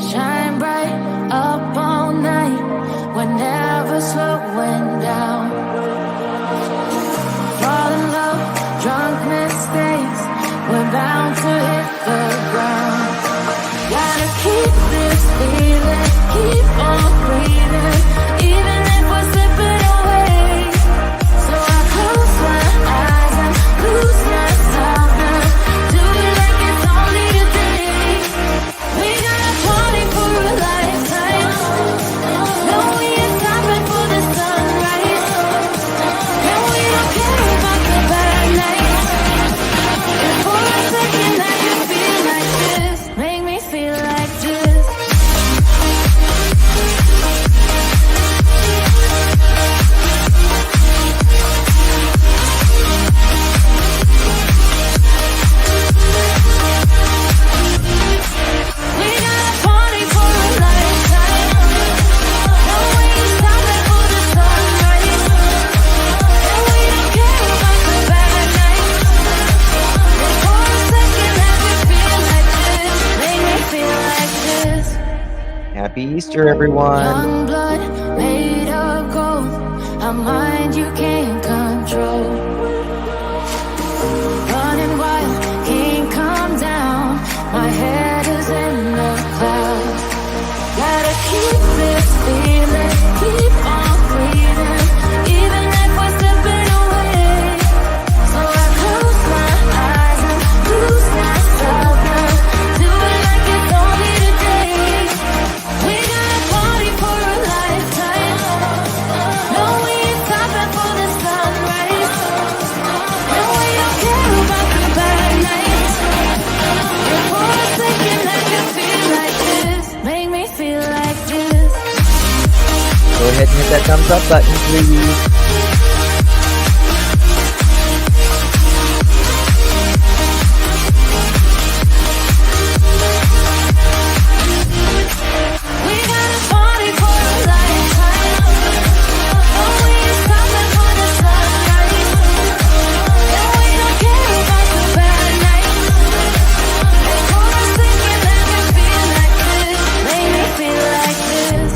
Shine bright up all night. We're never slowing down. Fall in love, drunk mistakes. We're bound to hit the ground. Gotta keep this feeling, keep on breathing, even if we're slipping away. So I close my eyes and lose myself now. Do it like it's only today. We got a party for a lifetime. No, we ain't stopping for the sunrise. No, we don't care about the bad nights. If for a second I can feel like this, make me feel like this. We got a party for a lifetime. No, we ain't stopping for the sunrise. No, we don't care about the bad nights. If for a second I can feel like this, make me feel like this. Happy Easter, everyone. Young blood made of gold, a mind you can't control. Running wild, can't come down. My head is in the clouds. Gotta keep this feeling, keep on breathing, even if we're slipping away. So I close my eyes and lose myself now. Do it like it's only today. We got a party for a lifetime. No, we ain't stopping for the sunrise. No, we don't care about the bad nights. If for a second I can feel like this, make me feel like this. Go ahead and hit that thumbs up button, please. We got a party for a lifetime. No, we ain't stopping for the sunrise. No, we don't care about the bad nights. If for a second I can feel like this, make me feel like this.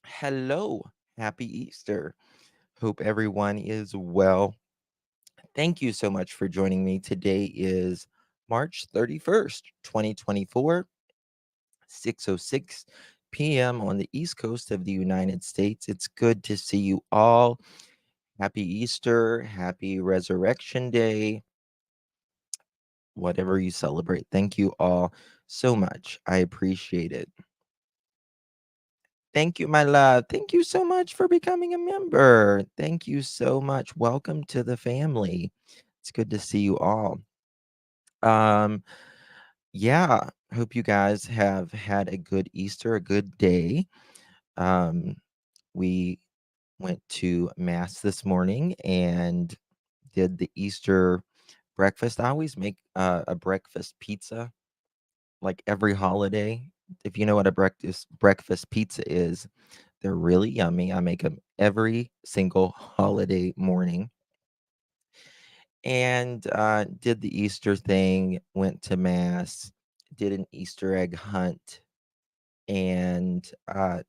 Hello. Happy Easter. Hope everyone is well. Thank you so much for joining me. Today is March 31st, 2024, 6:06 p.m. on the East Coast of the United States. It's good to see you all. Happy Easter. Happy Resurrection Day. Whatever you celebrate. Thank you all so much. I appreciate it. Thank you, my love. Thank you so much for becoming a member. Thank you so much. Welcome to the family. It's good to see you all. Um, yeah, hope you guys have had a good Easter, a good day. We went to mass this morning and did the Easter breakfast. I always make a breakfast pizza like every holiday. If you know what a breakfast pizza is, they're really yummy. I make them every single holiday morning. And did the Easter thing, went to mass, did an Easter egg hunt, and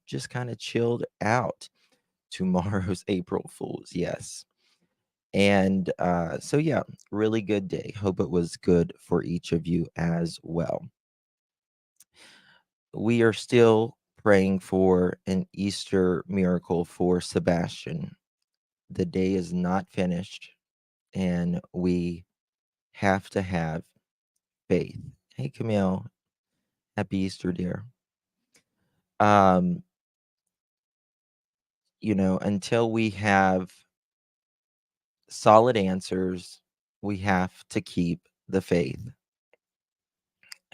just kind of chilled out. Tomorrow's April Fool's, yes. And so, yeah, really good day. Hope it was good for each of you as well. We are still praying for an Easter miracle for Sebastian. The day is not finished, and we have to have faith. Hey, Camille. Happy Easter, dear. Um, until we have solid answers, we have to keep the faith.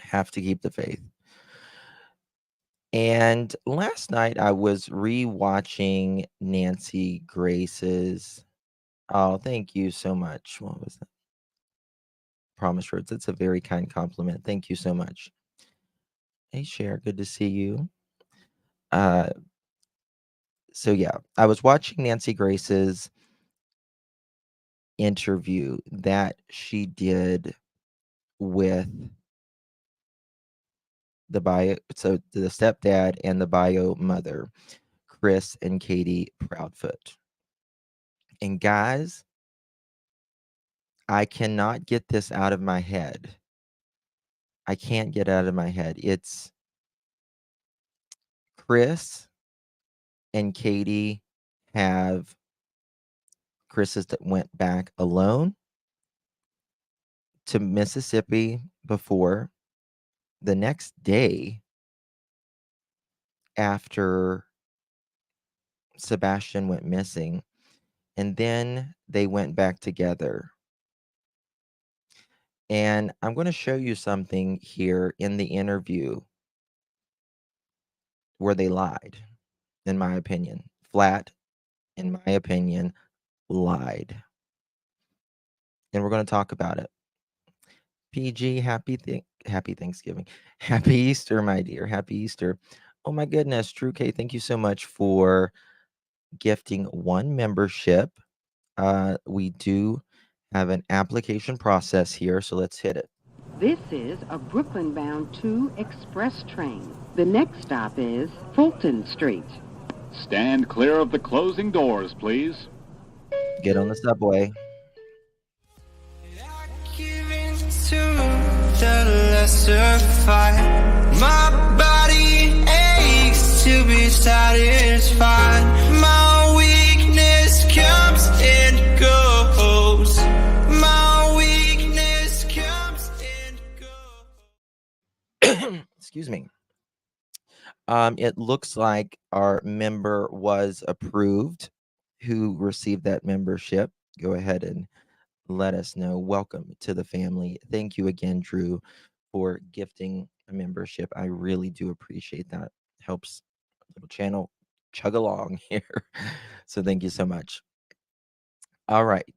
Have to keep the faith. And last night I was rewatching Nancy Grace's. Oh, thank you so much. What was that? Promise words. That's a very kind compliment. Thank you so much. Hey, Cher, good to see you. So yeah, I was watching Nancy Grace's interview that she did with the stepdad and the bio mother, Chris and Katie Proudfoot. And guys, I cannot get this out of my head. I can't get out of my head. It's Chris and Katie Chris went back alone to Mississippi before. The next day after Sebastian went missing, and then they went back together. And I'm going to show you something here in the interview where they lied, in my opinion. Flat, in my opinion, lied. And we're going to talk about it. PG, happy Thanksgiving. Happy Easter, my dear. Happy Easter. Oh my goodness, True K, thank you so much for gifting one membership. We do have an application process here, so let's hit it. This is a Brooklyn-bound 2 express train. The next stop is Fulton Street. Stand clear of the closing doors, please. Get on the subway. To the lesser fight, my body aches to be satisfied. My weakness comes and goes. My weakness comes and goes. Excuse me. It looks like our member was approved. Who received that membership? Go ahead and let us know. Welcome to the family. Thank you again, Drew, for gifting a membership. I really do appreciate that. Helps little channel chug along here. So thank you so much. All right,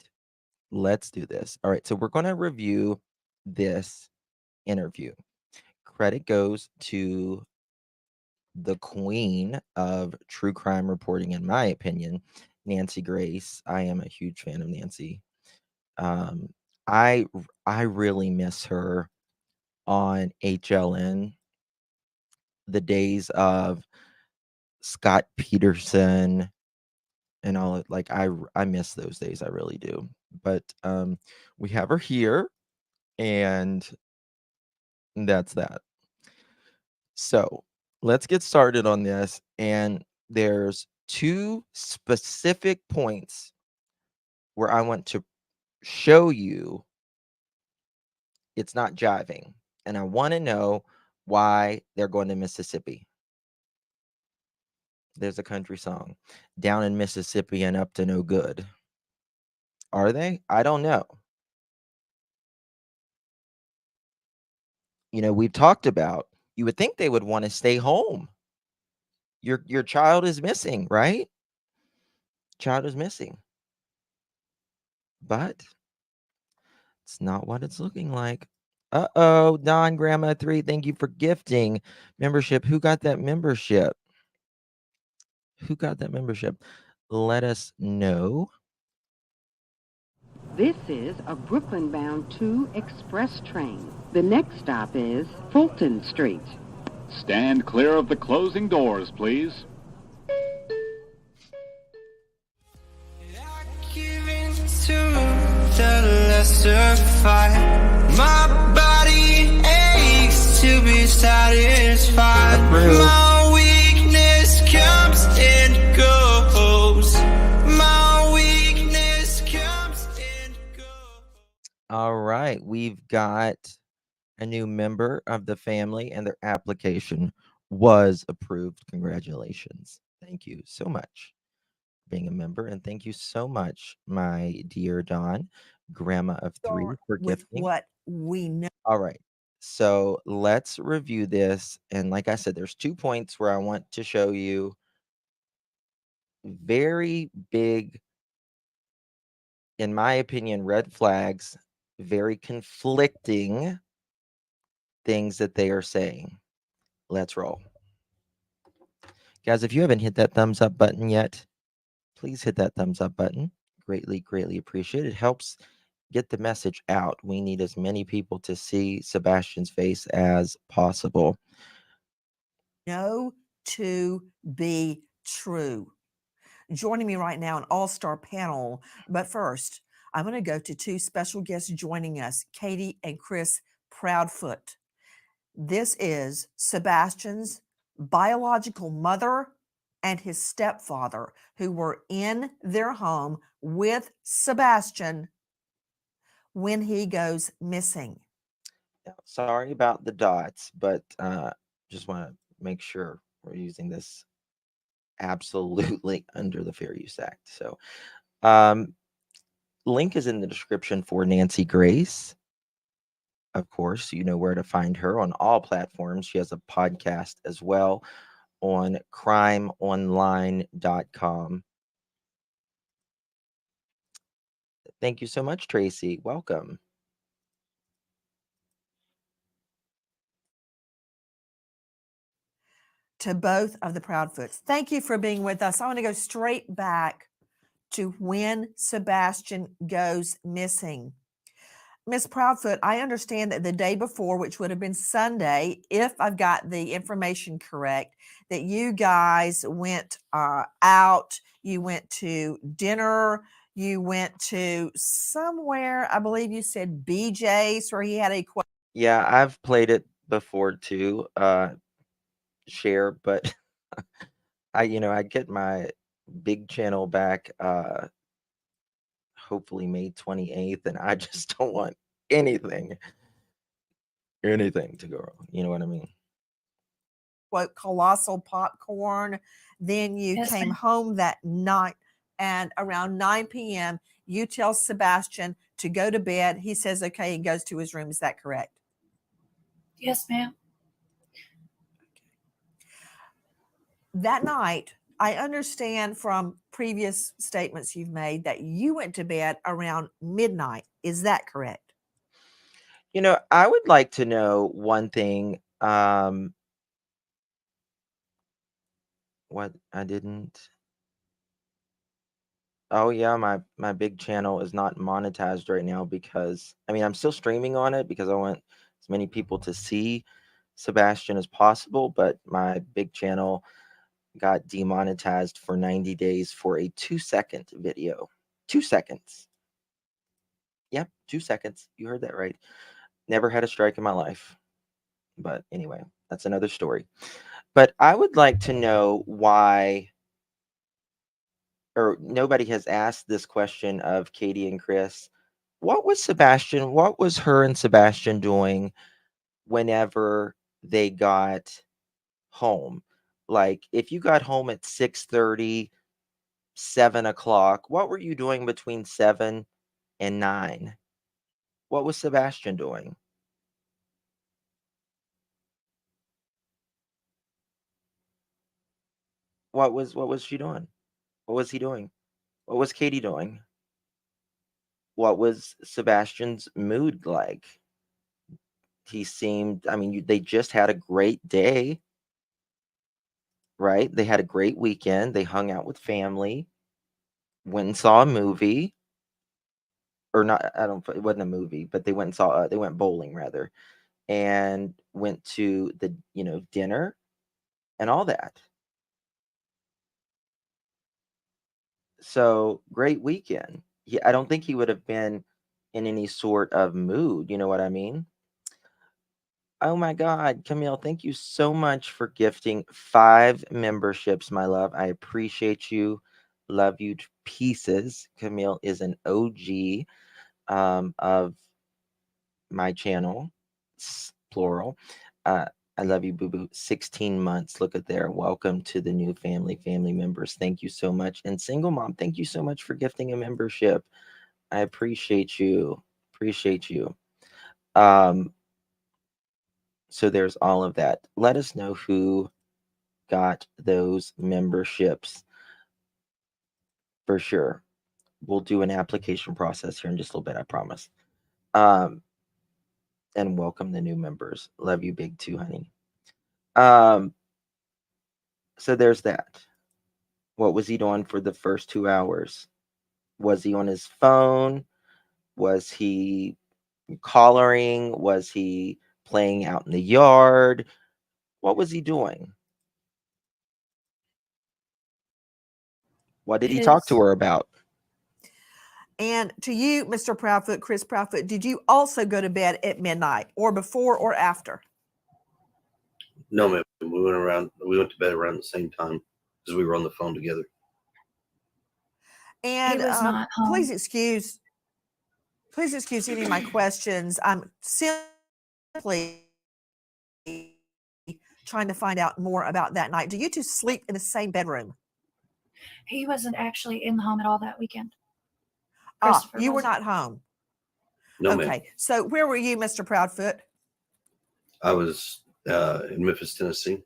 let's do this. All right, so we're going to review this interview. Credit goes to the queen of true crime reporting, in my opinion, Nancy Grace. I am a huge fan of Nancy. I really miss her on HLN. The days of Scott Peterson and all it, like I miss those days. I really do. But we have her here, and that's that. So let's get started on this. And there's two specific points where I want to show you it's not jiving, and I want to know why they're going to Mississippi. There's a country song, down in Mississippi and up to no good. Are they? I don't know. We've talked about, you would think they would want to stay home. Your child is missing, right? Child is missing. But it's not what it's looking like. Uh-oh, Don Grandma 3, thank you for gifting membership. Who got that membership? Who got that membership? Let us know. This is a Brooklyn-bound 2 express train. The next stop is Fulton Street. Stand clear of the closing doors, please. To the lesser fight, my body aches to be satisfied. My weakness comes and goes. My weakness comes and goes. All right, we've got a new member of the family, and their application was approved. Congratulations. Thank you so much for being a member. And thank you so much, my dear Dawn, grandma of three, for with gifting. what we know. All right. So let's review this. And like I said, there's 2 points where I want to show you very big, in my opinion, red flags, very conflicting things that they are saying. Let's roll. Guys, if you haven't hit that thumbs up button yet, please hit that thumbs up button. Greatly, greatly appreciate it. It helps get the message out. We need as many people to see Sebastian's face as possible. Know to be true. Joining me right now, an all-star panel. But first, I'm going to go to 2 special guests joining us, Katie and Chris Proudfoot. This is Sebastian's biological mother and his stepfather, who were in their home with Sebastian when he goes missing. Sorry about the dots, but just want to make sure we're using this absolutely under the Fair Use Act. So, link is in the description for Nancy Grace. Of course, you know where to find her on all platforms. She has a podcast as well on crimeonline.com. Thank you so much, Tracy. Welcome. To both of the Proudfoots, thank you for being with us. I want to go straight back to when Sebastian goes missing. Miss Proudfoot, I understand that the day before, which would have been Sunday, if I've got the information correct, that you guys went out, you went to dinner, you went to somewhere, I believe you said BJ's, where he had a Yeah, I've played it before too, share, but I get my big channel back hopefully May 28th, and I just don't want anything to go wrong. You know what I mean? quote colossal popcorn. Then you Yes, came ma'am. home that night, and around 9 p.m., you tell Sebastian to go to bed. He says, okay, he goes to his room. Is that correct? Yes, ma'am. That night, I understand from previous statements you've made that you went to bed around midnight. Is that correct? I would like to know one thing. What I didn't. Oh yeah, my big channel is not monetized right now because I'm still streaming on it because I want as many people to see Sebastian as possible, but my big channel got demonetized for 90 days for a 2-second video. 2 seconds. Yep, 2 seconds. You heard that right. Never had a strike in my life. But anyway, that's another story. But I would like to know why, or nobody has asked this question of Katie and Chris. What was her and Sebastian doing whenever they got home? Like, if you got home at 6:30, 7 o'clock, what were you doing between 7 and 9? What was Sebastian doing? What was she doing? What was he doing? What was Katie doing? What was Sebastian's mood like? He seemed, they just had a great day, right? They had a great weekend. They hung out with family, went and saw a movie, or not, it wasn't a movie, but they went bowling rather, and went to the, dinner and all that. So great weekend. I don't think he would have been in any sort of mood. You know what I mean? Oh my God, Camille, thank you so much for gifting 5 memberships, my love. I appreciate you. Love you to pieces. Camille is an OG of my channel. months, plural. Uh, I love you, boo boo. 16 months. Look at there. Welcome to the new family members. Thank you so much. And single mom, thank you so much for gifting a membership. I appreciate you. Appreciate you. Um, so there's all of that. Let us know who got those memberships for sure. We'll do an application process here in just a little bit, I promise. And welcome the new members. Love you big too, honey. So there's that. What was he doing for the first 2 hours? Was he on his phone? Was he collaring? Was he playing out in the yard? What was he doing? What did he talk to His her about? And to you, Mr. Proudfoot, Chris Proudfoot, did you also go to bed at midnight or before or after? No, ma'am. We went to bed around the same time because we were on the phone together. And was not home. please excuse any of my questions. I'm simply trying to find out more about that night. Do you two sleep in the same bedroom? He wasn't actually in the home at all that weekend. You were not home. No, ma'am. Okay. So where were you, Mr. Proudfoot? I was in Memphis, Tennessee.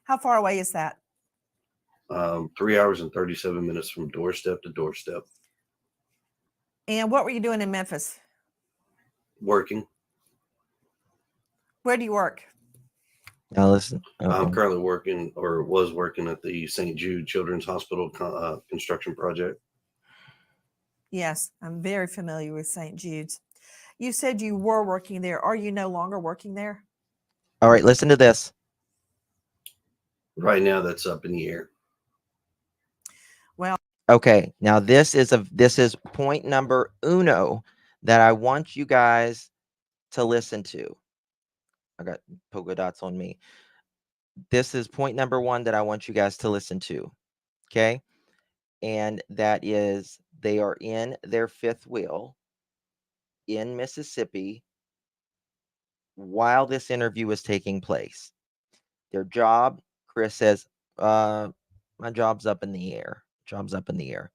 How far away is that? 3 hours and 37 minutes from doorstep to doorstep. And what were you doing in Memphis? Working. Where do you work? Now listen. I'm currently working, or was working, at the St. Jude Children's Hospital construction project. Yes, I'm very familiar with St. Jude's. You said you were working there. Are you no longer working there? All right, listen to this. Right now, that's up in the air. Well, okay. Now this is point number uno that I want you guys to listen to. I got polka dots on me. This is point number one that I want you guys to listen to. Okay. And that is, they are in their fifth wheel in Mississippi while this interview is taking place. Their job, Chris says, my job's up in the air. Job's up in the air.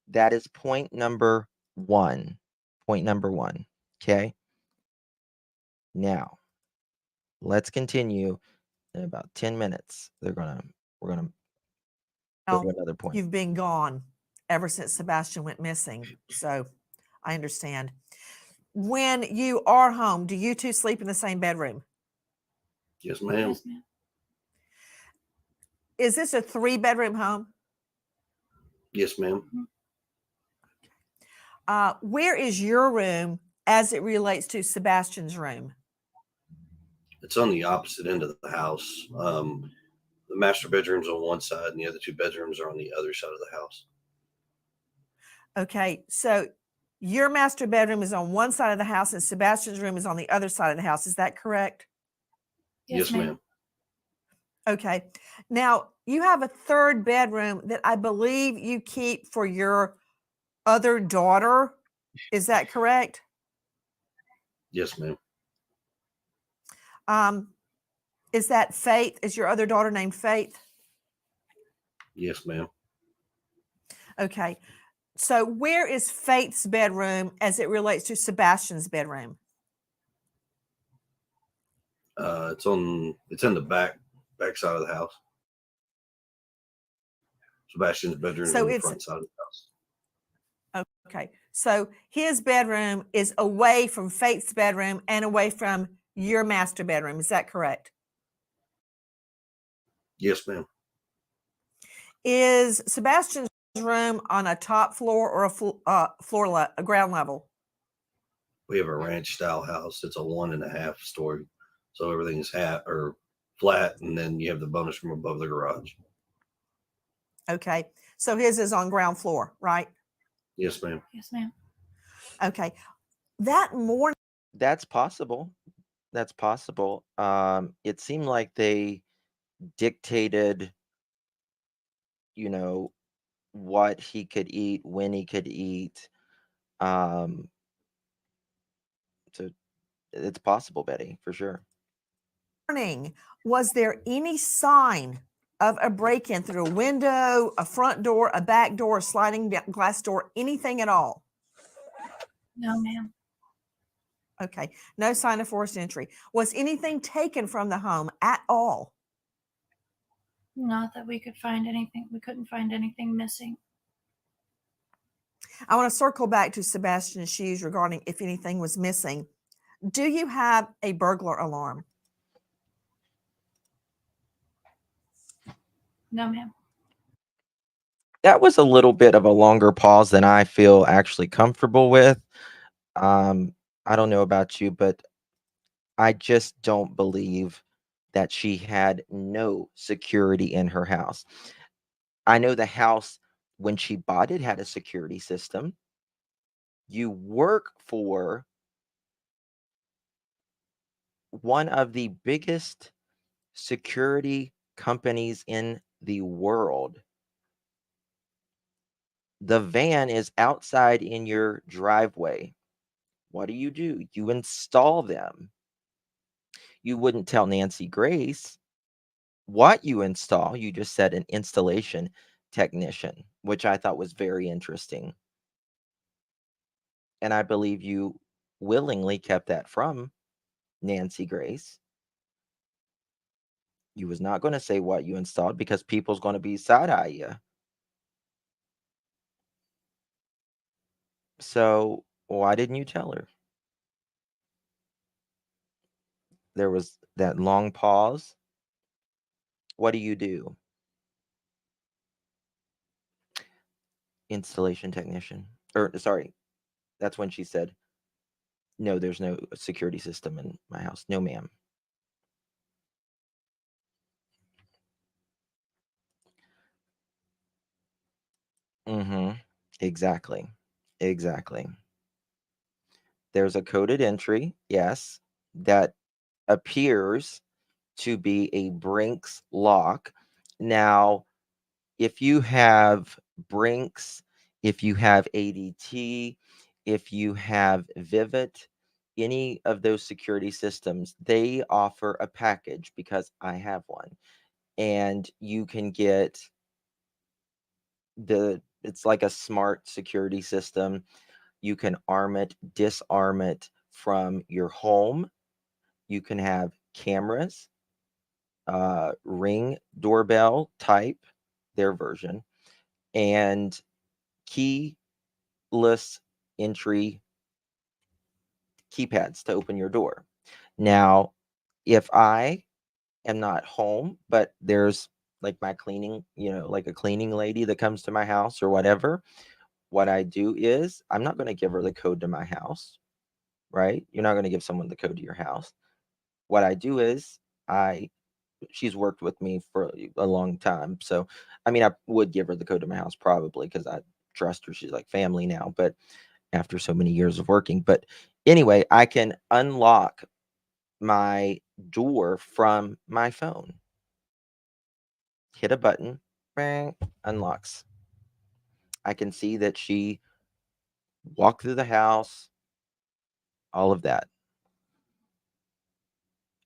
That is point number one. Point number one. Okay. Now, let's continue. In about 10 minutes, we're gonna go to another point. you've been gone ever since Sebastian went missing. So I understand. When you are home, do you two sleep in the same bedroom? Yes, ma'am. Yes, ma'am. Is this a 3-bedroom home? Yes, ma'am. Where is your room as it relates to Sebastian's room? It's on the opposite end of the house. The master bedroom's on one side, and the other 2 bedrooms are on the other side of the house. Okay, so your master bedroom is on one side of the house and Sebastian's room is on the other side of the house. Is that correct? Yes, ma'am. Okay. Now, you have a 3rd bedroom that I believe you keep for your other daughter. Is that correct? Yes, ma'am. Is that Faith? Is your other daughter named Faith? Yes, ma'am. Okay. So where is Faith's bedroom as it relates to Sebastian's bedroom? It's in the back side of the house. Sebastian's bedroom is So on the it's- front side of the house. Okay. So his bedroom is away from Faith's bedroom and away from your master bedroom. Is that correct? Yes, ma'am. Is Sebastian's room on a top floor or a ground level? We have a ranch style house. It's a 1.5 story. So everything's flat, and then you have the bonus room above the garage. Okay. So his is on ground floor, right? Yes, ma'am. Yes, ma'am. Okay. That morning. That's possible. That's possible. It seemed like they dictated, what he could eat, when he could eat. So It's possible, Betty, for sure. Morning. Was there any sign of a break-in through a window, a front door, a back door, a sliding glass door, anything at all? No, ma'am. Okay. No sign of forced entry. Was anything taken from the home at all? Not that we could find anything. We couldn't find anything missing. I want to circle back to Sebastian's shoes regarding if anything was missing. Do you have a burglar alarm? No, ma'am. That was a little bit of a longer pause than I feel actually comfortable with. I don't know about you, but I just don't believe that she had no security in her house. I know the house, when she bought it, had a security system. You work for one of the biggest security companies in the world. The van is outside in your driveway. What do? You install them. You wouldn't tell Nancy Grace what you install. You just said an installation technician, which I thought was very interesting. And I believe you willingly kept that from Nancy Grace. You was not going to say what you installed because people's going to be side-eye you. So why didn't you tell her? There was that long pause. What do? Installation technician. Or sorry, that's when she said, no, there's no security system in my house. No, ma'am. Mm-hmm. Exactly. Exactly. There's a coded entry, yes, that appears to be a Brinks lock. Now, if you have Brinks, if you have ADT, if you have Vivid, any of those security systems, they offer a package because I have one. And you can get it's like a smart security system. You can arm it, disarm it from your home. You can have cameras, Ring doorbell type, their version, and keyless entry keypads to open your door. Now, if I am not home, but there's like my cleaning, like a cleaning lady that comes to my house or whatever, what I do is I'm not going to give her the code to my house, right? You're not going to give someone the code to your house. What I do is she's worked with me for a long time. So, I mean, I would give her the code to my house probably because I trust her. She's like family now, but after so many years of working. But anyway, I can unlock my door from my phone. Hit a button, bang, unlocks. I can see that she walked through the house, all of that.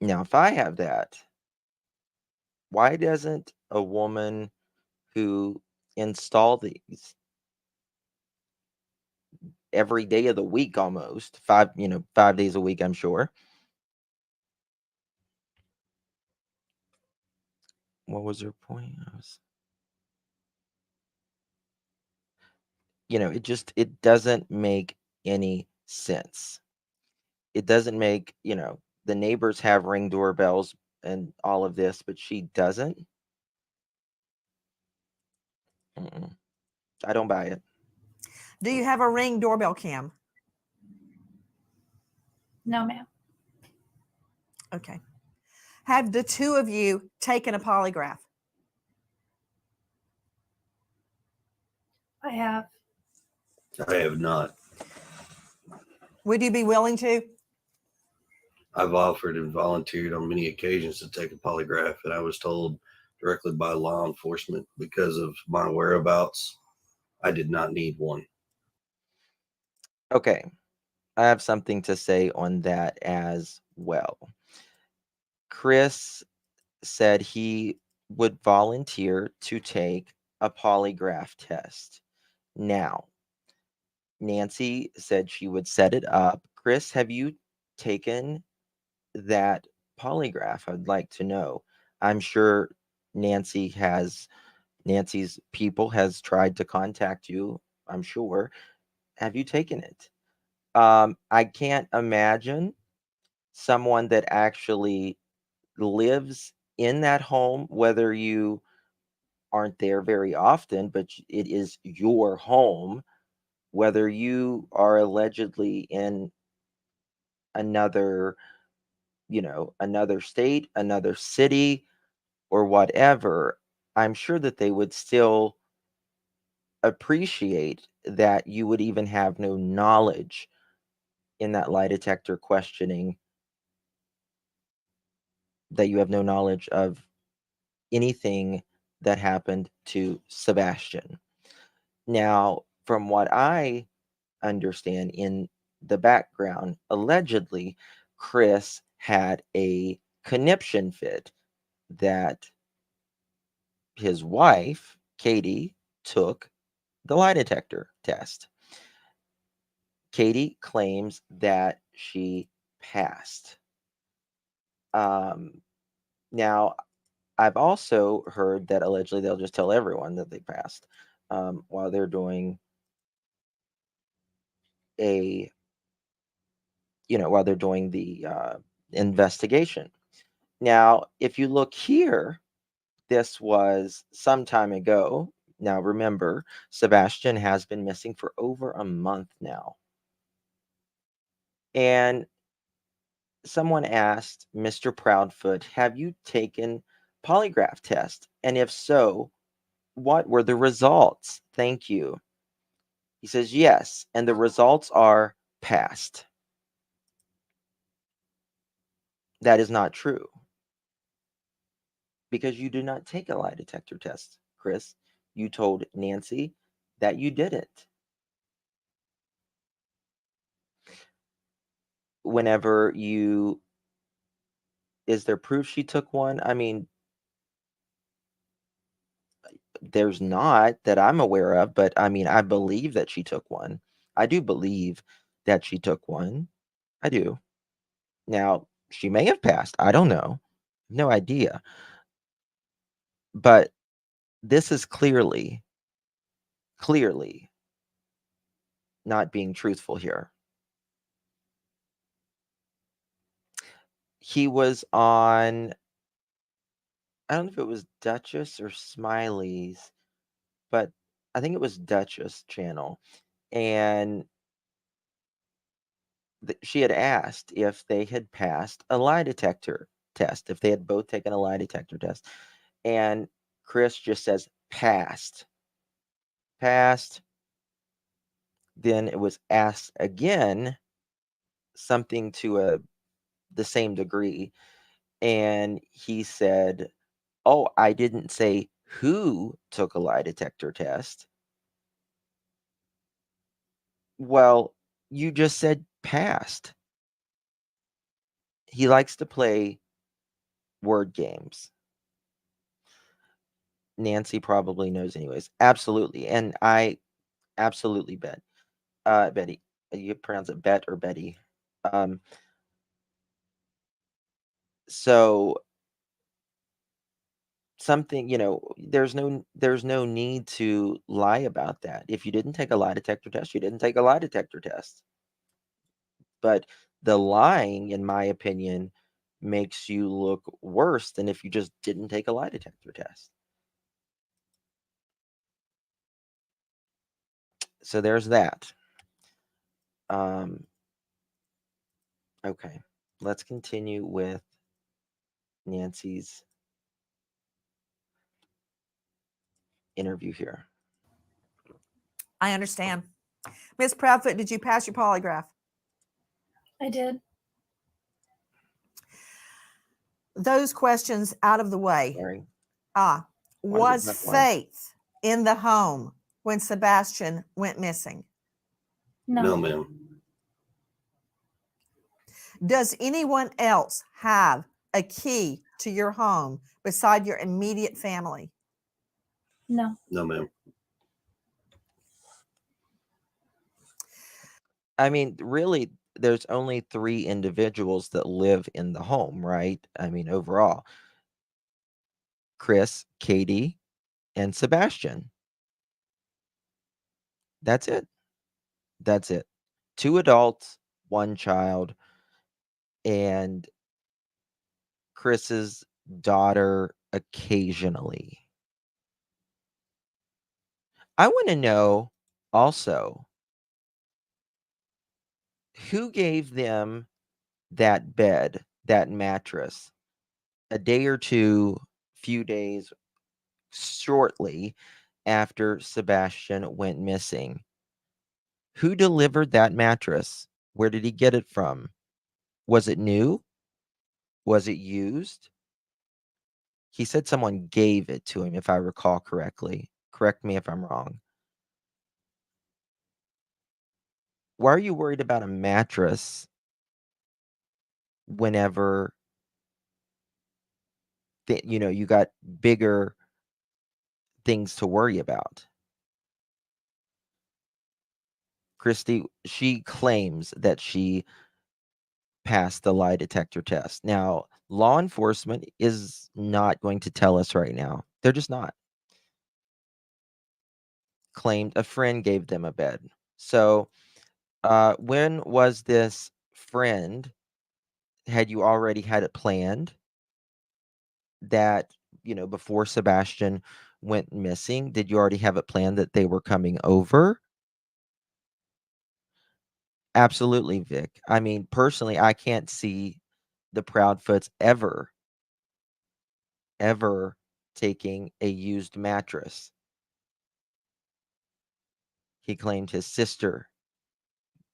Now, if I have that, why doesn't a woman who install these every day of the week almost 5 days a week, I'm sure. What was her point? It doesn't make any sense. It doesn't make, the neighbors have Ring doorbells and all of this, but she doesn't. Mm-mm. I don't buy it. Do you have a Ring doorbell cam? No, ma'am. Okay. Have the two of you taken a polygraph? I have. I have not. Would you be willing to? I've offered and volunteered on many occasions to take a polygraph, and I was told directly by law enforcement because of my whereabouts, I did not need one. Okay. I have something to say on that as well. Chris said he would volunteer to take a polygraph test. Now, Nancy said she would set it up. Chris, have you taken that polygraph? I'd like to know. I'm sure Nancy's people has tried to contact you. I'm sure. Have you taken it? I can't imagine someone that actually lives in that home, whether you aren't there very often, but it is your home, whether you are allegedly in another, another state, another city, or whatever. I'm sure that they would still appreciate that you would even have no knowledge in that lie detector questioning, that you have no knowledge of anything that happened to Sebastian. Now, from what I understand in the background, allegedly, Chris had a conniption fit that his wife, Katie, took the lie detector test. Katie claims that she passed. Now, I've also heard that allegedly they'll just tell everyone that they passed while they're doing a, while they're doing the investigation. Now, if you look here, this was some time ago. Now, remember, Sebastian has been missing for over a month now. And someone asked Mr. Proudfoot, have you taken polygraph test? And if so, what were the results? Thank you. He says, yes. And the results are passed. That is not true. Because you did not take a lie detector test, Chris. You told Nancy that you didn't. Is there proof she took one? I mean, there's not that I'm aware of, but I mean, I believe that she took one. I do believe that she took one. I do. Now, she may have passed. I don't know. No idea. But this is clearly not being truthful here. He was on, I don't know if it was Duchess or Smiley's, but I think it was Duchess channel. And she had asked if they had passed a lie detector test, if they had both taken a lie detector test. And Chris just says, passed. Passed. Then it was asked again, something to the same degree. And he said, oh, I didn't say who took a lie detector test. Well, you just said passed. He likes to play word games. Nancy probably knows anyways. Absolutely. And I absolutely bet. Betty. You pronounce it Bet or Betty. So something, there's no need to lie about that. If you didn't take a lie detector test, you didn't take a lie detector test. But the lying, in my opinion, makes you look worse than if you just didn't take a lie detector test. So there's that. Okay, let's continue with Nancy's interview here. I understand. Miss Proudfoot, did you pass your polygraph? I did. Those questions out of the way. Sorry. Was Faith in the home when Sebastian went missing? No. No, ma'am. Does anyone else have a key to your home beside your immediate family? No. No, ma'am. I mean, really, there's only 3 individuals that live in the home, right? I mean, overall, Chris, Katie, and Sebastian. That's it. That's it. 2 adults, 1 child, and Chris's daughter occasionally. I want to know also who gave them that bed, that mattress, a day or 2, few days shortly after Sebastian went missing. Who delivered that mattress? Where did he get it from? Was it new? Was it used? He said someone gave it to him, if I recall correctly. Correct me if I'm wrong. Why are you worried about a mattress whenever you got bigger things to worry about? Christy, she claims that she passed the lie detector test. Now, law enforcement is not going to tell us right now. They're just not. Claimed a friend gave them a bed. So, when was this friend? Had you already had it planned that, before Sebastian went missing? Did you already have it planned that they were coming over? Absolutely, Vic. I mean, personally, I can't see the Proudfoots ever taking a used mattress. He claimed his sister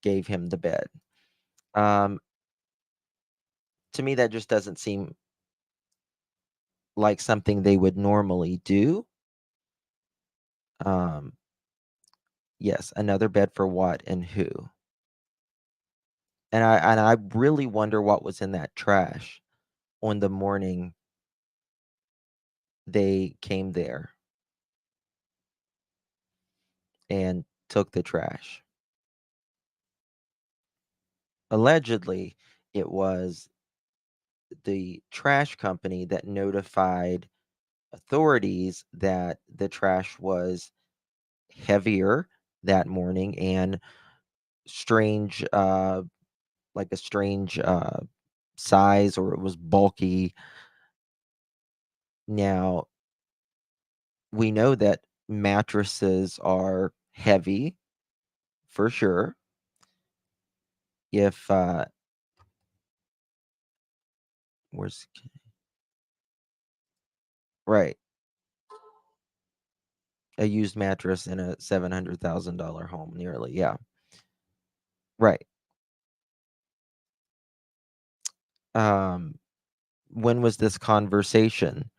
gave him the bed. Um, to me, that just doesn't seem like something they would normally do. Um, yes, another bed for what and who? And I really wonder what was in that trash on the morning they came there and took the trash. Allegedly, it was the trash company that notified authorities that the trash was heavier that morning and strange, like a strange size, or it was bulky. Now, we know that mattresses are heavy for sure. If where's right, a used mattress in a $700,000 home, nearly, yeah, right. Um, when was this conversation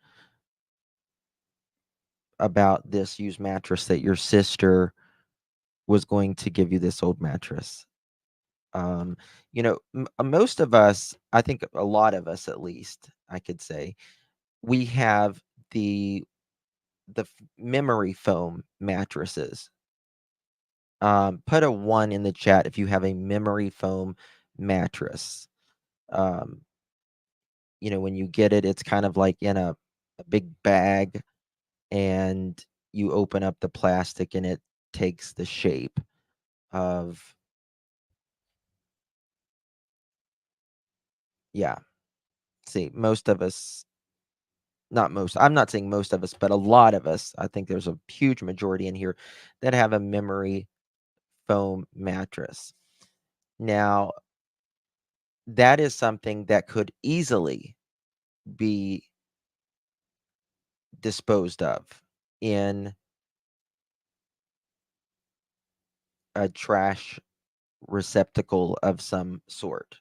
about this used mattress that your sister was going to give you this old mattress? Most of us, I think a lot of us at least, I could say, we have memory foam mattresses. Put a 1 in the chat if you have a memory foam mattress. Um, when you get it, it's kind of like in a big bag, and you open up the plastic and it takes the shape of, yeah. See, most of us, not most, I'm not saying most of us, but a lot of us, I think there's a huge majority in here that have a memory foam mattress. Now, that is something that could easily be disposed of in a trash receptacle of some sort.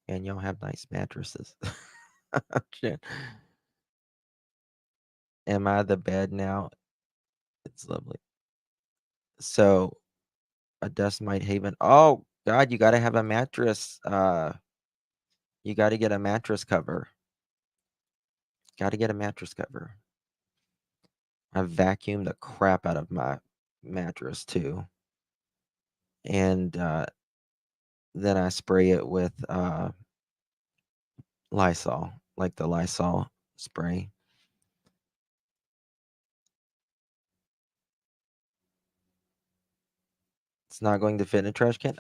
And y'all have nice mattresses. Shit. Am I the bed now? It's lovely. So, a dust mite haven. Oh, God, you got to have a mattress. You got to get a mattress cover. Got to get a mattress cover. I vacuumed the crap out of my mattress too. And then I spray it with Lysol, like the Lysol spray. It's not going to fit in a trash can.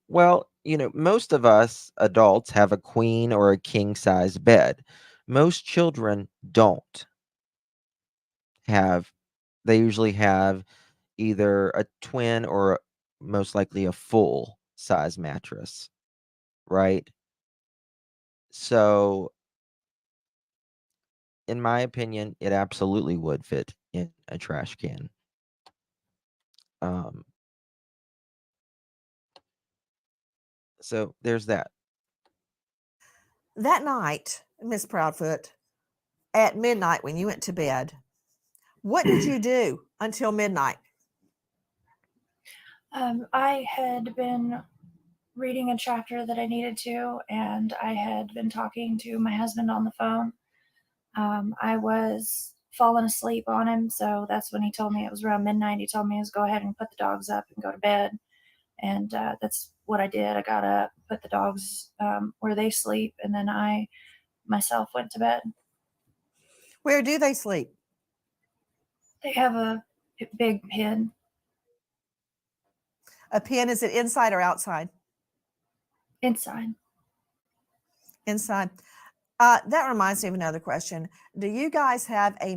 Well, most of us adults have a queen or a king size bed. Most children don't have. They usually have either a twin or most likely a full size mattress, right? So, in my opinion, it absolutely would fit in a trash can. Um, so there's that. That night, Miss Proudfoot, at midnight when you went to bed, what did you do until midnight? I had been reading a chapter that I needed to, and I had been talking to my husband on the phone. I was falling asleep on him, so that's when he told me it was around midnight. He told me to go ahead and put the dogs up and go to bed, and that's what I did. I got up, put the dogs where they sleep, and then I myself went to bed. Where do they sleep? They have a big pen. A pen, is it inside or outside? Inside. Inside. That reminds me of another question. Do you guys have a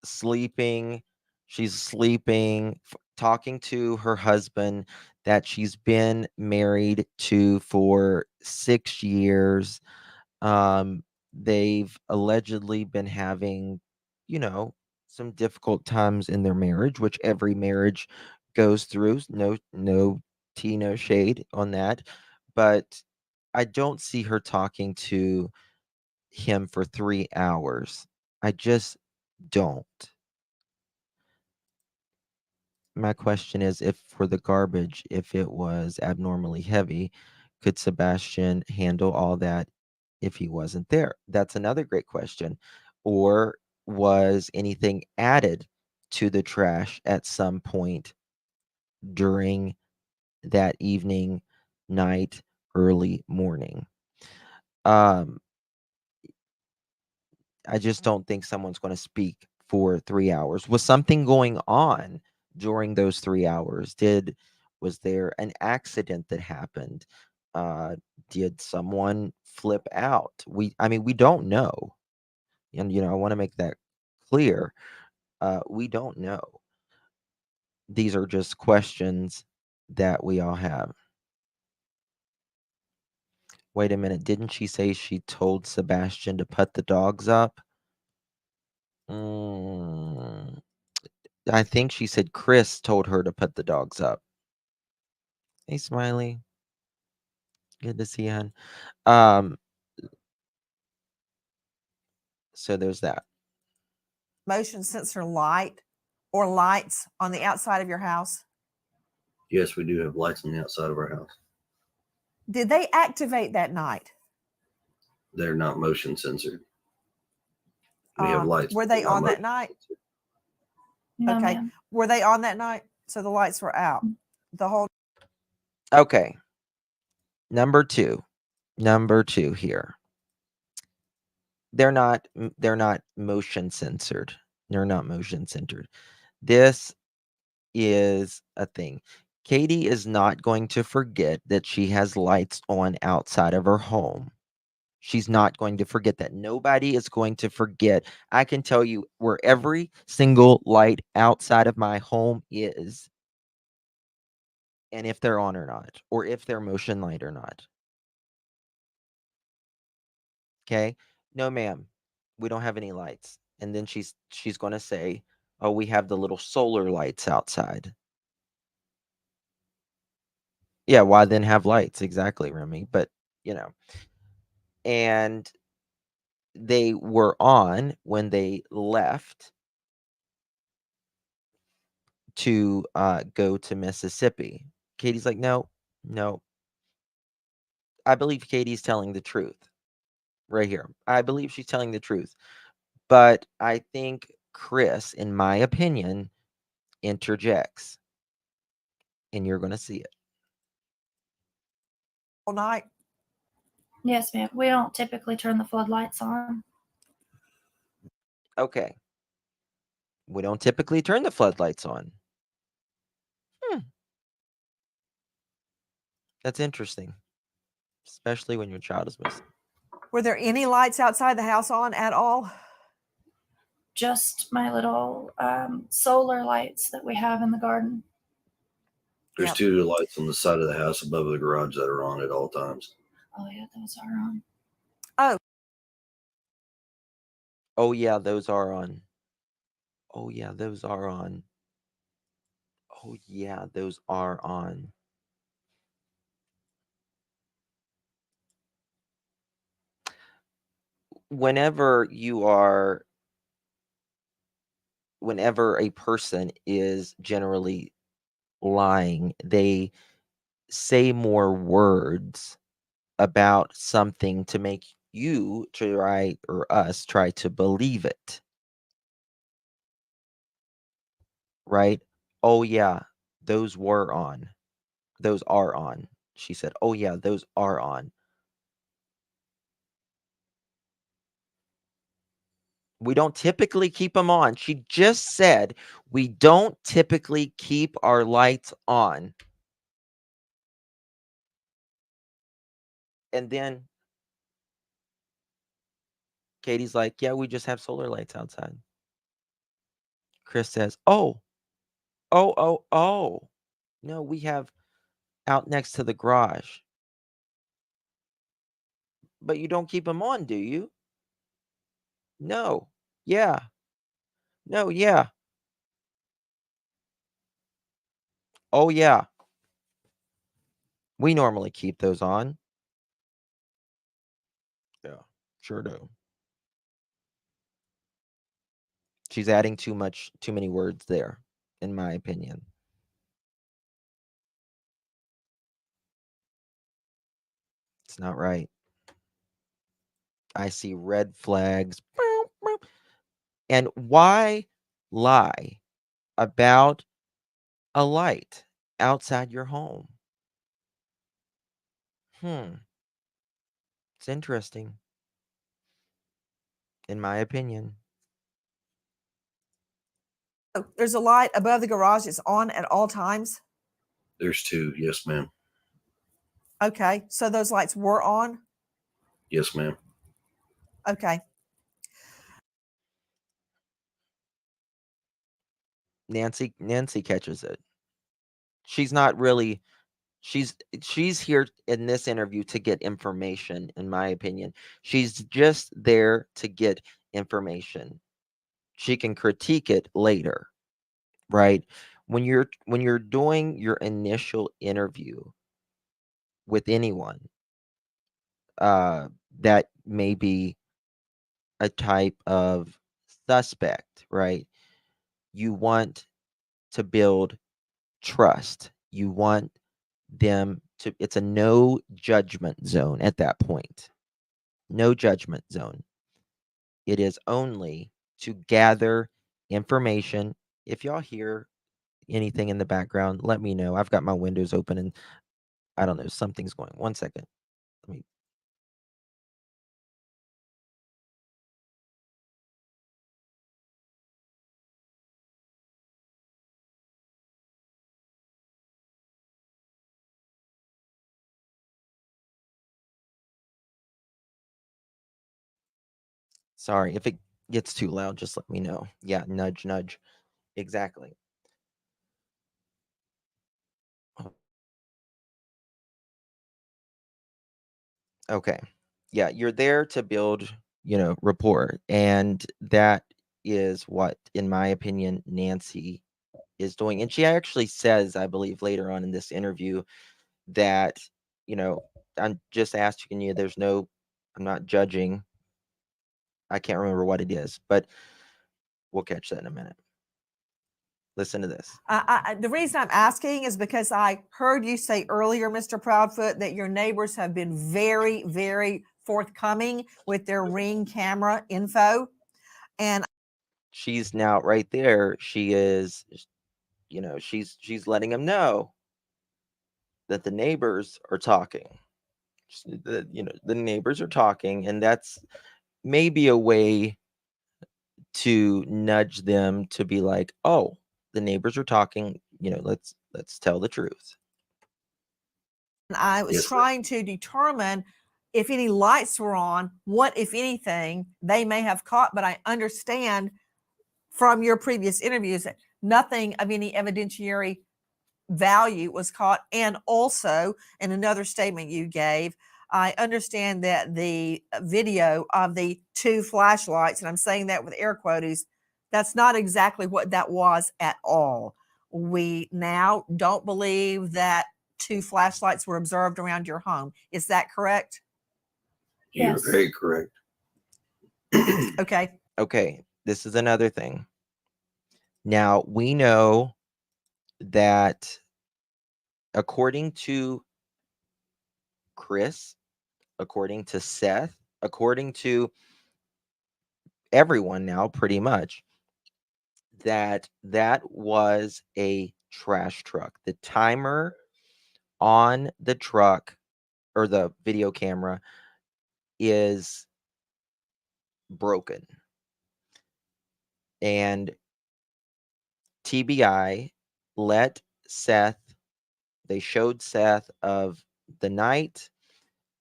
Sleeping. She's sleeping, talking to her husband that she's been married to for 6 years. They've allegedly been having, some difficult times in their marriage, which every marriage goes through. No tea, no shade on that. But I don't see her talking to him for 3 hours. I just don't. My question is, if for the garbage, if it was abnormally heavy, could Sebastian handle all that if he wasn't there? That's another great question. Or was anything added to the trash at some point during that evening, night, early morning? Um, I just don't think someone's going to speak for 3 hours. Was something going on during those 3 hours? Was there an accident that happened? Did someone flip out? We don't know. And I want to make that clear. We don't know. These are just questions that we all have. Wait a minute, didn't she say she told Sebastian to put the dogs up? Mm, I think she said Chris told her to put the dogs up. Hey, Smiley. Good to see you, hon. Um, so there's that. motion sensor light or lights on the outside of your house? Yes, we do have lights on the outside of our house. Did they activate that night? They're not motion censored. We have lights. Were but they they're not on that motion night? censored. No, Okay. ma'am. Were they on that night? So the lights were out the whole. Okay. Number two here. They're not motion censored. They're not motion censored. This is a thing. Katie is not going to forget that she has lights on outside of her home. She's not going to forget that. Nobody is going to forget. I can tell you where every single light outside of my home is, and if they're on or not, or if they're motion light or not. Okay? No, ma'am. We don't have any lights. And then she's going to say, "Oh, we have the little solar lights outside." Yeah, why then have lights? Exactly, Remy. But, and they were on when they left to go to Mississippi. Katie's like, "No, No. I believe Katie's telling the truth right here. I believe she's telling the truth. But I think Chris, in my opinion, interjects. And you're going to see it. All night. Yes, ma'am. We don't typically turn the floodlights on. Okay. We don't typically turn the floodlights on. That's interesting. Especially when your child is missing. Were there any lights outside the house on at all? Just my little solar lights that we have in the garden. There's Yep. 2 lights on the side of the house above the garage that are on at all times. Oh, yeah, those are on. Oh, Oh, yeah, those are on. Oh, yeah, those are on. Oh, yeah, those are on. Whenever a person is generally lying, they say more words about something to make you try or us try to believe it. Right? Oh, yeah, those were on. Those are on. She said, oh, yeah, those are on. We don't typically keep them on. She just said we don't typically keep our lights on. And then Katie's like, yeah, we just have solar lights outside. Chris says, oh. No, we have out next to the garage. But you don't keep them on, do you? No. Yeah. No, yeah. Oh, yeah. We normally keep those on. Yeah, sure do. She's adding too many words there, in my opinion. It's not right. I see red flags. And why lie about a light outside your home? It's interesting, in my opinion. oh, there's a light above the garage. It's on at all times. There's 2. Yes, ma'am. Okay, so those lights were on. Yes, ma'am. Okay. Nancy catches it. She's not really she's here in this interview to get information, in my opinion. She's just there to get information. She can critique it later, right? When you're doing your initial interview with anyone that may be a type of suspect, right? You want to build trust. You want them to, it's a no judgment zone at that point. No judgment zone. It is only to gather information. If y'all hear anything in the background, let me know. I've got my windows open and I don't know, something's going. 1 second. Let me. Sorry, if it gets too loud, just let me know. Yeah, nudge, nudge. Exactly. Okay. Yeah, you're there to build, rapport. And that is what, in my opinion, Nancy is doing. And she actually says, I believe, later on in this interview that, I'm just asking you, I'm not judging. I can't remember what it is, but we'll catch that in a minute. Listen to this. The reason I'm asking is because I heard you say earlier, Mr. Proudfoot, that your neighbors have been very, very forthcoming with their Ring camera info. And she's now right there. She is, you know, she's letting them know that the neighbors are talking. The neighbors are talking, and that's maybe a way to nudge them to be like, oh, the neighbors are talking, let's tell the truth. I was trying to determine if any lights were on, what, if anything, they may have caught. But I understand from your previous interviews that nothing of any evidentiary value was caught. And also, in another statement you gave, I understand that the video of the 2 flashlights, and I'm saying that with air quotes, that's not exactly what that was at all. We now don't believe that 2 flashlights were observed around your home. Is that correct? You're very correct. Okay. Okay, this is another thing. Now, we know that according to Chris, according to Seth, according to everyone now, pretty much, that was a trash truck. The timer on the truck or the video camera is broken. And TBI let Seth, they showed Seth of the night,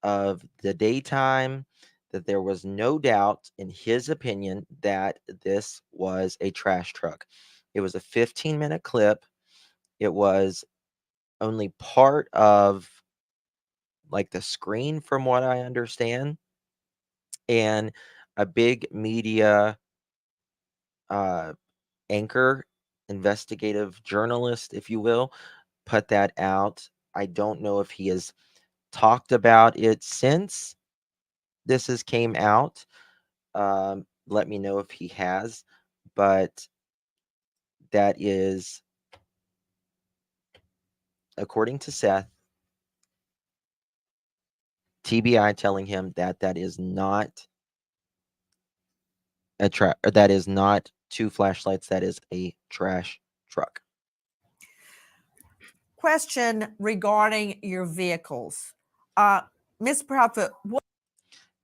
of the daytime, that there was no doubt, in his opinion, that this was a trash truck. It was a 15-minute clip. It was only part of like the screen, from what I understand, and a big media anchor, investigative journalist, if you will, put that out. I don't know if he has talked about it since this has came out. Let me know if he has, but that is, according to Seth, TBI telling him that that is not that is not 2 flashlights, that is a trash truck. Question regarding your vehicles. Ms. Proudfoot, what?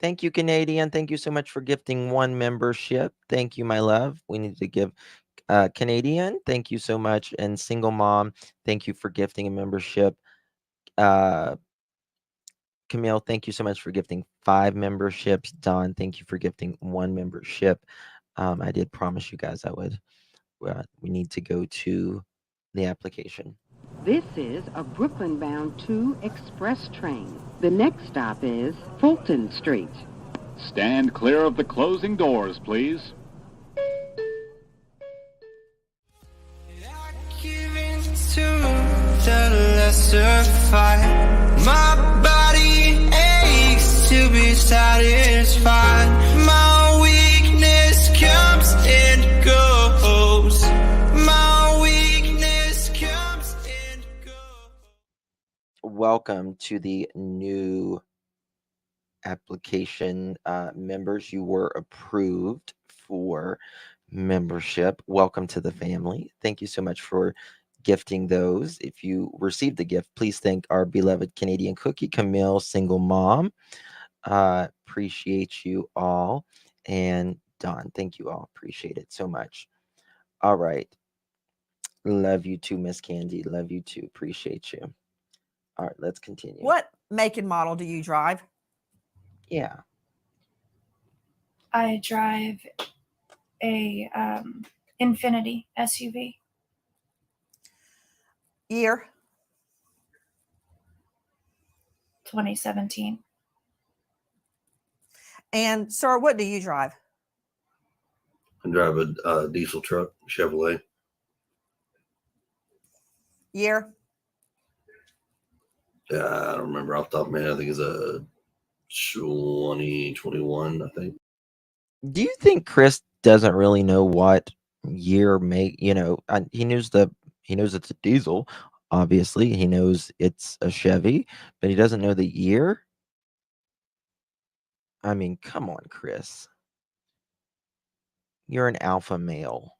Thank you, Canadian. Thank you so much for gifting 1 membership. Thank you, my love. We need to give Canadian, thank you so much. And Single Mom, thank you for gifting a membership. Camille, thank you so much for gifting 5 memberships. Don, thank you for gifting 1 membership. I did promise you guys I would. We need to go to the application. This is a Brooklyn-bound 2 express train. The next stop is Fulton Street. Stand clear of the closing doors, please. To the lesser fight, my body aches to be satisfied. My weakness comes and goes. My weakness comes and goes. Welcome to the new application, members. You were approved for membership. Welcome to the family. Thank you so much for gifting those. If you received the gift, please thank our beloved Canadian Cookie, Camille, Single Mom. Appreciate you all. And Don, thank you all. Appreciate it so much. All right. Love you too, Miss Candy. Love you too. Appreciate you. All right, let's continue. What make and model do you drive? Yeah. I drive a Infinity SUV. Year? 2017. And sir, what do you drive? I drive a diesel truck, Chevrolet. Year? I don't remember off the top of my head. I think it's a 2021, I think. Do you think Chris doesn't really know what year, make, and he knows it's a diesel. Obviously, he knows it's a Chevy, but he doesn't know the year. I mean, come on, Chris. You're an alpha male,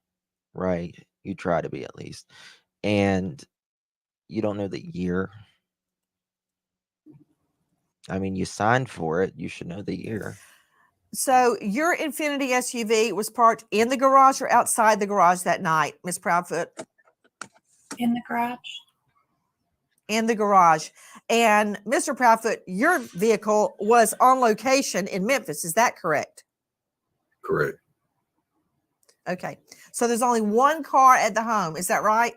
right? You try to be, at least. And you don't know the year. I mean, you signed for it. You should know the year. So your Infinity SUV was parked in the garage or outside the garage that night, Miss Proudfoot? In the garage. In the garage. And Mr. Proudfoot, your vehicle was on location in Memphis. Is that correct? Correct. Okay. So there's only one car at the home. Is that right?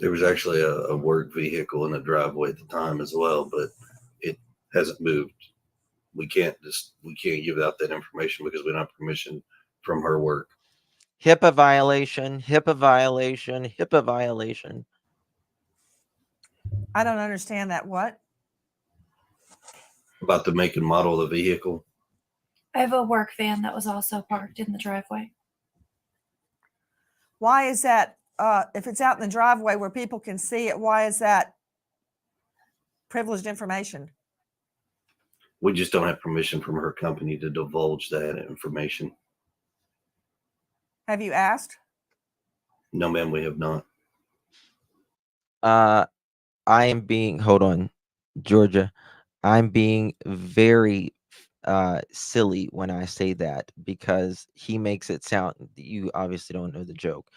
There was actually a work vehicle in the driveway at the time as well, but it hasn't moved. We can't give out that information because we don't have permission from her work. HIPAA violation, HIPAA violation, HIPAA violation. I don't understand that. What? About the make and model of the vehicle. I have a work van that was also parked in the driveway. Why is that? If it's out in the driveway where people can see it, why is that privileged information? We just don't have permission from her company to divulge that information. Have you asked? No, ma'am, we have not. I am being, hold on, Georgia. I'm being very silly when I say that, because he makes it sound, you obviously don't know the joke.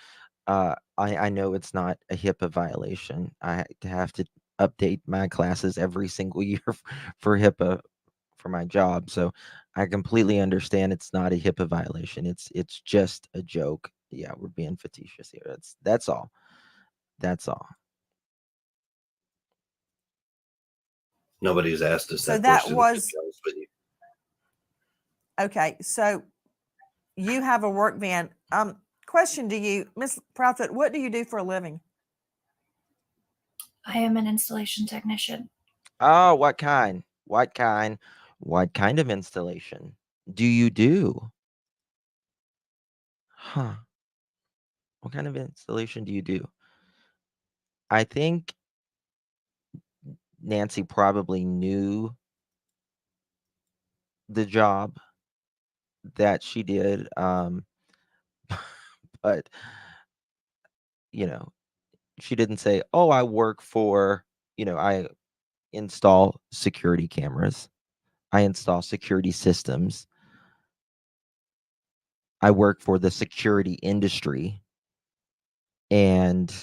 I know it's not a HIPAA violation. I have to update my classes every single year for HIPAA for my job. So I completely understand it's not a HIPAA violation. It's just a joke. Yeah, we're being facetious here. That's all. That's all. Nobody's asked us So that that question. was- to be honest with you. Okay. So you have a work van. Question to you, Miss Proudfoot, what do you do for a living? I am an installation technician. Oh, what kind? What kind of installation do you do? Huh. What kind of installation do you do? I think Nancy probably knew the job that she did. But she didn't say, "Oh, I work for, I install security cameras. I install security systems. I work for the security industry. And,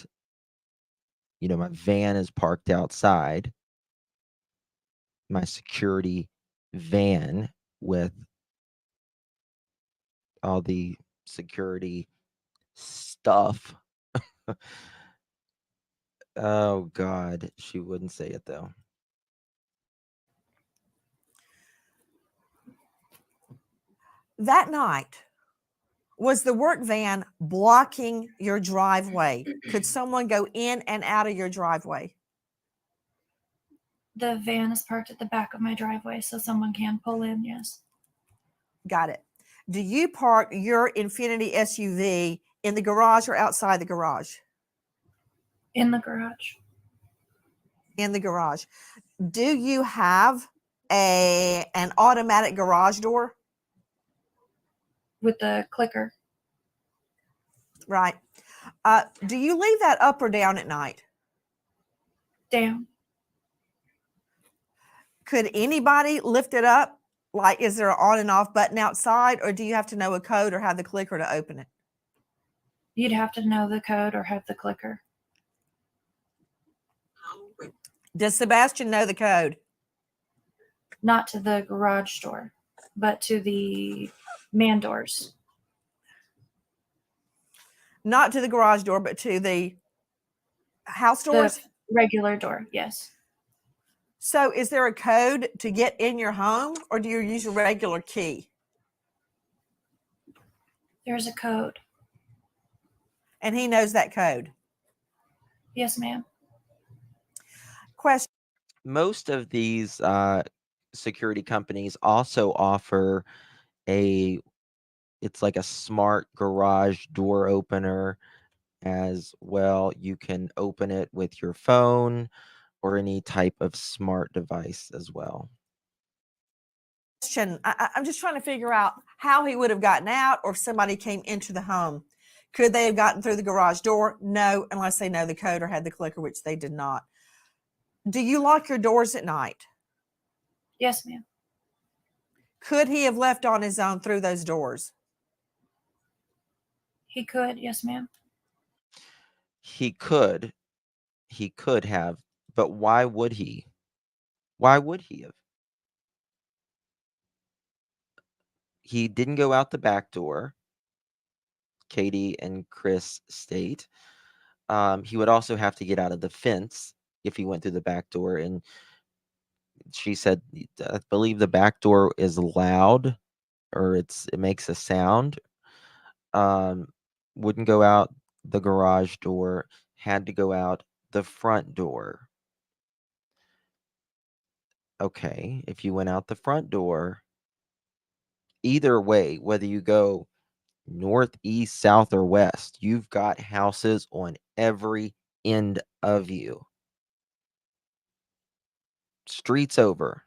my van is parked outside. My security van with all the security stuff." Oh, God. She wouldn't say it, though. That night, was the work van blocking your driveway? Could someone go in and out of your driveway? The van is parked at the back of my driveway, so someone can pull in, yes. Got it. Do you park your Infinity SUV in the garage or outside the garage? In the garage. In the garage. Do you have an automatic garage door? With the clicker. Right. Do you leave that up or down at night? Down. Could anybody lift it up? Like, is there an on and off button outside, or do you have to know a code or have the clicker to open it? You'd have to know the code or have the clicker. Does Sebastian know the code? Not to the garage door, but to the man doors. Not to the garage door, but to the house doors? The regular door, yes. So is there a code to get in your home, or do you use a regular key? There's a code. And he knows that code? Yes, ma'am. Question. Most of these security companies also offer a It's like a smart garage door opener as well. You can open it with your phone or any type of smart device as well. Question. I'm just trying to figure out how he would have gotten out, or if somebody came into the home. Could they have gotten through the garage door? No, unless they know the code or had the clicker, which they did not. Do you lock your doors at night? Yes, ma'am. Could he have left on his own through those doors? He could. Yes, ma'am. He could have, but why would he? Why would he have? He didn't go out the back door. Katie and Chris state. He would also have to get out of the fence if he went through the back door. And she said, I believe the back door is loud, or it makes a sound. Wouldn't go out the garage door, had to go out the front door. Okay, if you went out the front door, either way, whether you go north, east, south, or west, you've got houses on every end of you. Streets over.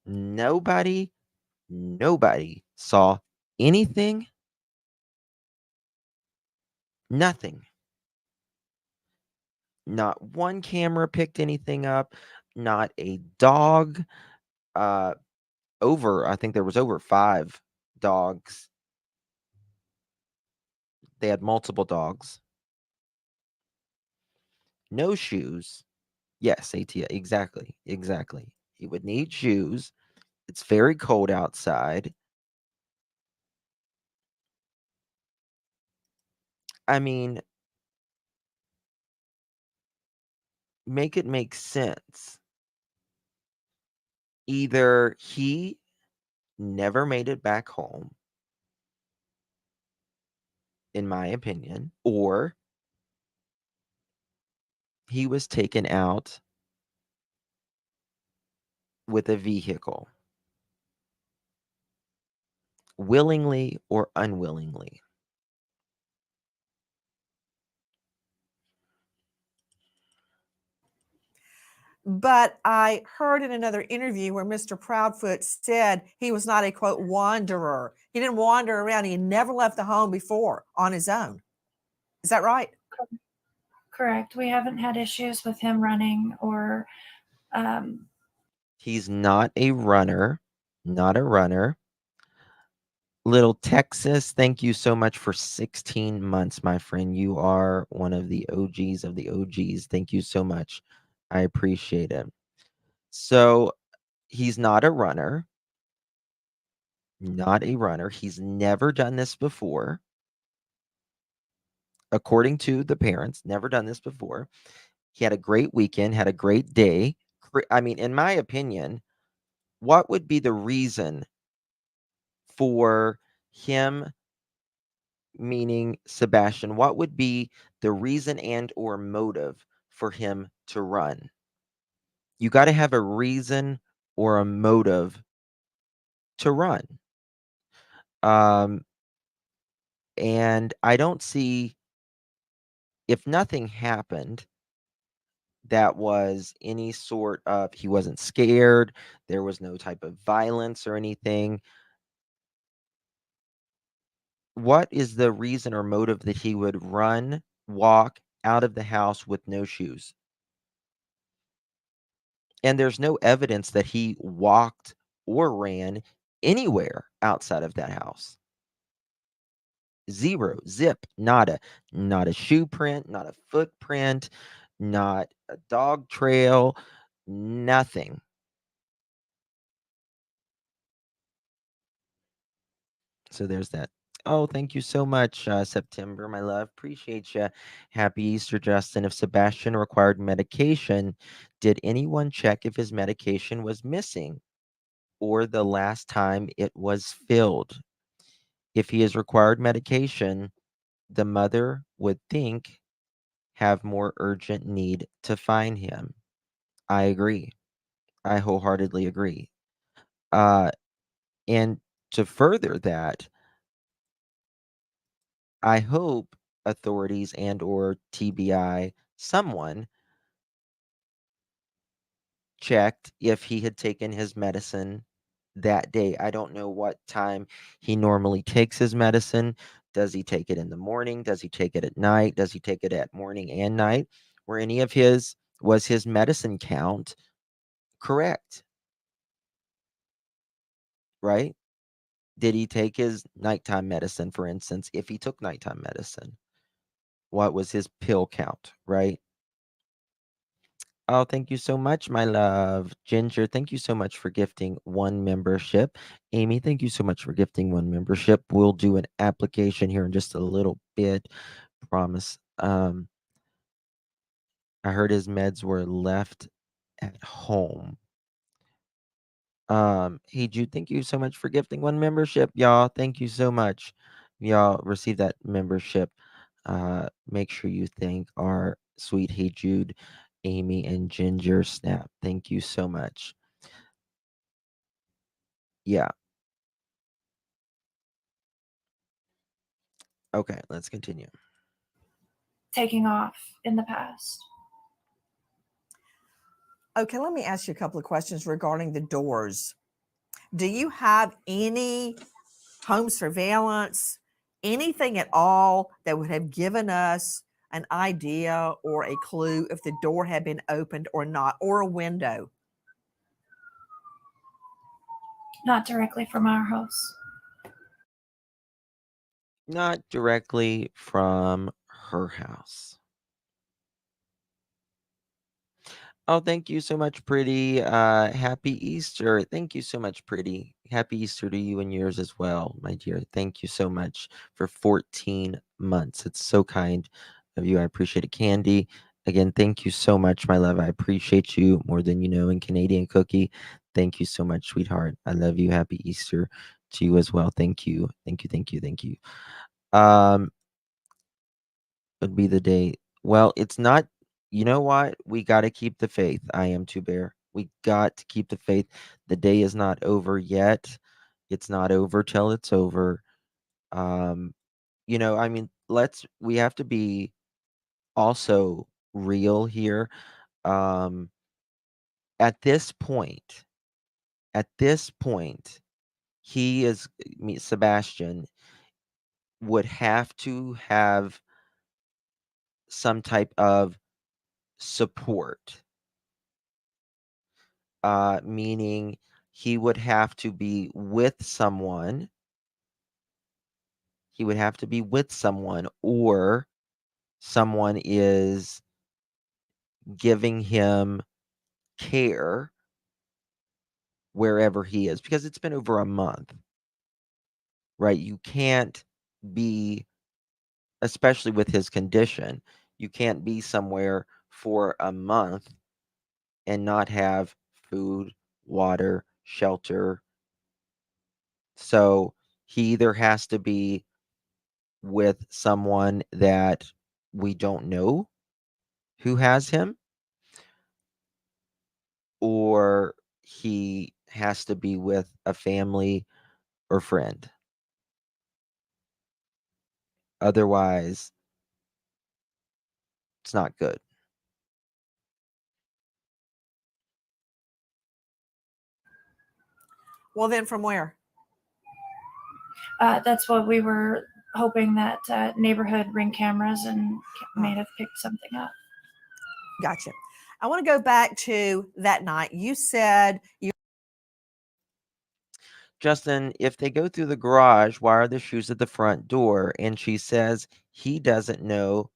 Nobody saw anything. Nothing. Not one camera picked anything up. Not a dog. I think there was over 5 dogs. They had multiple dogs. No shoes. Yes, ATA. Exactly. He would need shoes. It's very cold outside. I mean, make it make sense. Either he never made it back home, in my opinion, or he was taken out with a vehicle, willingly or unwillingly. But I heard in another interview where Mr. Proudfoot said he was not a quote wanderer. He didn't wander around. He had never left the home before on his own. Is that right? Correct. We haven't had issues with him running or. He's not a runner. Not a runner. Little Texas, thank you so much for 16 months, my friend. You are one of the OGs of the OGs. Thank you so much. I appreciate it. So he's not a runner. Not a runner. He's never done this before. According to the parents, never done this before. He had a great weekend, had a great day. I mean, in my opinion, what would be the reason for him, meaning Sebastian, what would be the reason and or motive for him to run? You got to have a reason or a motive to run. And I don't see, if nothing happened that was any sort of, he wasn't scared, there was no type of violence or anything, what is the reason or motive that he would run, walk out of the house with no shoes? And there's no evidence that he walked or ran anywhere outside of that house. Zero, zip, nada. Not a shoe print, not a footprint, not a dog trail, nothing. So there's that. Oh, thank you so much, September, my love. Appreciate you. Happy Easter, Justin. If Sebastian required medication, did anyone check if his medication was missing or the last time it was filled? If he has required medication, the mother would think have more urgent need to find him. I agree. I wholeheartedly agree. And to further that, I hope authorities and or TBI, someone checked if he had taken his medicine that day. I don't know what time he normally takes his medicine. Does he take it in the morning? Does he take it at night? Does he take it at morning and night? Were any of was his medicine count correct? Right? Did he take his nighttime medicine, for instance? If he took nighttime medicine, what was his pill count, right? Oh, thank you so much, my love. Ginger, thank you so much for gifting one membership. Amy, thank you so much for gifting one membership. We'll do an application here in just a little bit. Promise. I heard his meds were left at home. Hey Jude, thank you so much for gifting one membership, y'all. Thank you so much. Y'all receive that membership. Make sure you thank our sweet Hey Jude, Amy, and Ginger Snap. Thank you so much. Yeah. Okay, let's continue. Taking off in the past. Okay, let me ask you a couple of questions regarding the doors. Do you have any home surveillance, anything at all that would have given us an idea or a clue if the door had been opened or not, or a window? Not directly from our house. Not directly from her house. Oh, thank you so much, Pretty. Happy Easter. Thank you so much, Pretty. Happy Easter to you and yours as well, my dear. Thank you so much for 14 months. It's so kind of you. I appreciate it. Candy, again, thank you so much, my love. I appreciate you more than you know. And Canadian Cookie, thank you so much, sweetheart. I love you. Happy Easter to you as well. Thank you. Thank you. Thank you. Thank you. Would be the day. Well, it's not. You know what? We got to keep the faith. I am Two Bear. We got to keep the faith. The day is not over yet. It's not over till it's over. Um, I mean, we have to be also real here. Um, at this point, at this point, Sebastian would have to have some type of support, meaning he would have to be with someone. He would have to be with someone, or someone is giving him care wherever he is, because it's been over a month, right? You can't be, especially with his condition, you can't be somewhere for a month and not have food, water, shelter. So he either has to be with someone that we don't know who has him, or he has to be with a family or friend. Otherwise, it's not good. Well, then from where? That's what we were hoping that neighborhood ring cameras and may have picked something up. Gotcha. I want to go back to that night. You said you. Justin, if they go through the garage, why are the shoes at the front door? And she says he doesn't know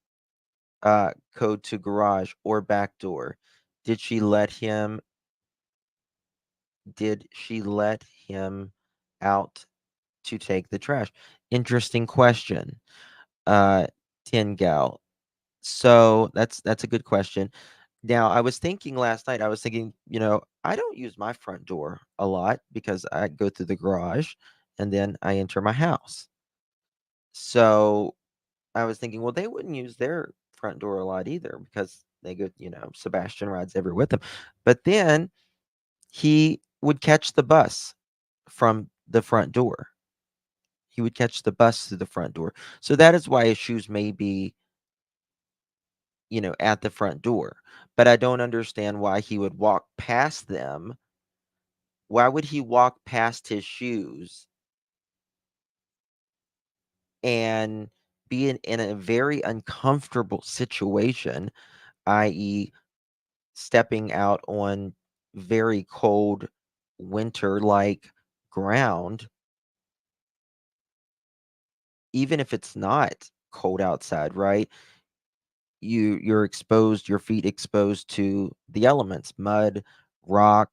code to garage or back door. Did she let him out to take the trash? Interesting question. Tin Gal. So that's a good question. Now, I was thinking last night, I don't use my front door a lot because I go through the garage and then I enter my house. So I was thinking, well, they wouldn't use their front door a lot either because they go, Sebastian rides everywhere with them. But then he would catch the bus from the front door. He would catch the bus through the front door. So that is why his shoes may be, at the front door. But I don't understand why he would walk past them. Why would he walk past his shoes and be in a very uncomfortable situation, i.e., stepping out on very cold winter like ground, even if it's not cold outside, right? You're exposed, your feet exposed to the elements, mud, rock,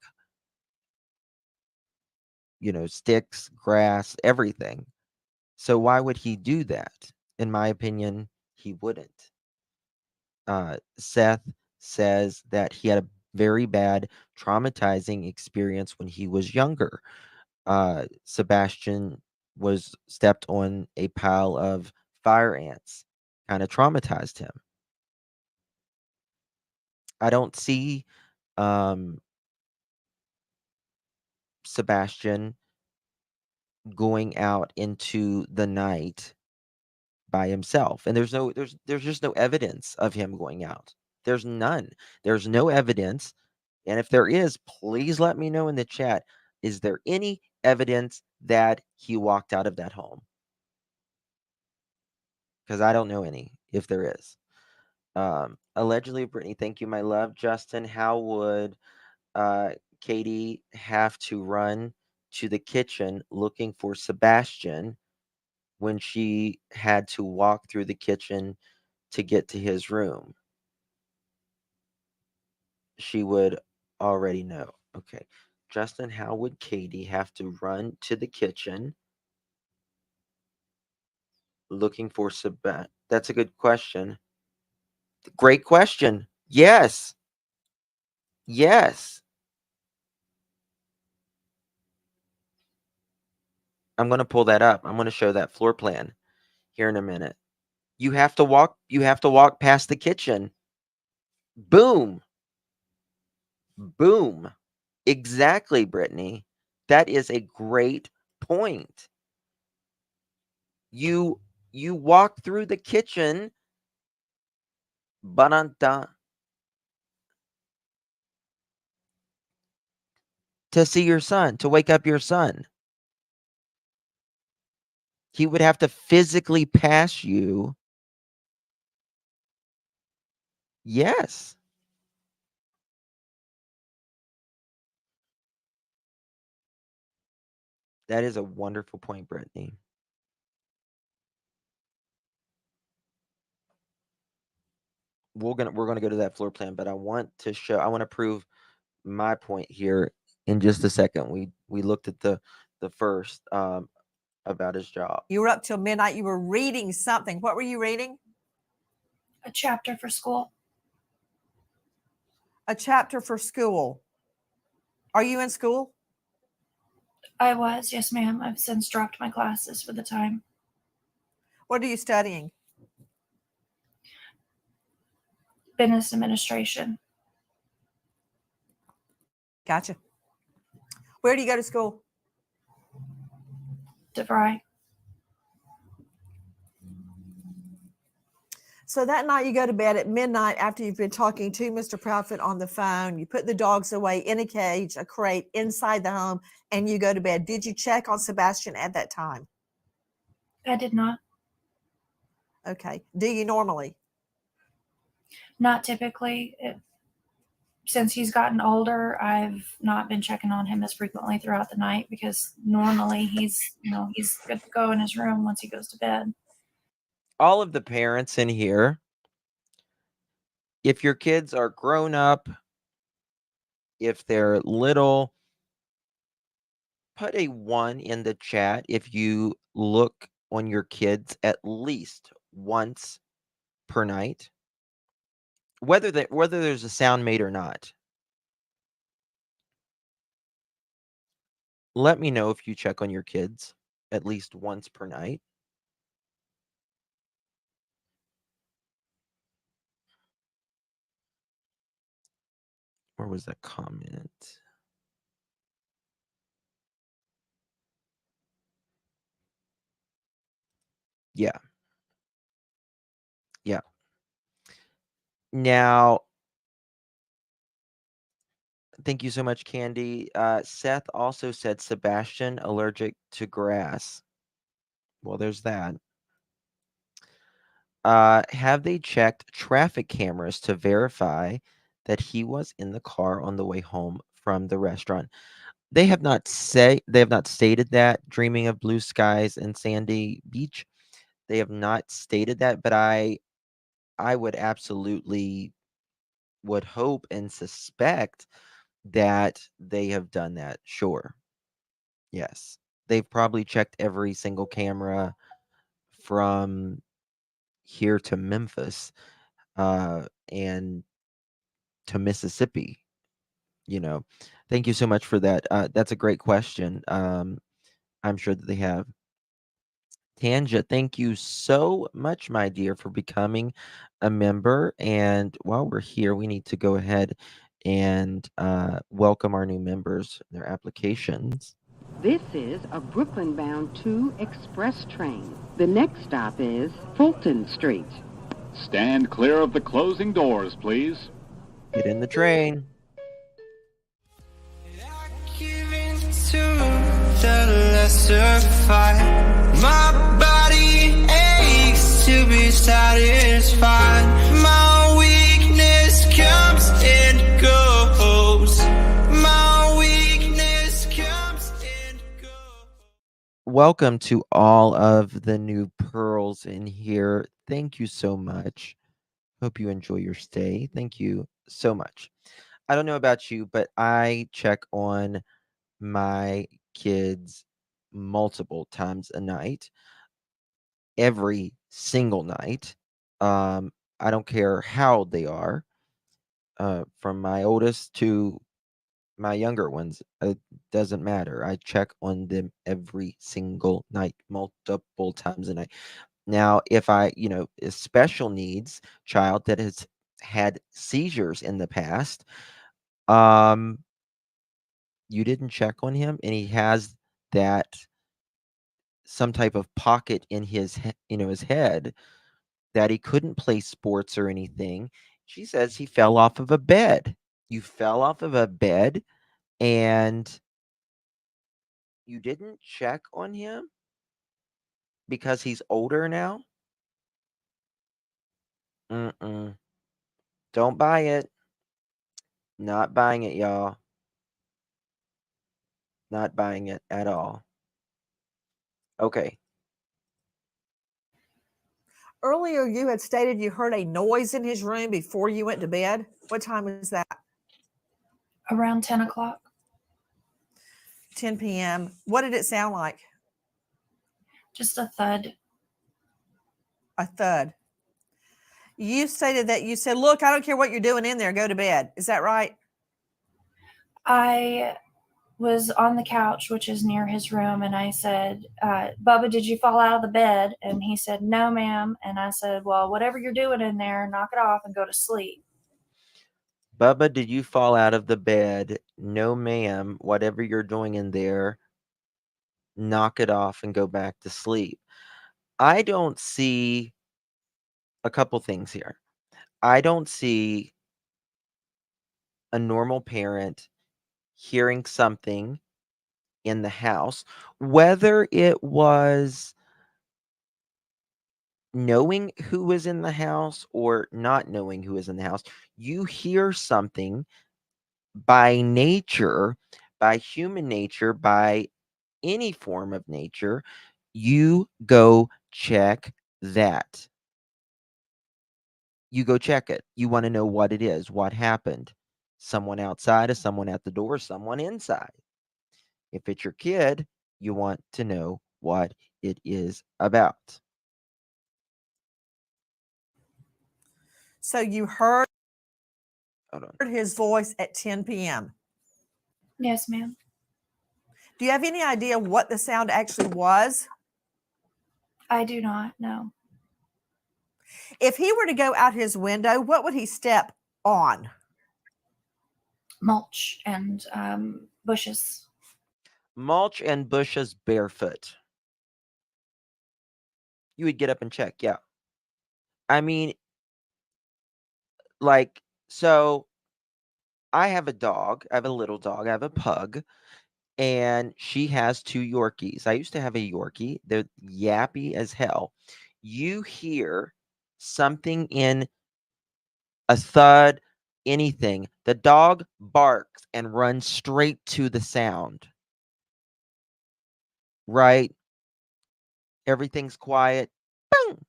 sticks, grass, everything. So why would he do that? In my opinion, he wouldn't. Seth says that he had a very bad traumatizing experience when he was younger. Sebastian was stepped on a pile of fire ants, kind of traumatized him. I don't see um, Sebastian going out into the night by himself, and there's just no evidence of him going out. There's none. There's no evidence, and if there is, please let me know in the chat. Is there any evidence that he walked out of that home? Because I don't know any, if there is. Allegedly, Brittany, thank you, my love. Justin, how would Katie have to run to the kitchen looking for Sebastian when she had to walk through the kitchen to get to his room? She would already know. Okay. Justin, how would Katie have to run to the kitchen looking for Sebastian? That's a good question. Great question. Yes. Yes. I'm going to pull that up. I'm going to show that floor plan here in a minute. You have to walk past the kitchen. Boom. Boom. Exactly, Brittany. That is a great point. You walk through the kitchen, bananta, to see your son, to wake up your son. He would have to physically pass you. Yes. That is a wonderful point, Brittany. We're gonna go to that floor plan, but I want to prove my point here in just a second. We looked at the first about his job. You were up till midnight. You were reading something. What were you reading? A chapter for school. A chapter for school. Are you in school? I was, yes, ma'am. I've since dropped my classes for the time. What are you studying? Business administration. Gotcha. Where do you go to school? DeVry. So that night you go to bed at midnight after you've been talking to Mr. Proudfoot on the phone. You put the dogs away in a cage, a crate inside the home, and you go to bed. Did you check on Sebastian at that time? I did not. Okay. Do you normally? Not typically. Since he's gotten older, I've not been checking on him as frequently throughout the night because normally he's good to go in his room once he goes to bed. All of the parents in here, if your kids are grown up, if they're little, put a 1 in the chat if you look on your kids at least once per night, whether there's a sound made or not. Let me know if you check on your kids at least once per night. Where was that comment? Yeah. Yeah. Now, thank you so much, Candy. Seth also said Sebastian allergic to grass. Well, there's that. Have they checked traffic cameras to verify that he was in the car on the way home from the restaurant? They have not stated that. Dreaming of blue skies and sandy beach. They have not stated that, but I would absolutely would hope and suspect that they have done that. Sure. Yes. They've probably checked every single camera from here to Memphis, and to Mississippi, you know. Thank you so much for that. That's a great question. I'm sure that they have. Tanja, thank you so much, my dear, for becoming a member. And while we're here, we need to go ahead and welcome our new members, their applications. This is a Brooklyn-bound 2 express train. The next stop is Fulton Street. Stand clear of the closing doors, please. Get in the train. Give in to the lesser fight. My body aches to be satisfied. My weakness comes and goes. My weakness comes and goes. Welcome to all of the new pearls in here. Thank you so much. Hope you enjoy your stay. Thank you so much. I don't know about you, but I check on my kids multiple times a night, every single night. I don't care how old they are, from my oldest to my younger ones. It doesn't matter. I check on them every single night, multiple times a night. Now, if a special needs child that has had seizures in the past, um, you didn't check on him, and he has that some type of pocket in his head that he couldn't play sports or anything. She says he fell off of a bed. You fell off of a bed and you didn't check on him because he's older now? Mm-mm. Don't buy it. Not buying it, y'all. Not buying it at all. Okay. Earlier, you had stated you heard a noise in his room before you went to bed. What time was that? Around 10 o'clock. 10 p.m. What did it sound like? Just a thud. A thud. You stated that you said, look, I don't care what you're doing in there, go to bed. Is that right? I was on the couch, which is near his room, and I said, Bubba, did you fall out of the bed? And he said, no, ma'am. And I said, well, whatever you're doing in there, knock it off and go to sleep. Bubba, did you fall out of the bed? No, ma'am. Whatever you're doing in there, knock it off and go back to sleep. I don't see a couple things here. I don't see a normal parent hearing something in the house, whether it was knowing who was in the house or not knowing who was in the house. You hear something by nature, by human nature, by any form of nature, you go check that. You go check it. You want to know what it is, what happened. Someone outside, is someone at the door, someone inside. If it's your kid, you want to know what it is about. So you heard Hold on. his voice at 10 p.m. Yes, ma'am. Do you have any idea what the sound actually was? I do not know. If he were to go out his window, what would he step on? Mulch and bushes. Mulch and bushes barefoot. You would get up and check. Yeah. I mean, like, so I have a dog. I have a little dog. I have a pug, and she has two Yorkies. I used to have a Yorkie. They're yappy as hell. You hear something in a thud, anything, the dog barks and runs straight to the sound. Right? Everything's quiet. Boom!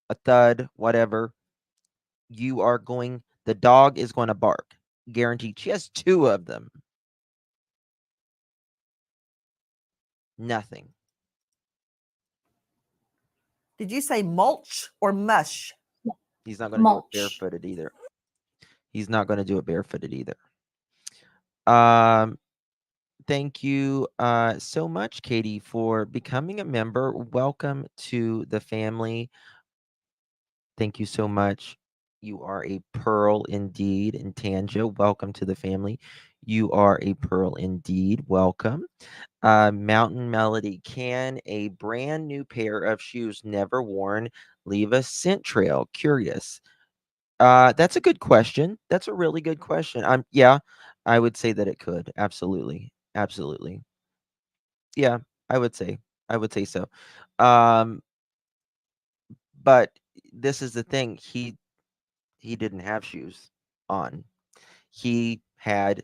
A thud, whatever. The dog is going to bark. Guaranteed. She has two of them. Nothing. Did you say mulch or mush? He's not going to do it Mulch. barefooted either. He's not going to do it barefooted either. Thank you so much, Katie, for becoming a member. Welcome to the family. Thank you so much. You are a pearl indeed. And Tanja, welcome to the family. You are a pearl indeed. Welcome. Mountain Melody, can a brand new pair of shoes never worn leave a scent trail? Curious. That's a good question. That's a really good question. Yeah, I would say that it could. Absolutely. Absolutely. Yeah, I would say. I would say so. Um, but this is the thing. He didn't have shoes on. He had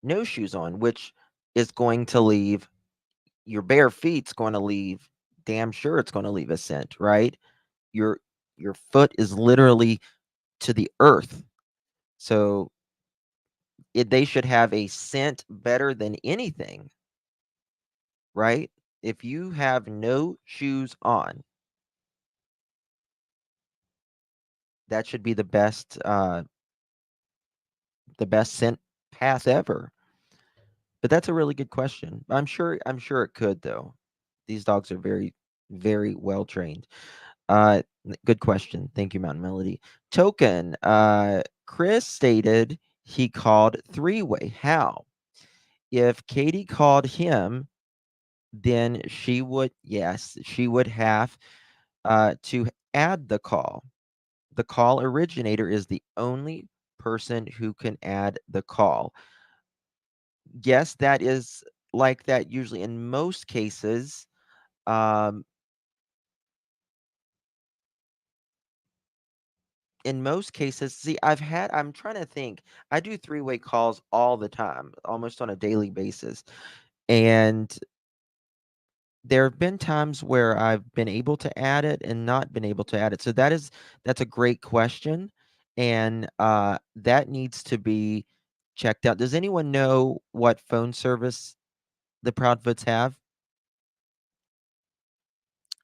no shoes on, which is going to leave your bare feet's going to leave, damn sure it's going to leave a scent, right? Your your foot is literally to the earth. So they should have a scent better than anything, right? If you have no shoes on, that should be the best scent path ever. But that's a really good question. I'm sure it could though. These dogs are very, very well trained. Good question. Thank you, Mountain Melody. Token. Chris stated he called three-way. How? If Katie called him, then she would have to add the call. The call originator is the only person who can add the call. Yes, that is like that usually in most cases. In most cases, see, I'm trying to think. I do three-way calls all the time, almost on a daily basis. And there have been times where I've been able to add it and not been able to add it. So that's a great question. And that needs to be checked out. Does anyone know what phone service the Proudfoots have?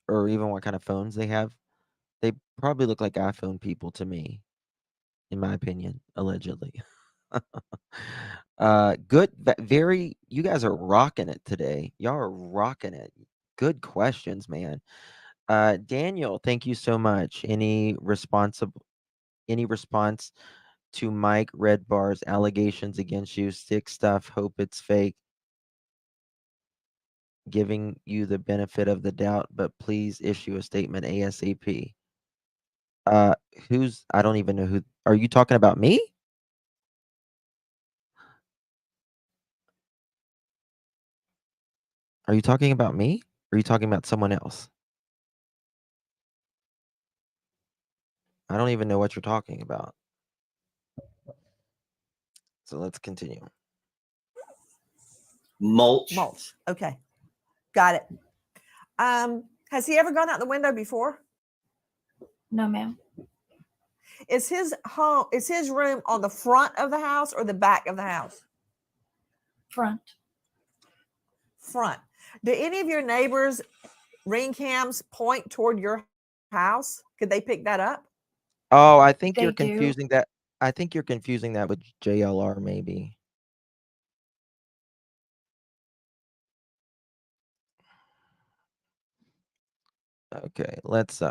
Or even what kind of phones they have? They probably look like iPhone people to me, in my opinion, allegedly. Good, very. You guys are rocking it today. Y'all are rocking it. Good questions, man. Daniel, thank you so much. Any response to Mike Red Bar's allegations against you? Sick stuff. Hope it's fake. Giving you the benefit of the doubt, but please issue a statement ASAP. I don't even know who. Are you talking about me? Are you talking about me? Or are you talking about someone else? I don't even know what you're talking about. So let's continue. Mulch. Mulch. Okay. Got it. Has he ever gone out the window before? No, ma'am. Is his room on the front of the house or the back of the house? Front. Front. Do any of your neighbors' ring cams point toward your house? Could they pick that up? Oh, I think They you're do. confusing that. I think you're confusing that with JLR, maybe. Okay, let's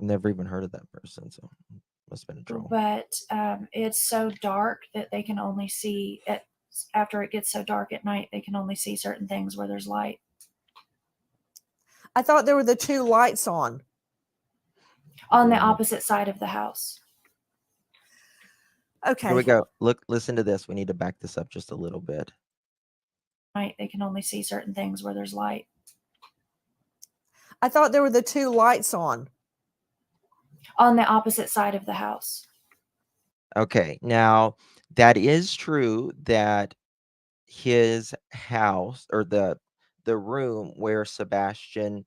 never even heard of that person, so must have been a troll. But it's so dark that they can only see it after it gets so dark at night. They can only see certain things where there's light. I thought there were the two lights on. On the Yeah. opposite side of the house. Okay. Here we go. Look, listen to this. We need to back this up just a little bit. Right? They can only see certain things where there's light. I thought there were the two lights on. On the opposite side of the house. Okay, now that is true that his house or the room where Sebastian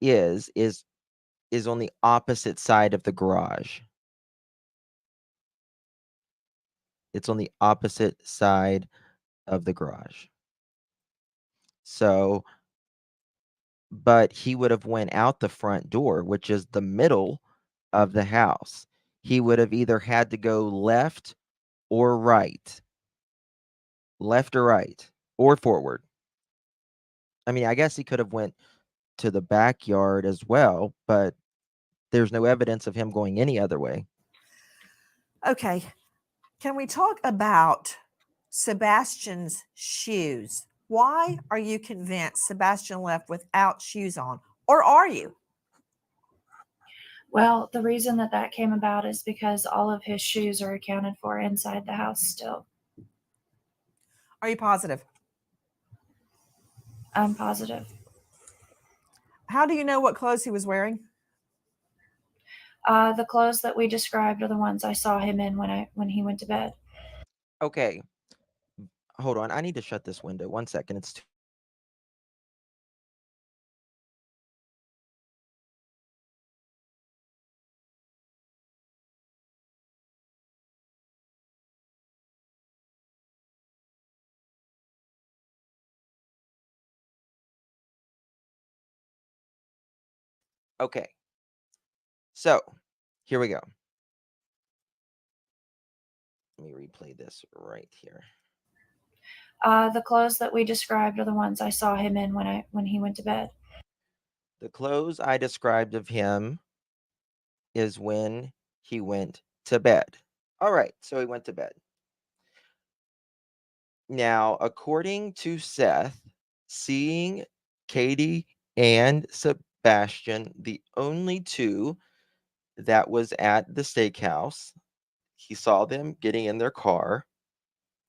is on the opposite side of the garage. It's on the opposite side of the garage. So, but he would have went out the front door, which is the middle of the house. He would have either had to go left or right. Left or right or forward. I mean, I guess he could have went to the backyard as well, but there's no evidence of him going any other way. Okay. Can we talk about Sebastian's shoes? Why are you convinced Sebastian left without shoes on? Or are you? Well, the reason that came about is because all of his shoes are accounted for inside the house still. Are you positive? I'm positive. How do you know what clothes he was wearing? The clothes that we described are the ones I saw him in when he went to bed. Okay. Hold on. I need to shut this window. 1 second. It's too Okay. So, here we go. Let me replay this right here. The clothes that we described are the ones I saw him in when he went to bed. The clothes I described of him is when he went to bed. All right, so he went to bed. Now, according to Seth, seeing Katie and Sebastian, the only two that was at the steakhouse, he saw them getting in their car,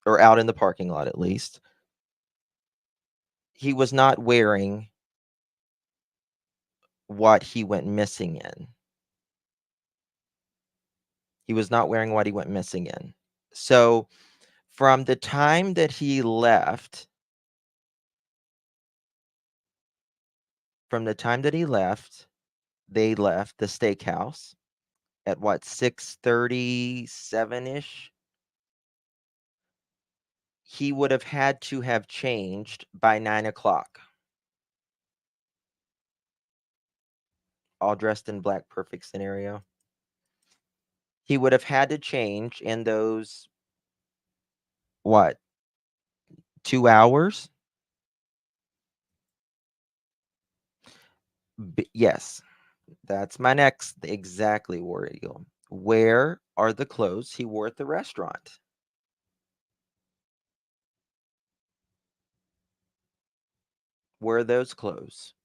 or out in the parking lot at least. He was not wearing what he went missing in. He was not wearing what he went missing in. So, from the time that he left, they left the steakhouse at what, 6:37-ish? He would have had to have changed by 9:00. All dressed in black, perfect scenario. He would have had to change in those, what, 2 hours? Yes, that's my next exactly, War Eagle. Where are the clothes he wore at the restaurant? Where are those clothes?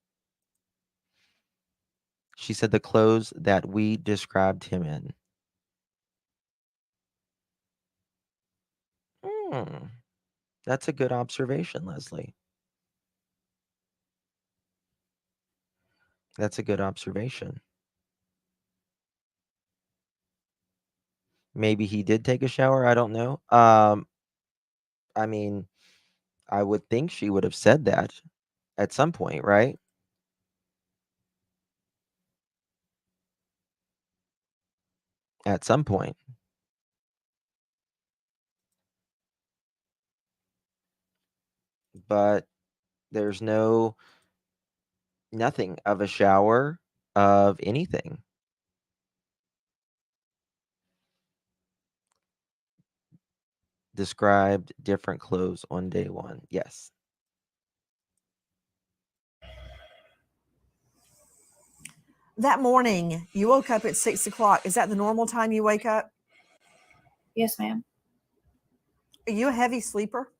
She said the clothes that we described him in. That's a good observation, Leslie. That's a good observation. Maybe he did take a shower. I don't know. I mean, I would think she would have said that at some point, right? At some point. But there's nothing of a shower of anything. Described different clothes on day one. Yes. That morning, you woke up at 6:00. Is that the normal time you wake up? Yes, ma'am. Are you a heavy sleeper?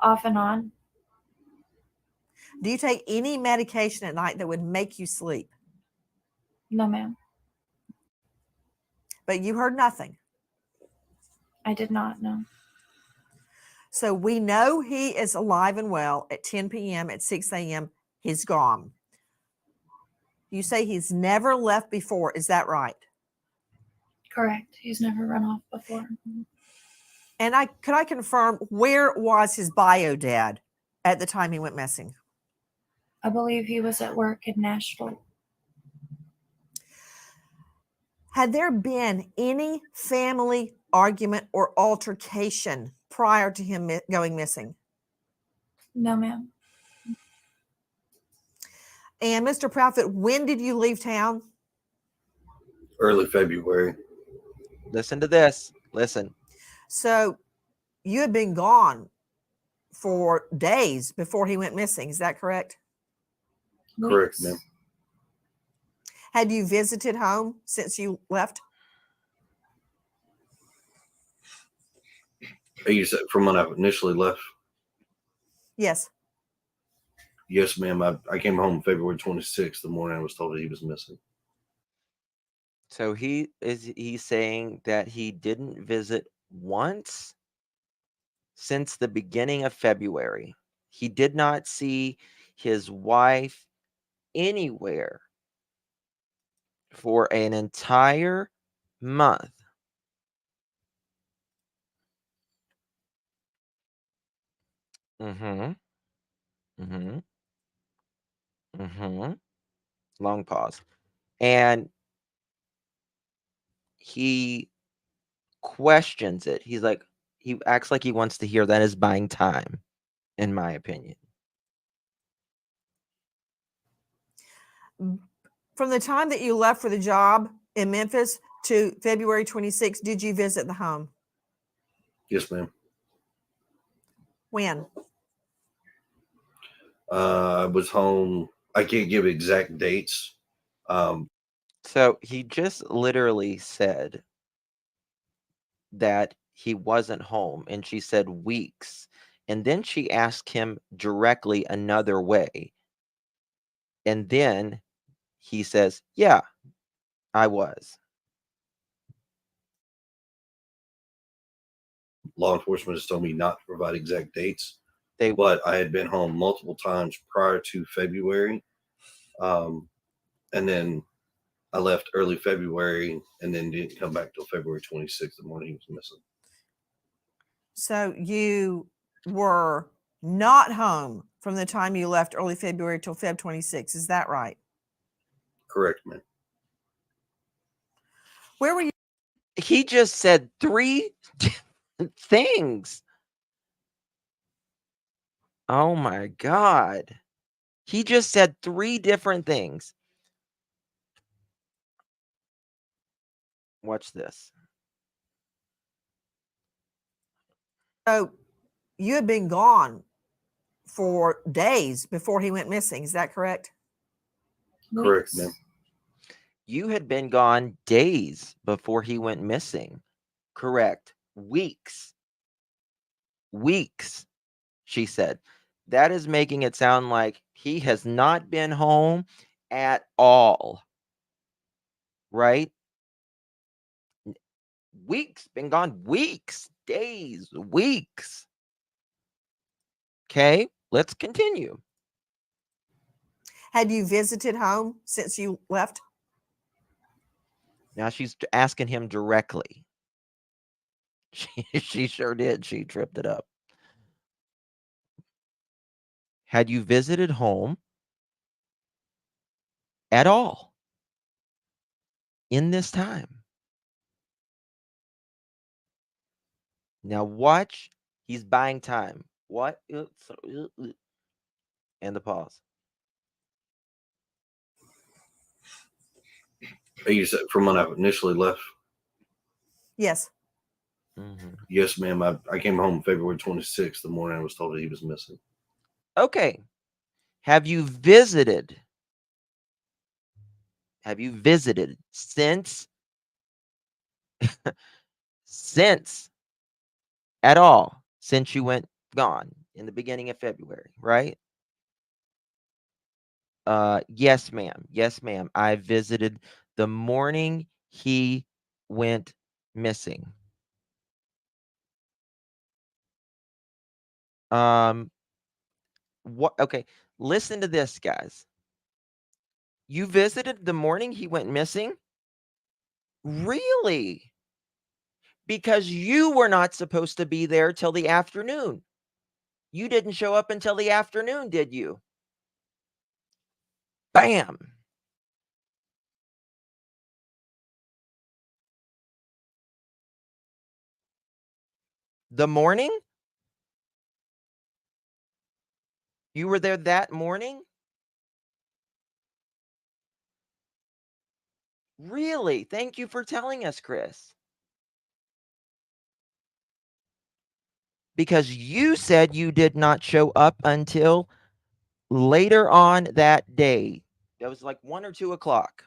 Off and on. Do you take any medication at night that would make you sleep? No, ma'am. But you heard nothing. I did not know. So we know he is alive and well at 10 p.m. At 6 a.m. He's gone. You say he's never left before. Is that right? Correct. He's never run off before. And could I confirm, where was his bio dad at the time he went missing? I believe he was at work in Nashville. Had there been any family argument or altercation prior to him going missing? No, ma'am. And Mr. Proudfoot, when did you leave town? Early February. Listen to this. Listen. So you had been gone for days before he went missing. Is that correct? Correct, Weeks. ma'am. Had you visited home since you left? You said from when I initially left? Yes. Yes, ma'am. I came home February 26th, the morning I was told that he was missing. So he's saying that he didn't visit once since the beginning of February. He did not see his wife anywhere for an entire month. Mm-hmm. Mm-hmm. Mm-hmm. Long pause. And he questions it. He's like, he acts like he wants to hear that is buying time, in my opinion. From the time that you left for the job in Memphis to February 26th, did you visit the home? Yes, ma'am. When? I was home. I can't give exact dates. So he just literally said that he wasn't home, and she said weeks. And then she asked him directly another way. And then he says, yeah, I was. Law enforcement has told me not to provide exact dates, They but I had been home multiple times prior to February. And then I left early February and then didn't come back till February 26th, the morning he was missing. So you were not home from the time you left early February till Feb 26. Is that right? Correct, ma'am. Where were you? He just said 3 different things. Oh my God. He just said 3 different things. Watch this. So you had been gone for days before he went missing. Is that correct? Correct, Weeks. ma'am. You had been gone days before he went missing. Correct. Weeks. Weeks, she said. That is making it sound like he has not been home at all. Right? Weeks, been gone weeks, days, weeks. Okay, let's continue. Had you visited home since you left? Now she's asking him directly. She sure did. She tripped it up. Had you visited home at all in this time? Now watch. He's buying time. What? And the pause. You said from when I initially left? Yes. Mhm. Yes, ma'am. I came home February 26th, the morning I was told that he was missing. Okay. Have you visited? Have you visited since since at all since you went gone in the beginning of February, right? Yes, ma'am. Yes, ma'am. I visited the morning he went missing. What? Okay, listen to this, guys. You visited the morning he went missing? Really? Because you were not supposed to be there till the afternoon. You didn't show up until the afternoon, did you? Bam. The morning? You were there that morning? Really? Thank you for telling us, Chris. Because you said you did not show up until later on that day. That was like 1 or 2 o'clock.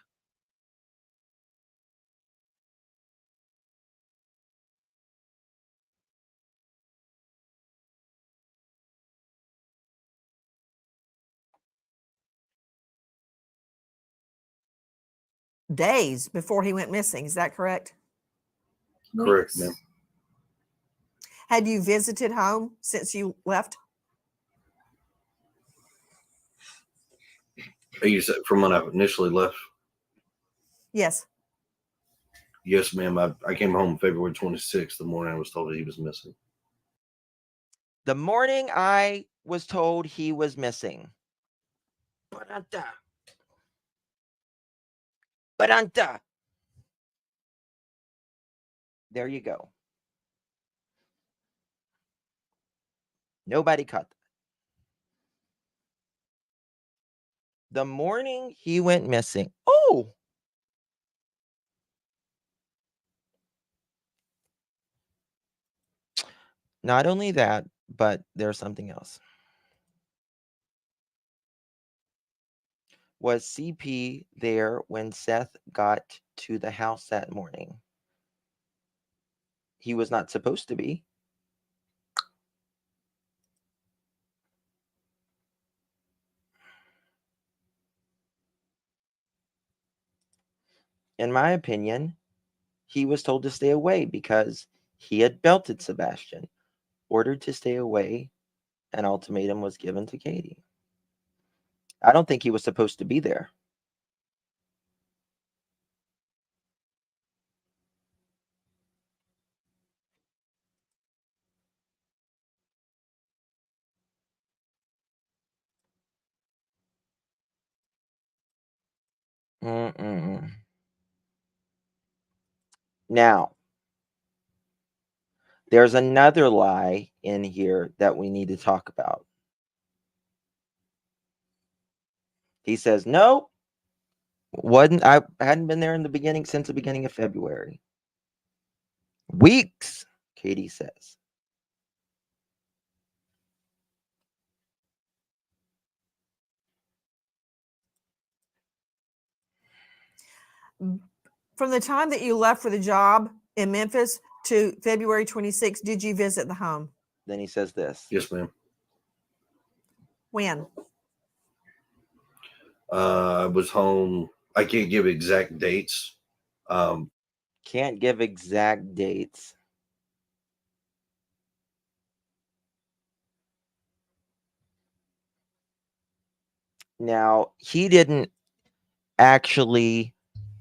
Days before he went missing. Is that correct? Correct, Weeks. ma'am. Had you visited home since you left? You said from when I initially left? Yes. Yes, ma'am. I came home February 26th, the morning I was told that he was missing. The morning I was told he was missing. Ba-dun-da. Ba-dun-da. There you go. Nobody caught that. The morning he went missing. Oh, not only that, but there's something else. Was CP there when Seth got to the house that morning? He was not supposed to be. In my opinion, he was told to stay away because he had belted Sebastian, ordered to stay away. An ultimatum was given to Katie. I don't think he was supposed to be there. Mm-mm. Now, there's another lie in here that we need to talk about. He says, no, I hadn't been there in the beginning since the beginning of February. Weeks, Katie says. From the time that you left for the job in Memphis to February 26th, did you visit the home? Then he says this. Yes, ma'am. When? I was home. I can't give exact dates. Can't give exact dates. Now, he didn't actually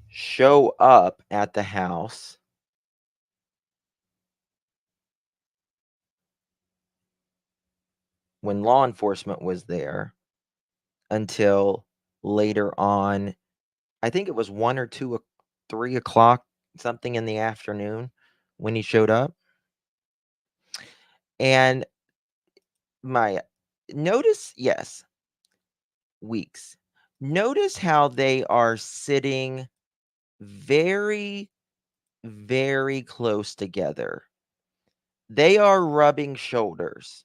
show up at the house when law enforcement was there until later on. I think it was 1 or 2 or 3 o'clock, something in the afternoon when he showed up. And yes, weeks. Notice how they are sitting very, very close together. They are rubbing shoulders.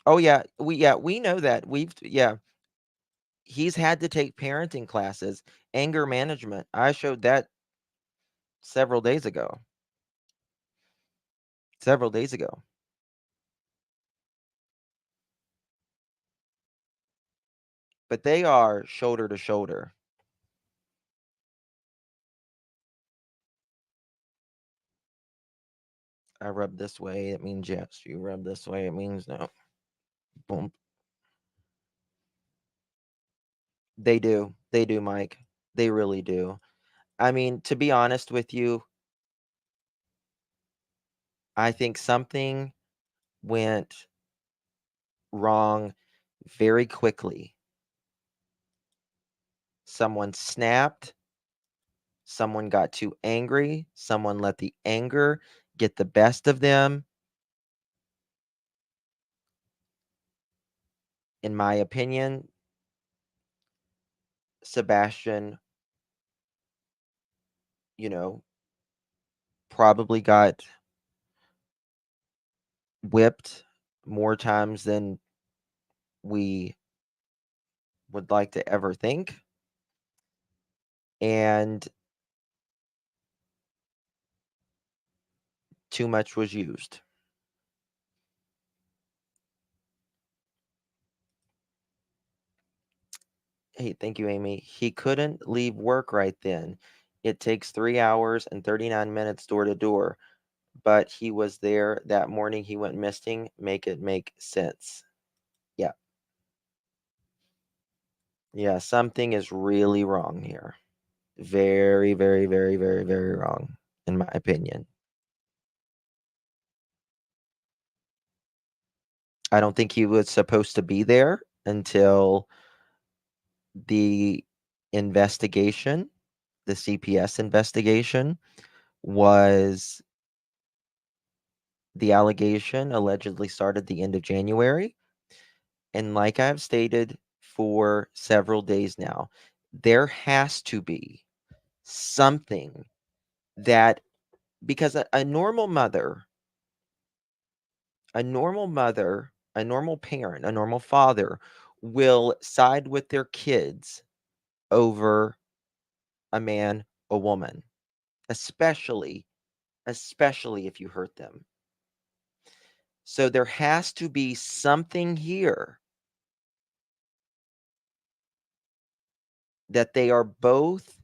Oh yeah, we know that. He's had to take parenting classes, anger management. I showed that several days ago. several days ago. But they are shoulder to shoulder. I rub this way, it means yes. You rub this way, it means no. Boom. They do. They do, Mike. They really do. I mean, to be honest with you, I think something went wrong very quickly. Someone snapped, someone got too angry, someone let the anger get the best of them. In my opinion, Sebastian, you know, probably got whipped more times than we would like to ever think. And too much was used. Hey, thank you, Amy. He couldn't leave work right then. It takes 3 hours and 39 minutes door to door. But he was there that morning he went missing. Make it make sense. Yeah. Yeah, something is really wrong here. Very, very, very, very, very wrong, in my opinion. I don't think he was supposed to be there until the investigation, the CPS investigation, was the allegation allegedly started the end of January. And like I've stated for several days now, there has to be something that, because a normal mother, a normal mother, a normal parent, a normal father will side with their kids over a man, a woman, especially if you hurt them. So there has to be something here that they are both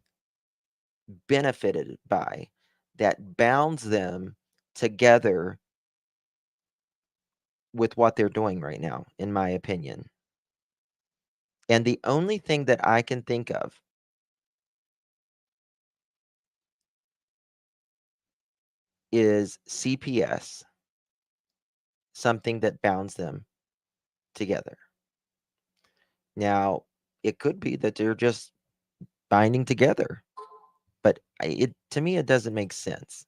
benefited by that bounds them together with what they're doing right now, in my opinion. And the only thing that I can think of is CPS, something that bounds them together. Now, it could be that they're just binding together, but to me, it doesn't make sense.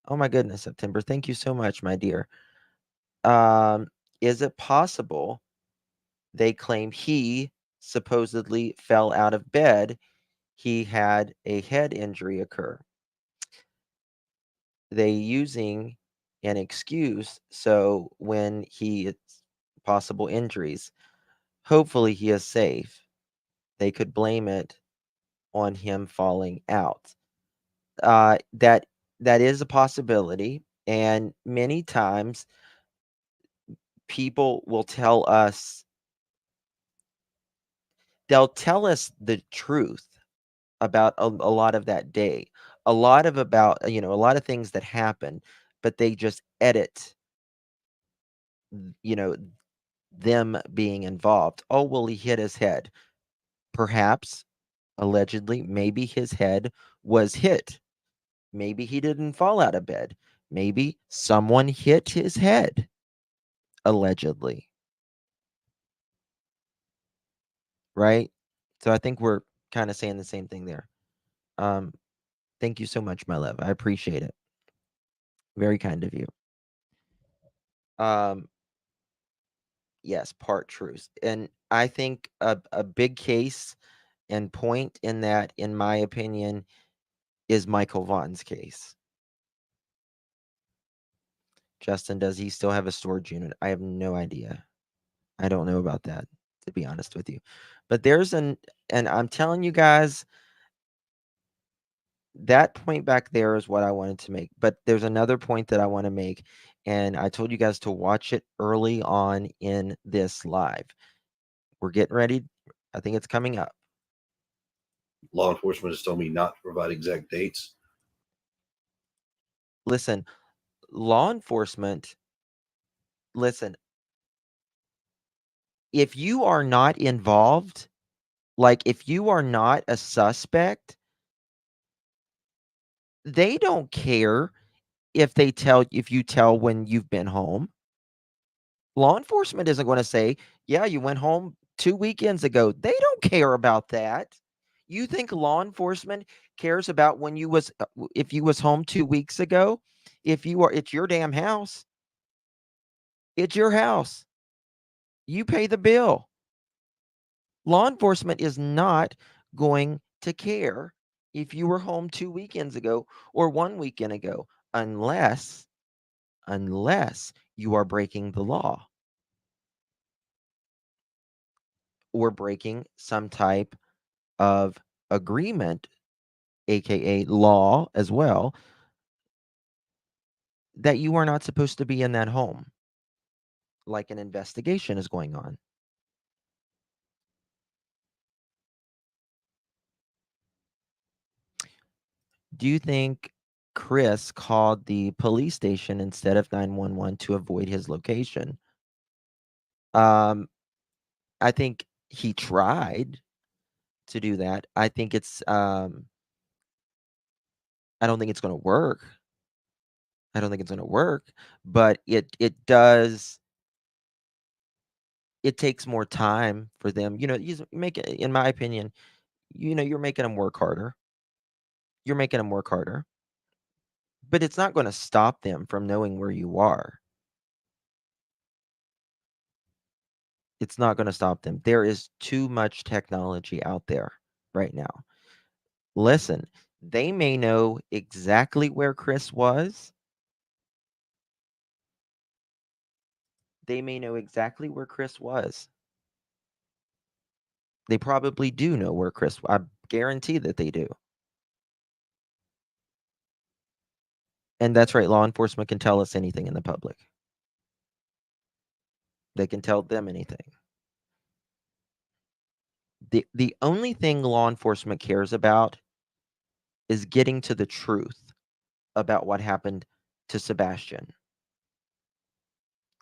Oh my goodness, September. Thank you so much, my dear. Is it possible they claim he supposedly fell out of bed? He had a head injury occur. They using an excuse, so when he it's possible injuries, hopefully he is safe. They could blame it on him falling out. That is a possibility, and many times people will tell us, they'll tell us the truth about a lot of that day, a lot of a lot of things that happen, but they just edit, you know, them being involved. Oh, well, he hit his head. Perhaps, allegedly, maybe his head was hit. Maybe he didn't fall out of bed. Maybe someone hit his head, allegedly. Right? So I think we're kind of saying the same thing there. Thank you so much, my love. I appreciate it. Very kind of you. Yes, part truth. And I think a big case and point in that, in my opinion, is Michael Vaughn's case. Justin, does he still have a storage unit? I have no idea. I don't know about that, to be honest with you. But and I'm telling you guys, that point back there is what I wanted to make. But there's another point that I want to make, and I told you guys to watch it early on in this live. We're getting ready. I think it's coming up. Law enforcement has told me not to provide exact dates. Listen, law enforcement, listen, if you are not involved, like if you are not a suspect, they don't care if you tell when you've been home. Law enforcement isn't going to say, yeah, you went home 2 weekends ago. They don't care about that. You think law enforcement cares about when if you was home 2 weeks ago? It's your damn house. It's your house. You pay the bill. Law enforcement is not going to care if you were home 2 weekends ago or 1 weekend ago, unless you are breaking the law or breaking some type of agreement, aka law as well, that you are not supposed to be in that home, like an investigation is going on. Do you think Chris called the police station instead of 911 to avoid his location? I think he tried to do that. I think I don't think it's going to work. I don't think it's going to work, but it does. It takes more time for them. You make it, in my opinion, you're making them work harder. You're making them work harder, but it's not going to stop them from knowing where you are. It's not going to stop them. There is too much technology out there right now. Listen, they may know exactly where Chris was. They may know exactly where Chris was. They probably do know where Chris. I guarantee that they do. And that's right. Law enforcement can tell us anything in the public. They can tell them anything. The only thing law enforcement cares about is getting to the truth about what happened to Sebastian.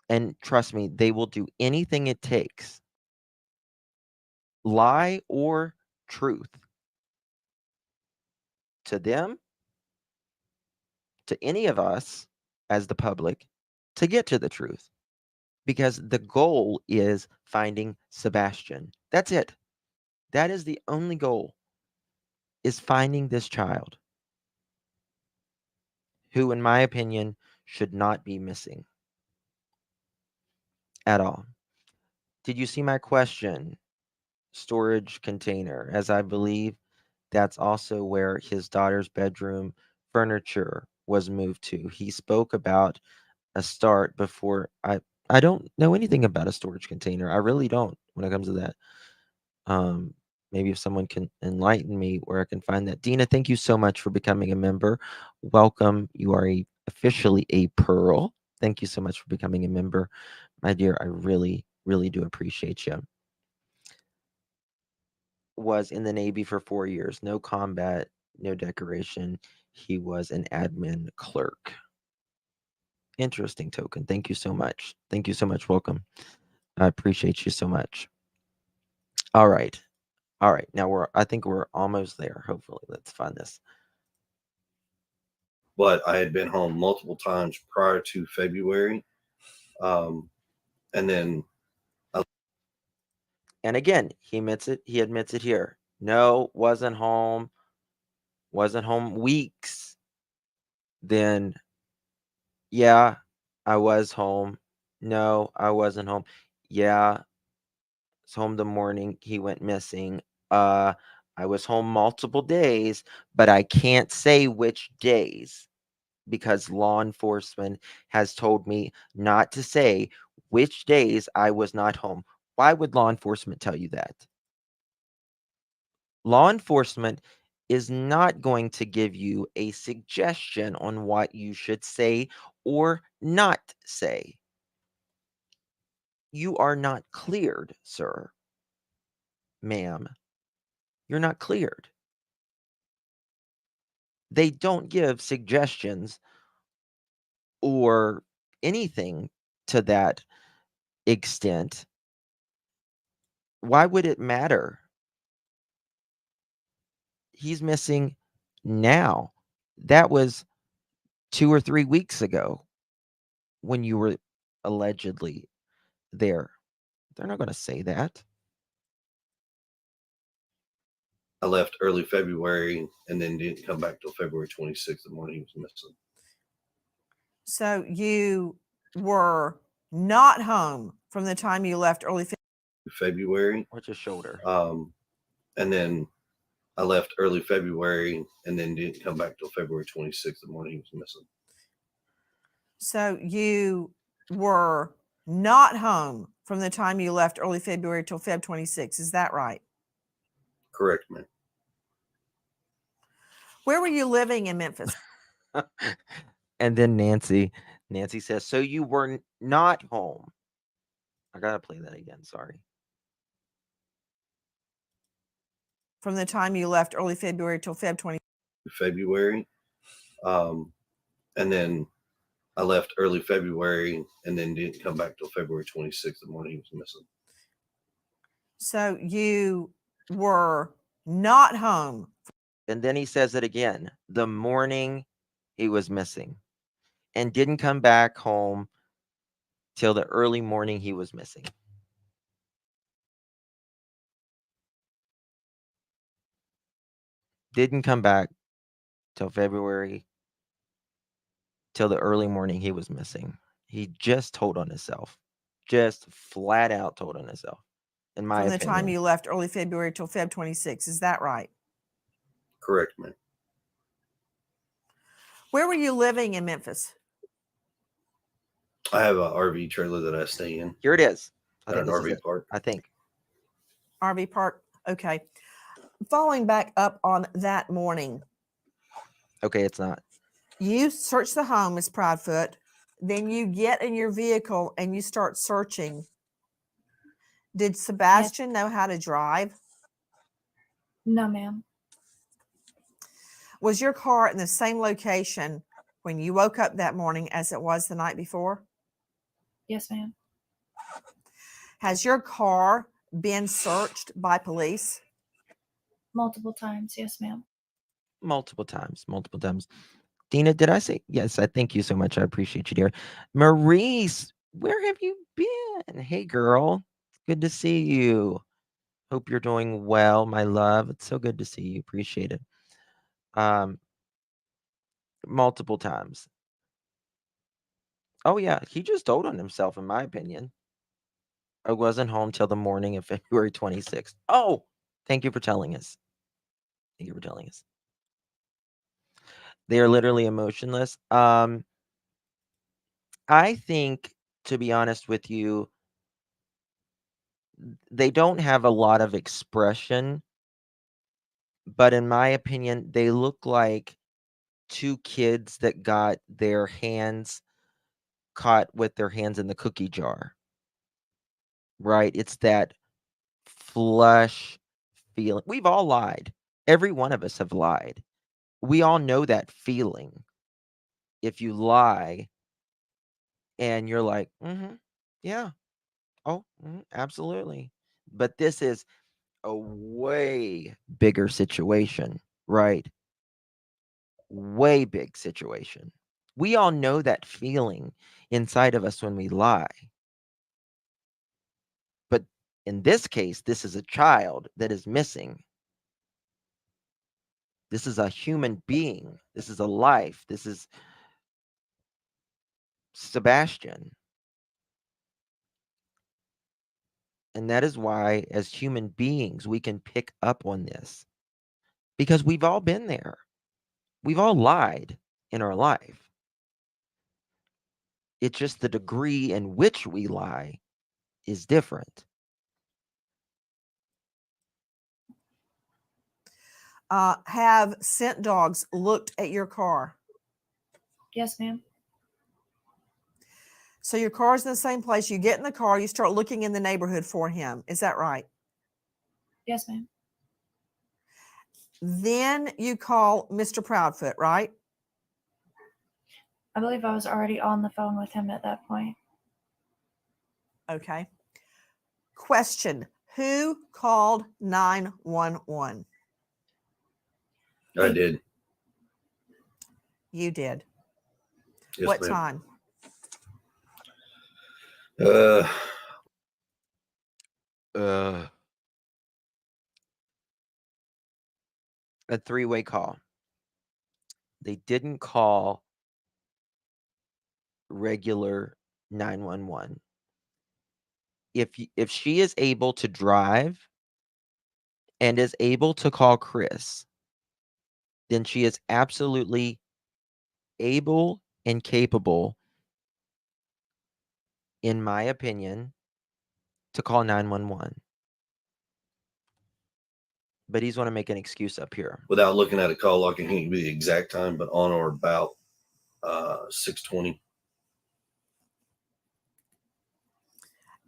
And trust me, they will do anything it takes, lie or truth, to them, to any of us as the public, to get to the truth. Because the goal is finding Sebastian. That's it. That is the only goal, is finding this child, who, in my opinion, should not be missing at all. Did you see my question? Storage container, as I believe that's also where his daughter's bedroom furniture was moved to. He spoke about a start before. I don't know anything about a storage container. I really don't when it comes to that. Maybe if someone can enlighten me where I can find that. Dina, thank you so much for becoming a member. Welcome. You are officially a Pearl. Thank you so much for becoming a member, my dear. I really, really do appreciate you. Was in the Navy for 4 years. No combat, no decoration. He was an admin clerk. Interesting token. Thank you so much. Thank you so much. Welcome. I appreciate you so much. All right. All right. Now I think we're almost there. Hopefully. Let's find this. But I had been home multiple times prior to February. And then. And again, he admits it. He admits it here. No, wasn't home. Wasn't home weeks. Then, yeah, I was home. No, I wasn't home. Yeah, was home the morning he went missing. I was home multiple days, but I can't say which days because law enforcement has told me not to say which days I was not home. Why would law enforcement tell you that? Law enforcement is not going to give you a suggestion on what you should say or not say. You are not cleared, sir, ma'am. You're not cleared. They don't give suggestions or anything to that extent. Why would it matter? He's missing now. That was 2 or 3 weeks ago when you were allegedly there. They're not going to say that. I left early February and then didn't come back till February 26th. The morning he was missing. So you were not home from the time you left early February. What's your shoulder? And then I left early February and then didn't come back till February 26th. The morning he was missing. So you were not home from the time you left early February till Feb 26. Is that right? Correct, ma'am. Where were you living in Memphis? And then Nancy says, so you were not home. I got to play that again. Sorry. From the time you left early February till Feb 20. February. And then I left early February and then didn't come back till February 26th. The morning he was missing. So you were not home. And then he says it again. The morning he was missing. And didn't come back home till the early morning he was missing. Didn't come back till February, till the early morning he was missing. He just told on himself. Just flat out told on himself. In my opinion. From the time you left early February till Feb 26. Is that right? Correct, ma'am. Where were you living in Memphis? I have an RV trailer that I stay in. Here it is. At an RV park. I think. RV park. Okay. Following back up on that morning. Okay, it's not. You search the home, Miss Proudfoot. Then you get in your vehicle and you start searching. Did Sebastian know how to drive? No, ma'am. Was your car in the same location when you woke up that morning as it was the night before? Yes, ma'am. Has your car been searched by police? Multiple times. Yes, ma'am. Multiple times. Dina, did I say yes? I thank you so much. I appreciate you, dear. Maurice, where have you been? Hey, girl. Good to see you. Hope you're doing well, my love. It's so good to see you. Appreciate it. Multiple times. Oh, yeah. He just told on himself, in my opinion. I wasn't home till the morning of February 26th. Oh, thank you for telling us. They are literally emotionless. I think, to be honest with you, they don't have a lot of expression, but in my opinion, they look like two kids that got their hands caught with their hands in the cookie jar. Right? It's that flush feeling. We've all lied. Every one of us have lied. We all know that feeling. If you lie and you're like, yeah, oh, absolutely. But this is a way bigger situation, right? Way big situation. We all know that feeling inside of us when we lie. But in this case, this is a child that is missing. This is a human being. This is a life. This is Sebastian. And that is why, as human beings, we can pick up on this. Because we've all been there. We've all lied in our life. It's just the degree in which we lie is different. have scent dogs looked at your car? Yes, ma'am. So your car's in the same place. You get in the car, you start looking in the neighborhood for him. Is that right? Yes, ma'am. Then you call Mr. Proudfoot, right? I believe I was already on the phone with him at that point. Okay. Question: who called 911? I did. You did. Yes, What ma'am. time? A three-way call. They didn't call regular 911. If she is able to drive and is able to call Chris, then she is absolutely able and capable, in my opinion, to call 911. But he's going to make an excuse up here. Without looking at a call log, I can't give you the exact time, but on or about 6:20.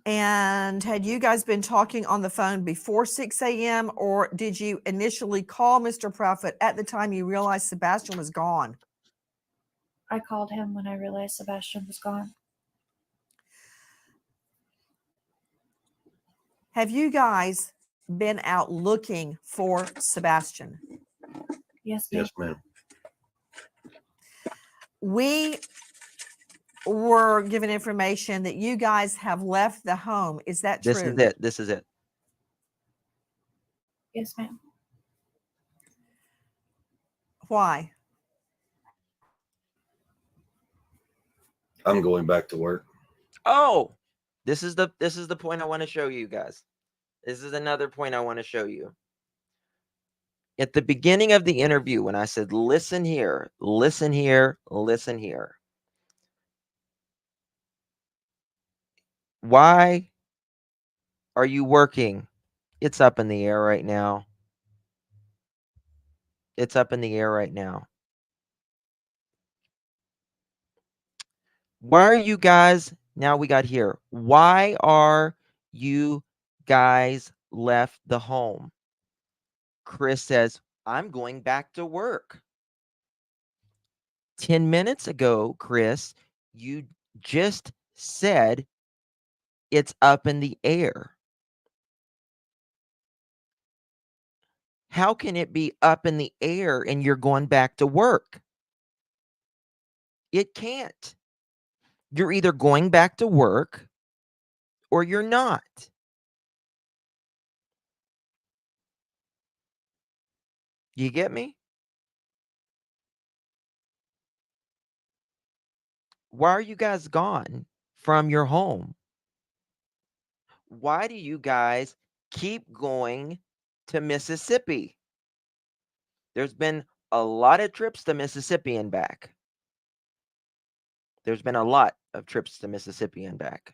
And had you guys been talking on the phone before 6 a.m. or did you initially call Mr. Proudfoot at the time you realized Sebastian was gone? I called him when I realized Sebastian was gone. Have you guys been out looking for Sebastian? Yes, ma'am. Yes, ma'am. We were given information that you guys have left the home. Is that true? This is it. This is it. Yes, ma'am. Why? I'm going back to work. Oh, this is the point I want to show you guys. This is another point I want to show you. At the beginning of the interview, when I said, listen here, listen here, listen here. Why are you working? It's up in the air right now. It's up in the air right now. Why are you guys, now we got here. Why are you guys left the home? Chris says, I'm going back to work. 10 minutes ago, Chris, you just said it's up in the air. How can it be up in the air and you're going back to work? It can't. You're either going back to work or you're not. You get me? Why are you guys gone from your home? Why do you guys keep going to Mississippi? There's been a lot of trips to Mississippi and back. There's been a lot of trips to Mississippi and back.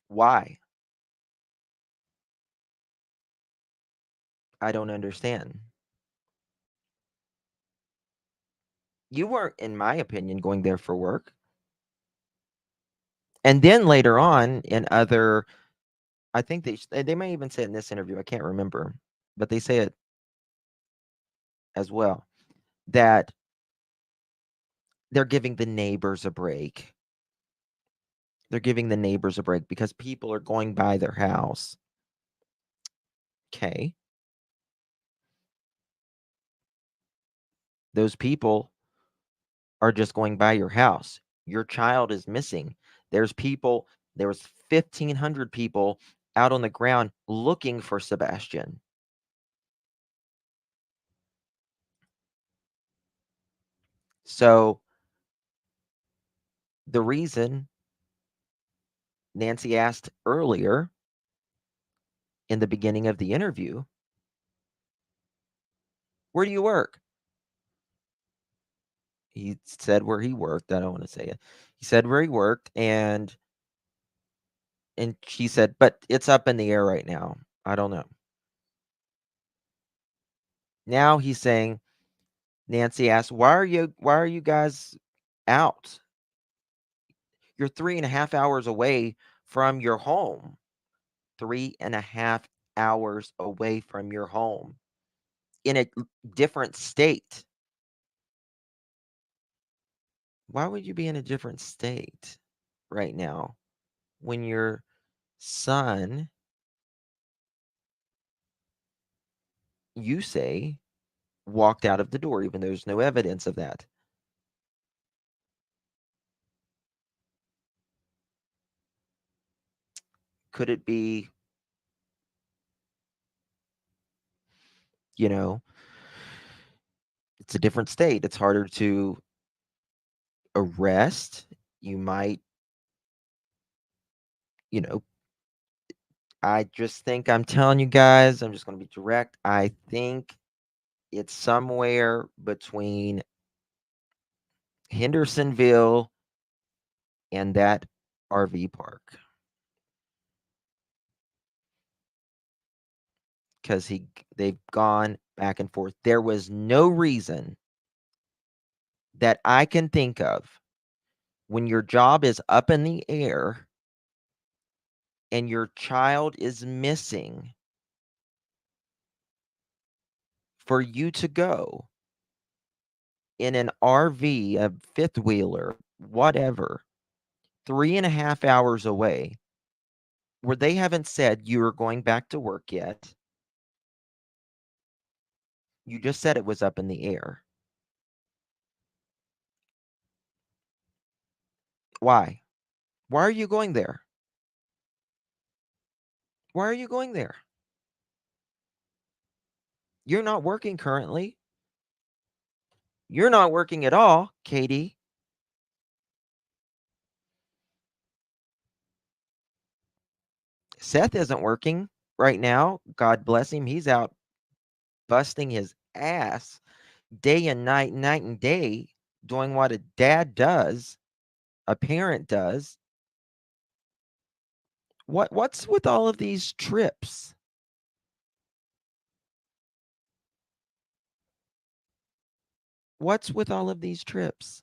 Why? I don't understand. You weren't, in my opinion, going there for work. And then later on in other, I think they may even say it in this interview, I can't remember, but they say it as well, that they're giving the neighbors a break. They're giving the neighbors a break because people are going by their house. Okay. Those people are just going by your house. Your child is missing. There's 1,500 people out on the ground looking for Sebastian. So the reason Nancy asked earlier in the beginning of the interview, where do you work? he said where he worked. I don't want to say it. He said where he worked, and she said, but it's up in the air right now. I don't know. Now he's saying, Nancy asked, why are you guys out? You're 3.5 hours away from your home. 3.5 hours away from your home in a different state. Why would you be in a different state right now when your son, you say, walked out of the door, even though there's no evidence of that? Could it be, it's a different state. It's harder to arrest. You might, I just think, I'm telling you guys, I'm just going to be direct. I think it's somewhere between Hendersonville and that RV park. Because they've gone back and forth. There was no reason that I can think of when your job is up in the air and your child is missing for you to go in an RV, a fifth wheeler, whatever, 3.5 hours away, where they haven't said you are going back to work yet. You just said it was up in the air. Why? Why are you going there? Why are you going there? You're not working currently. You're not working at all, Katie. Seth isn't working right now. God bless him. He's out busting his ass day and night, night and day, doing what a dad does, a parent does. What's with all of these trips? What's with all of these trips?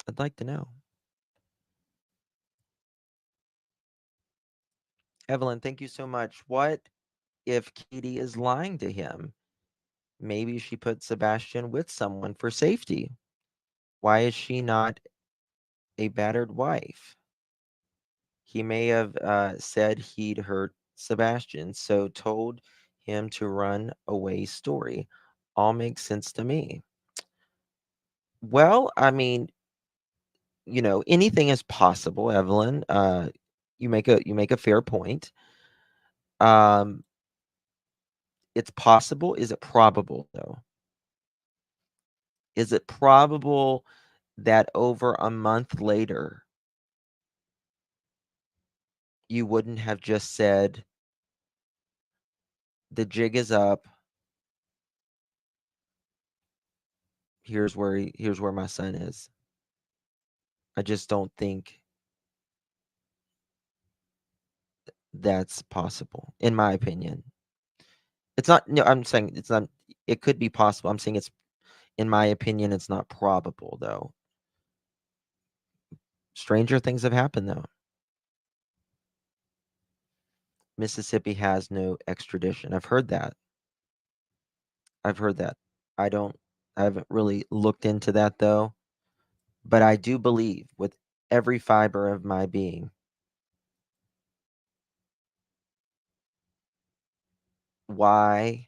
I'd like to know. Evelyn, thank you so much. What if Katie is lying to him? Maybe she put Sebastian with someone for safety. Why is she not a battered wife? He may have said he'd hurt Sebastian, so told him to run away story. All makes sense to me. Well, I mean, anything is possible, Evelyn. You make a fair point. It's possible. Is it probable though? Is it probable that over a month later you wouldn't have just said the jig is up? Here's where my son is. I just don't think that's possible, in my opinion. It's not, no, I'm saying it's not, it could be possible. I'm saying it's, in my opinion, it's not probable though. Stranger things have happened though. Mississippi has no extradition. I've heard that. I haven't really looked into that though, but I do believe with every fiber of my being. Why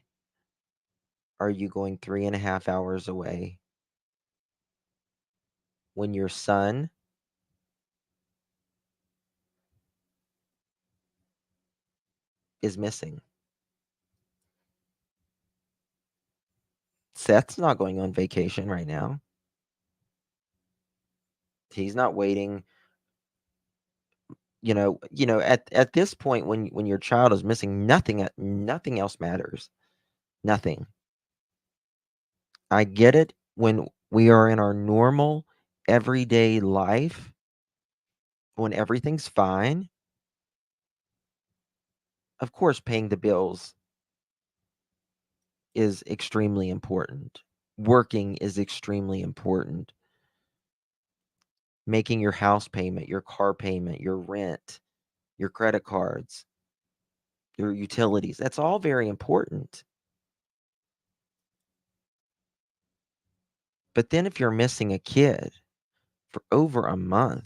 are you going 3.5 hours away when your son is missing? Seth's not going on vacation right now. He's not waiting. At this point, when your child is missing, nothing else matters. Nothing. I get it when we are in our normal everyday life, when everything's fine. Of course, paying the bills is extremely important. Working is extremely important. Making your house payment, your car payment, your rent, your credit cards, your utilities, that's all very important. But then if you're missing a kid for over a month,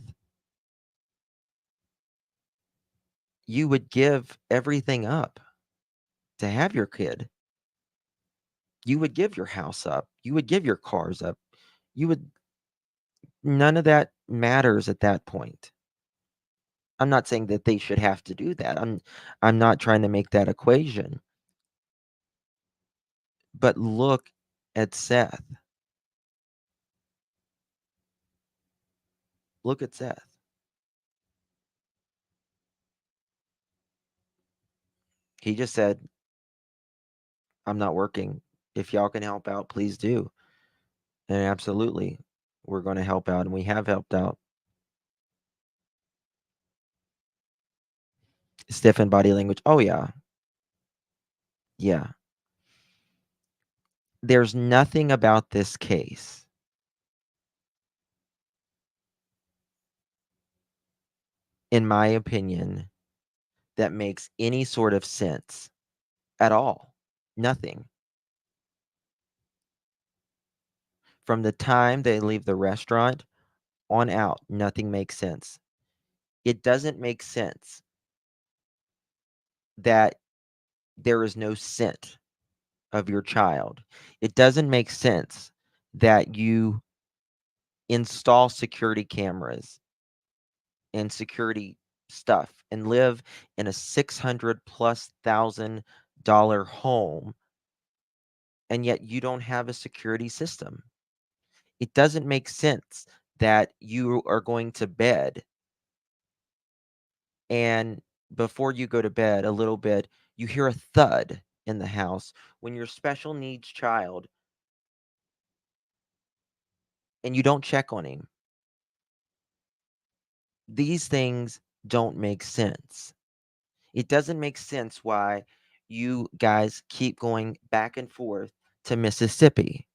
you would give everything up to have your kid. You would give your house up. You would give your cars up. You would, none of that matters at that point. I'm not saying that they should have to do that. I'm not trying to make that equation. But look at Seth. Look at Seth. He just said, I'm not working. If y'all can help out, please do. And absolutely, we're going to help out, and we have helped out. Stiffen body language. Oh, yeah. Yeah. There's nothing about this case in my opinion, that makes any sort of sense at all. Nothing. From the time they leave the restaurant on out, nothing makes sense. It doesn't make sense that there is no scent of your child. It doesn't make sense that you install security cameras and security stuff and live in a $600,000+ home, and yet you don't have a security system. It doesn't make sense that you are going to bed, and before you go to bed a little bit, you hear a thud in the house when your special needs child, and you don't check on him. These things don't make sense. It doesn't make sense why you guys keep going back and forth to Mississippi.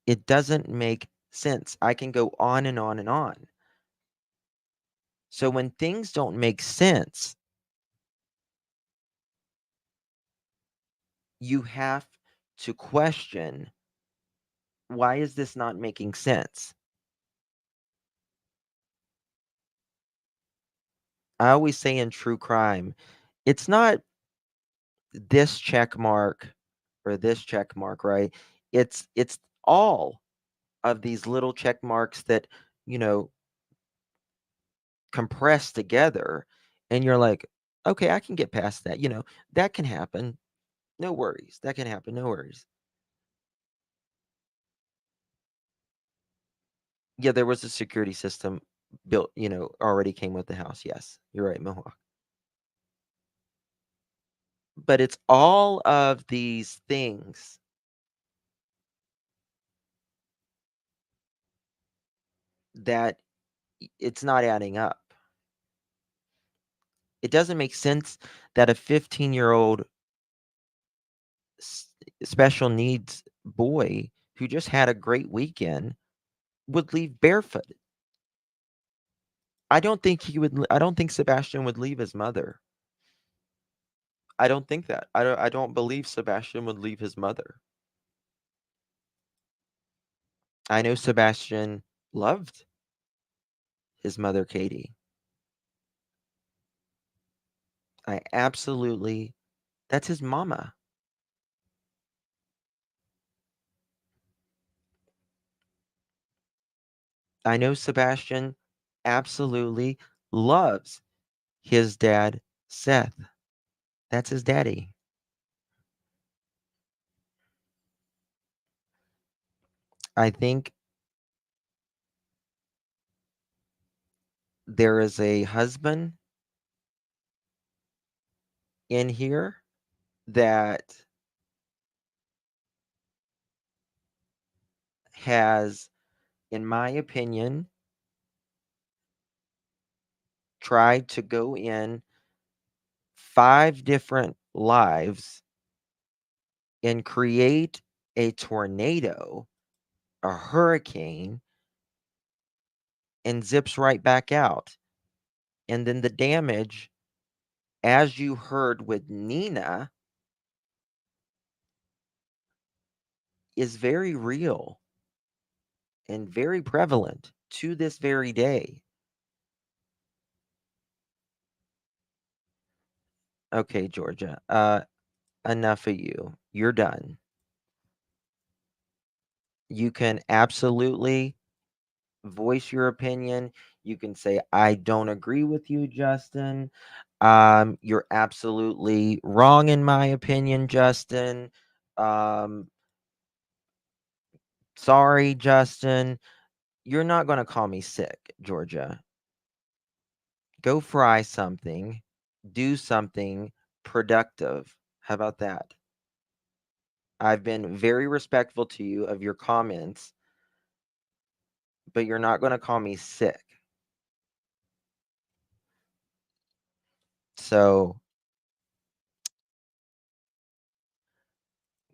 It doesn't make sense. I can go on and on and on. So when things don't make sense, you have to question, why is this not making sense? I always say in true crime, it's not this check mark or this check mark, right? It's all of these little check marks that, you know, compress together, and you're like, okay, I can get past that. That can happen. No worries. That can happen. No worries. Yeah, there was a security system built, already came with the house. Yes, you're right, Mohawk. But it's all of these things that it's not adding up. It doesn't make sense that a 15-year-old special needs boy who just had a great weekend would leave barefooted. I don't think Sebastian would leave his mother. I don't think that. I don't believe Sebastian would leave his mother. I know Sebastian loved his mother, Katie. That's his mama. I know Sebastian absolutely loves his dad, Seth. That's his daddy. I think there is a husband in here that has, in my opinion, tried to go in 5 different lives and create a tornado, a hurricane, and zips right back out. And then the damage, as you heard with Nina, is very real and very prevalent to this very day. Okay, Georgia. Enough of you. You're done. You can absolutely voice your opinion. You can say, I don't agree with you, Justin. You're absolutely wrong in my opinion, Justin. Um, sorry, Justin. You're not going to call me sick, Georgia. Go fry something, do something productive. How about that? I've been very respectful to you of your comments, but you're not going to call me sick. So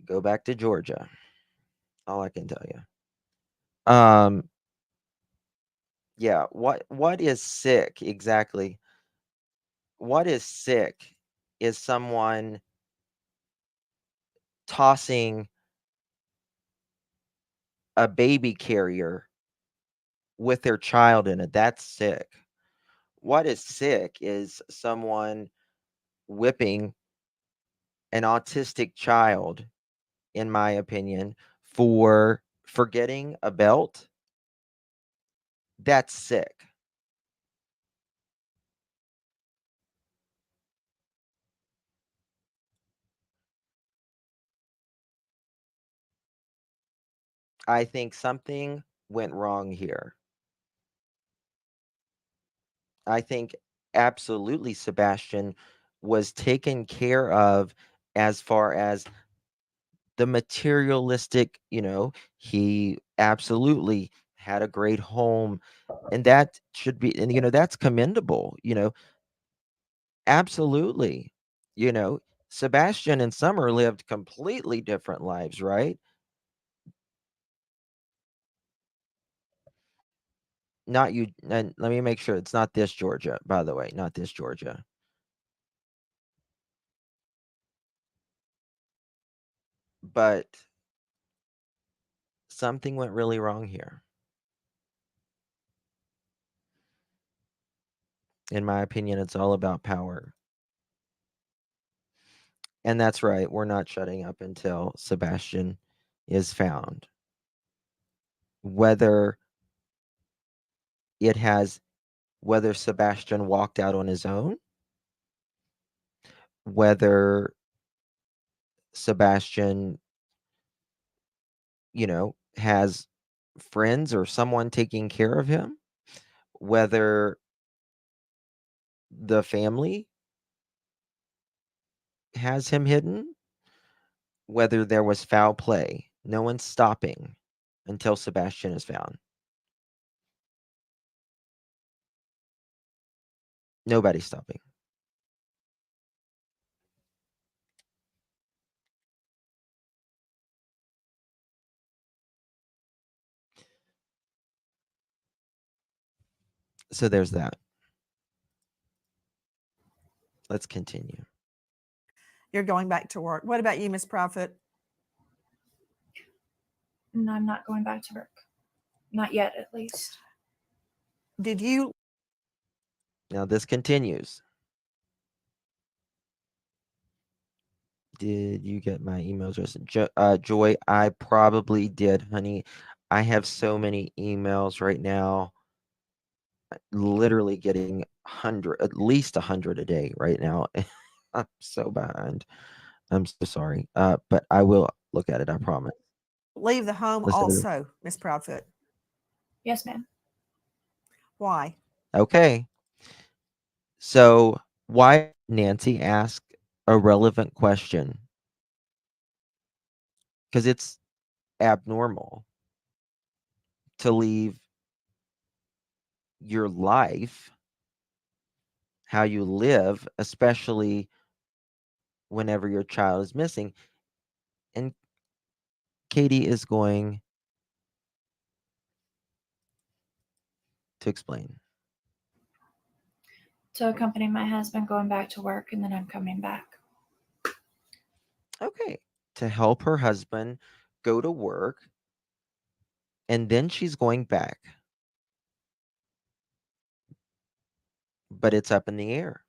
go back to Georgia. All I can tell you. Yeah, what is sick exactly? What is sick is someone tossing a baby carrier with their child in it. That's sick. What is sick is someone whipping an autistic child, in my opinion, for forgetting a belt. That's sick. I think something went wrong here. I think absolutely Sebastian was taken care of as far as the materialistic, he absolutely had a great home, and that should be, and that's commendable, absolutely. You know, Sebastian and Summer lived completely different lives, right? Not you, and let me make sure it's not this Georgia, by the way, not this Georgia. But something went really wrong here. In my opinion, it's all about power. And that's right, we're not shutting up until Sebastian is found. Whether it has, whether Sebastian walked out on his own, whether Sebastian, has friends or someone taking care of him, whether the family has him hidden, whether there was foul play, no one's stopping until Sebastian is found. Nobody's stopping. So there's that. Let's continue. You're going back to work. What about you, Miss Prophet? No, I'm not going back to work. Not yet, at least. Did you? Now this continues. Did you get my email address? Joy, I probably did, honey. I have so many emails right now. Literally getting at least 100 a day right now. I'm so behind. I'm so sorry. But I will look at it. I promise. Leave the home Listen to this. also, Miss Proudfoot. Yes, ma'am. Why? Okay. So why Nancy asked a relevant question because it's abnormal to leave your life, how you live, especially whenever your child is missing. And Katie is going to explain. To accompany my husband going back to work, and then I'm coming back. Okay. To help her husband go to work, and then she's going back. But it's up in the air.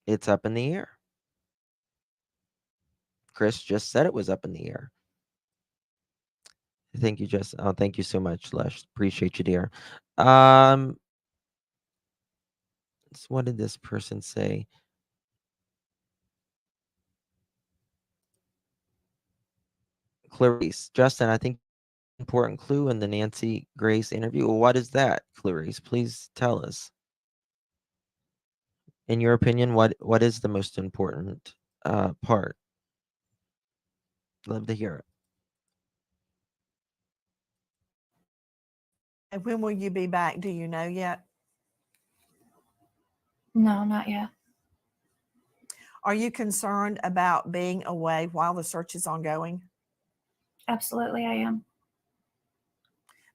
It's up in the air. Chris just said it was up in the air. Thank you, Jess. Oh, thank you so much, Lesh. Appreciate you, dear. So what did this person say? Clarice, Justin, I think important clue in the Nancy Grace interview. Well, what is that, Clarice? Please tell us. In your opinion, what is the most important part? Love to hear it. And when will you be back? Do you know yet? No, not yet. Are you concerned about being away while the search is ongoing? Absolutely, I am.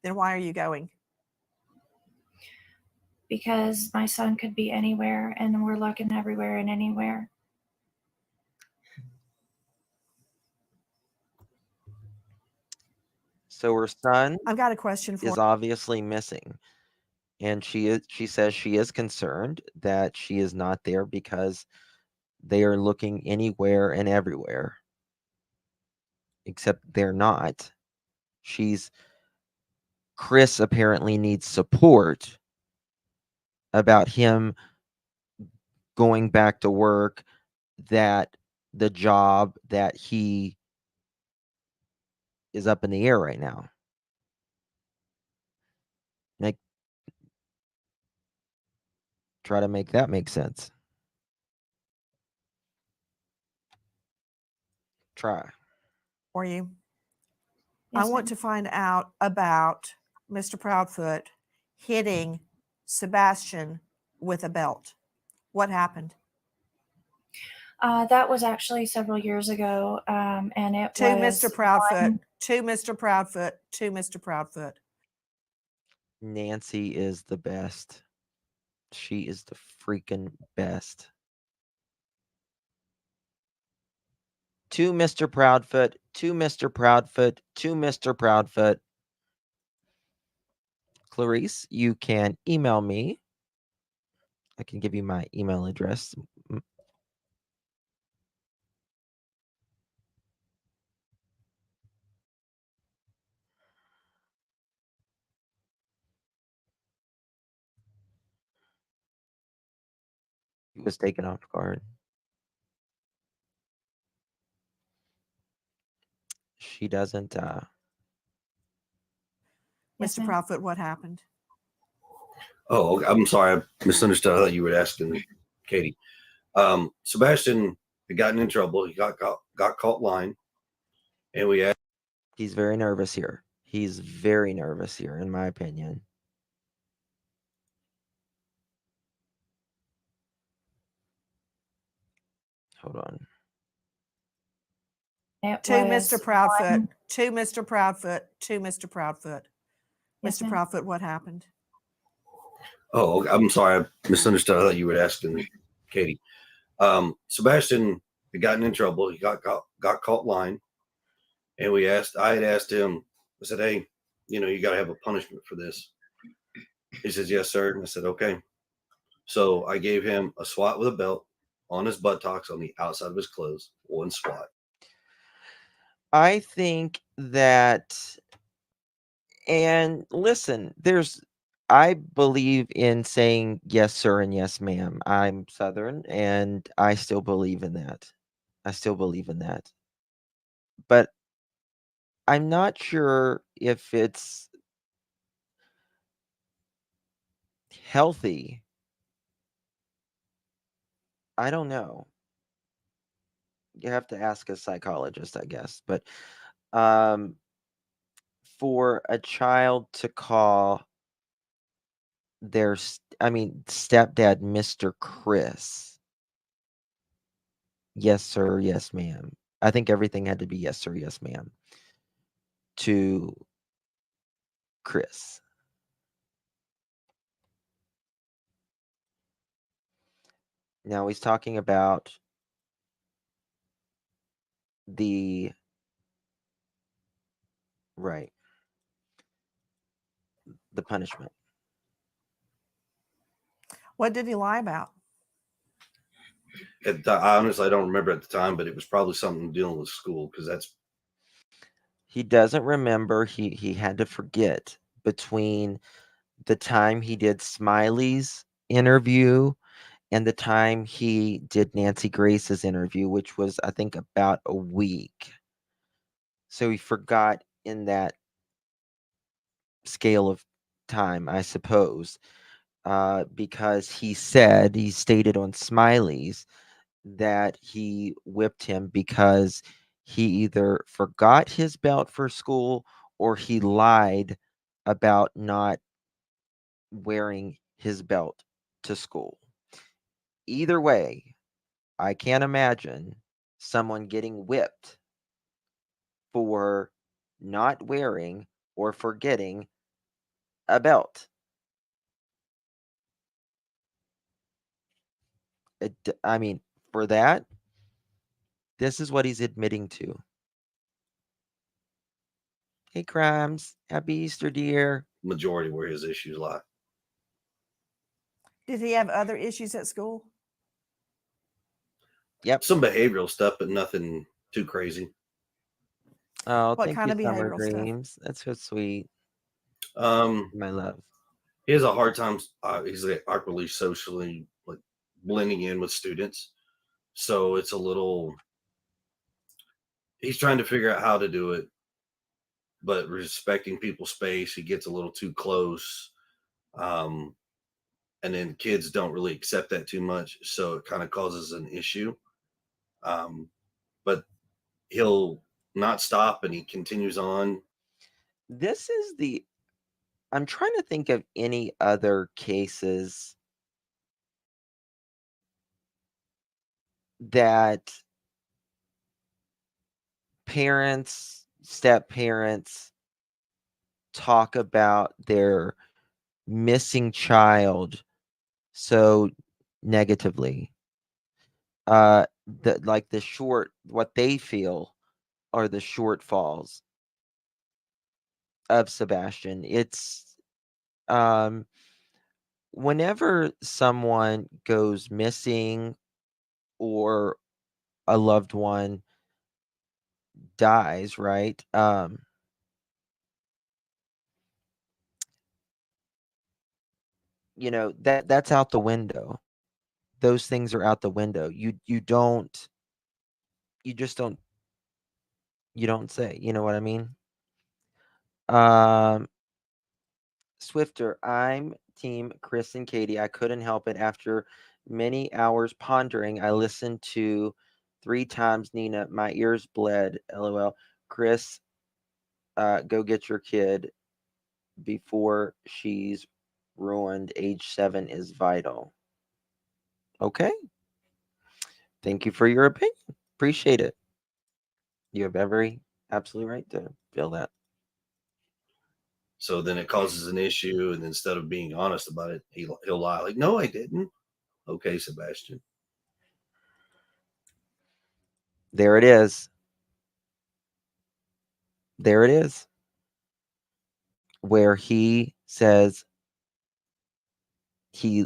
Then why are you going? Because my son could be anywhere, and we're looking everywhere and anywhere. So her son I've got a question for is obviously missing, and she says she is concerned that she is not there because they are looking anywhere and everywhere, except they're not. Chris apparently needs support about him going back to work, that the job that he is up in the air right now. Try to make that make sense. Try. for you. Yes, I want ma'am. to find out about Mr. Proudfoot hitting Sebastian with a belt. What happened? That was actually several years ago, and it To was Mr. Proudfoot. one- To Mr. Proudfoot. To Mr. Proudfoot. Nancy is the best. She is the freaking best. To Mr. Proudfoot, to Mr. Proudfoot, to Mr. Proudfoot. Clarice, you can email me. I can give you my email address. He was taken off guard. She doesn't Yes, Mr. ma'am. Proudfoot, what happened? Oh, I'm sorry. I misunderstood. I thought you were asking Katie. Sebastian had gotten in trouble. He got caught lying. And we asked. He's very nervous here. He's very nervous here, in my opinion. Hold on. It To was Mr. Proudfoot. one- To Mr. Proudfoot. To Mr. Proudfoot. Yes, Mr. ma'am. Proudfoot, what happened? Oh, I'm sorry. I misunderstood. I thought you were asking Katie. Sebastian had gotten in trouble. He got caught lying. And I had asked him, I said, hey, you got to have a punishment for this. He says, yes, sir. And I said, okay. So I gave him a swat with a belt on his buttocks on the outside of his clothes, one swat. I think that, and listen, I believe in saying yes, sir, and yes, ma'am. I'm Southern, and I still believe in that. But I'm not sure if it's healthy I don't know. You have to ask a psychologist, I guess. But um, for a child to call stepdad Mr. Chris, yes, sir, yes, ma'am. I think everything had to be yes, sir, yes, ma'am, to Chris. Now he's talking about the right, the punishment. What did he lie about? I honestly, I don't remember at the time, but it was probably something dealing with school because that's He doesn't remember. He had to forget between the time he did Smiley's interview and the time he did Nancy Grace's interview, which was, I think, about a week. So he forgot in that scale of time, I suppose, because he stated on Smiley's that he whipped him because he either forgot his belt for school or he lied about not wearing his belt to school. Either way, I can't imagine someone getting whipped for not wearing or forgetting a belt. I mean, for that, this is what he's admitting to. Hey, Crimes. Happy Easter, dear. majority where his issues lie. Did he have other issues at school? Yep. Some behavioral stuff, but nothing too crazy. Oh, What thank kind you, of Summer behavioral stuff? Dreams. That's so sweet. My love. He has a hard time. He's like awkwardly socially like blending in with students, so it's a little. He's trying to figure out how to do it, but respecting people's space. He gets a little too close, and then kids don't really accept that too much, so it kind of causes an issue. But he'll not stop, and he continues on. This is the. I'm trying to think of any other cases that parents, step parents talk about their missing child so negatively. What they feel are the shortfalls of Sebastian. It's whenever someone goes missing or a loved one dies, right? That's out the window. Those things are out the window. You just don't you don't say, you know what I mean? Um Swifter, I'm team Chris and Katie. I couldn't help it. After many hours pondering, I listened to 3 times Nina. My ears bled. LOL. Chris, go get your kid before she's ruined. Age 7 is vital. Okay. Thank you for your opinion. Appreciate it. You have every absolute right to feel that. So then it causes an issue, and instead of being honest about it, he'll lie like, "No, I didn't." Okay, Sebastian. There it is. There it is. Where he says he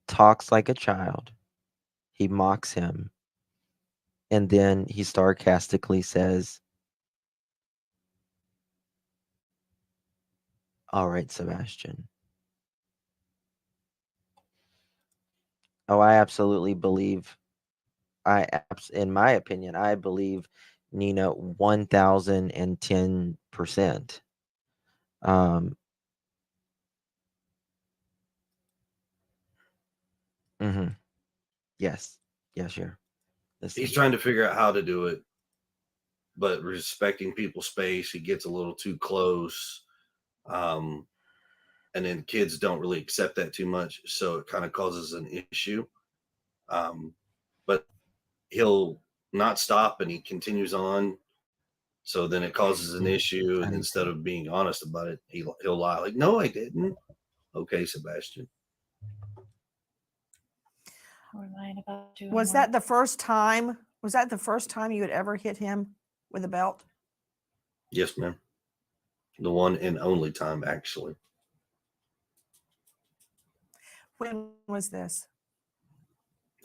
talks like a child. He mocks him. And then he sarcastically says, all right, Sebastian. Oh, I absolutely believe, in my opinion, I believe Nina 1010%. Mhm. Yes. Yeah, sure. He's trying to figure out how to do it, but respecting people's space. He gets a little too close. And then kids don't really accept that too much. So it kind of causes an issue. But he'll not stop and he continues on. So then it causes an issue. And instead of being honest about it, he'll lie like, no, I didn't. Okay, Sebastian. We're lying about doing Was work. that the first time? Was that the first time you had ever hit him with a belt? Yes, ma'am. The one and only time, actually. When was this?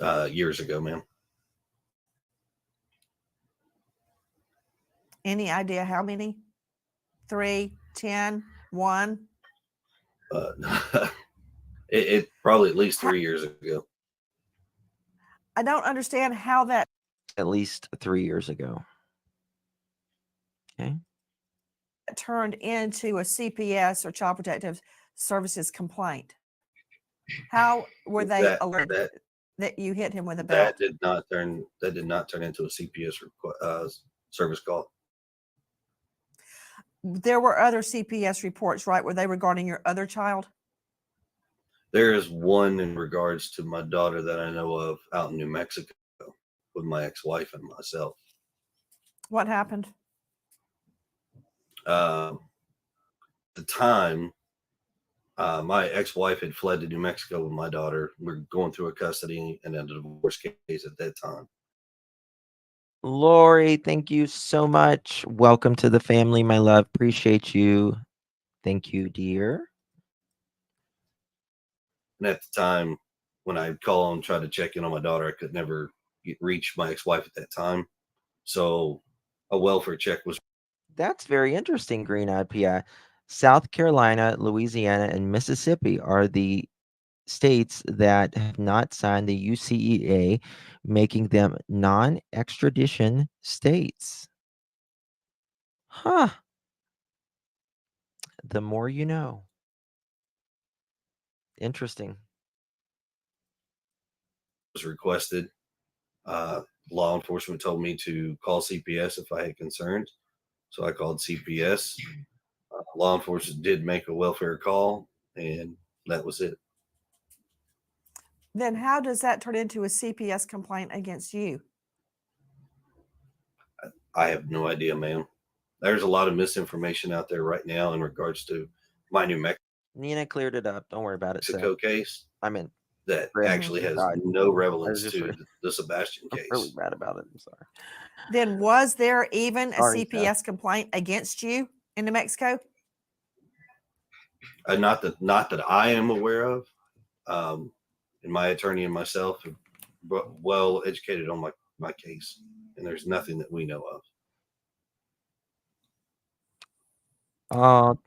Years ago, ma'am. Any idea how many? 3, 10, 1? It probably at least 3 years ago. I don't understand how that At least 3 years ago. Okay. turned into a CPS or Child Protective Services complaint. How were they That- alerted that you hit him with a belt? That did not turn into a CPS service call. There were other CPS reports, right? Were they regarding your other child? There is one in regards to my daughter that I know of out in New Mexico with my ex-wife and myself. What happened? At the time, my ex-wife had fled to New Mexico with my daughter. We're going through a custody and a divorce case at that time. Lori, thank you so much. Welcome to the family, my love. Appreciate you. Thank you, dear. And at the time, when I'd call and try to check in on my daughter, I could never reach my ex-wife at that time. So a welfare check was. That's very interesting, Green Eyed PI. South Carolina, Louisiana, and Mississippi are the states that have not signed the UCEA, making them non-extradition states. Huh. The more you know. Interesting. Was requested. Law enforcement told me to call CPS if I had concerns. So I called CPS. Law enforcement did make a welfare call, and that was it. Then how does that turn into a CPS complaint against you? I have no idea, ma'am. There's a lot of misinformation out there right now in regards to my New Nina cleared it up. Don't worry about it. Mexico case. I mean, That Really? actually has God. no relevance just to really- the Sebastian I'm case. really bad about it. I'm sorry. Then was there even a Sorry, CPS complaint against you in New Mexico? Not that I am aware of. And my attorney and myself are well educated on my case, and there's nothing that we know of.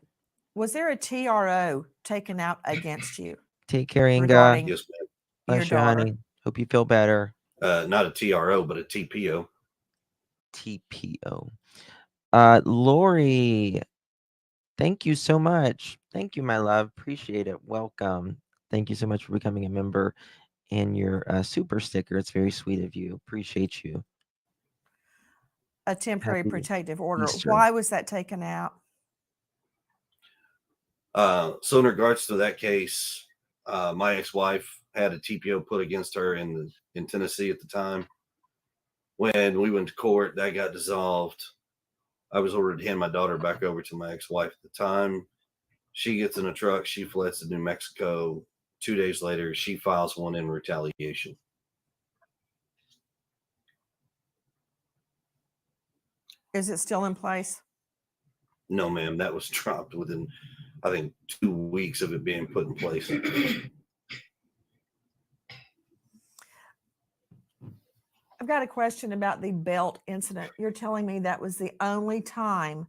Was there a TRO taken out against you Take care, Inga. regarding Yes, ma'am. your Bless you, daughter? honey. Hope you feel better. Not a TRO, but a TPO. TPO. Lori, thank you so much. Thank you, my love. Appreciate it. Welcome. Thank you so much for becoming a member and your super sticker. It's very sweet of you. Appreciate you. A temporary Happy protective order. Easter. Why was that taken out? So in regards to that case, my ex-wife had a TPO put against her in Tennessee at the time. When we went to court, that got dissolved. I was ordered to hand my daughter back over to my ex-wife at the time. She gets in a truck. She fleds to New Mexico. 2 days later, she files one in retaliation. Is it still in place? No, ma'am. That was dropped within, I think, 2 weeks of it being put in place. I've got a question about the belt incident. You're telling me that was the only time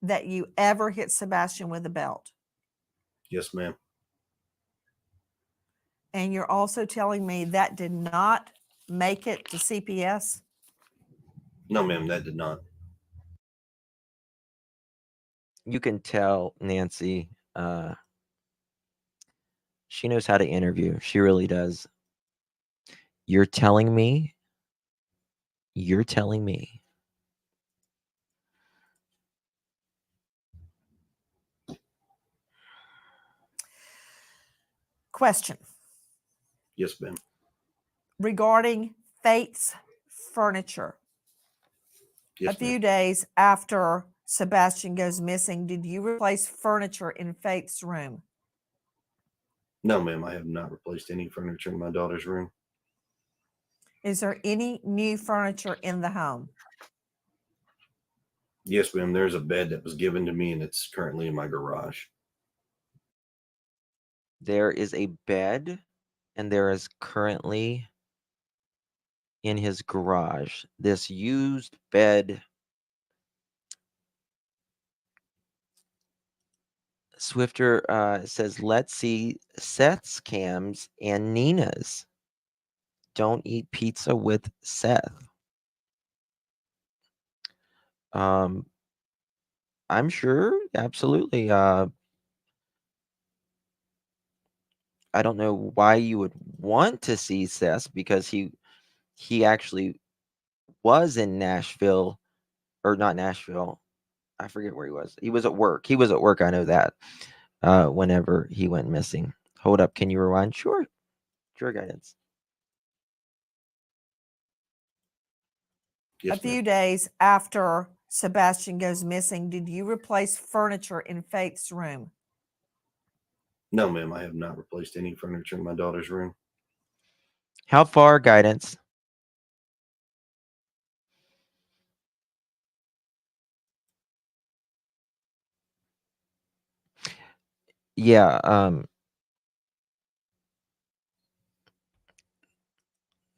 that you ever hit Sebastian with a belt. Yes, ma'am. And you're also telling me that did not make it to CPS? No, ma'am. That did not. You can tell Nancy, she knows how to interview. She really does. You're telling me Question Yes, ma'am. regarding Faith's furniture. Yes, A few ma'am. days after Sebastian goes missing, did you replace furniture in Faith's room? No, ma'am. I have not replaced any furniture in my daughter's room. Is there any new furniture in the home? Yes, ma'am. There's a bed that was given to me, and it's currently in my garage. there is a bed and there is currently in his garage. This used bed, Swifter says, let's see Seth's cams and Nina's. Don't eat pizza with Seth. I'm sure, absolutely. I don't know why you would want to see Seth, because he actually was in Nashville, or not Nashville. I forget where he was. He was at work. I know that. Whenever he went missing. Hold up, can you rewind? Sure, guidance. Yes, A few ma'am. days after Sebastian goes missing, did you replace furniture in Faith's room? No, ma'am. I have not replaced any furniture in my daughter's room. How far, guidance? Yeah,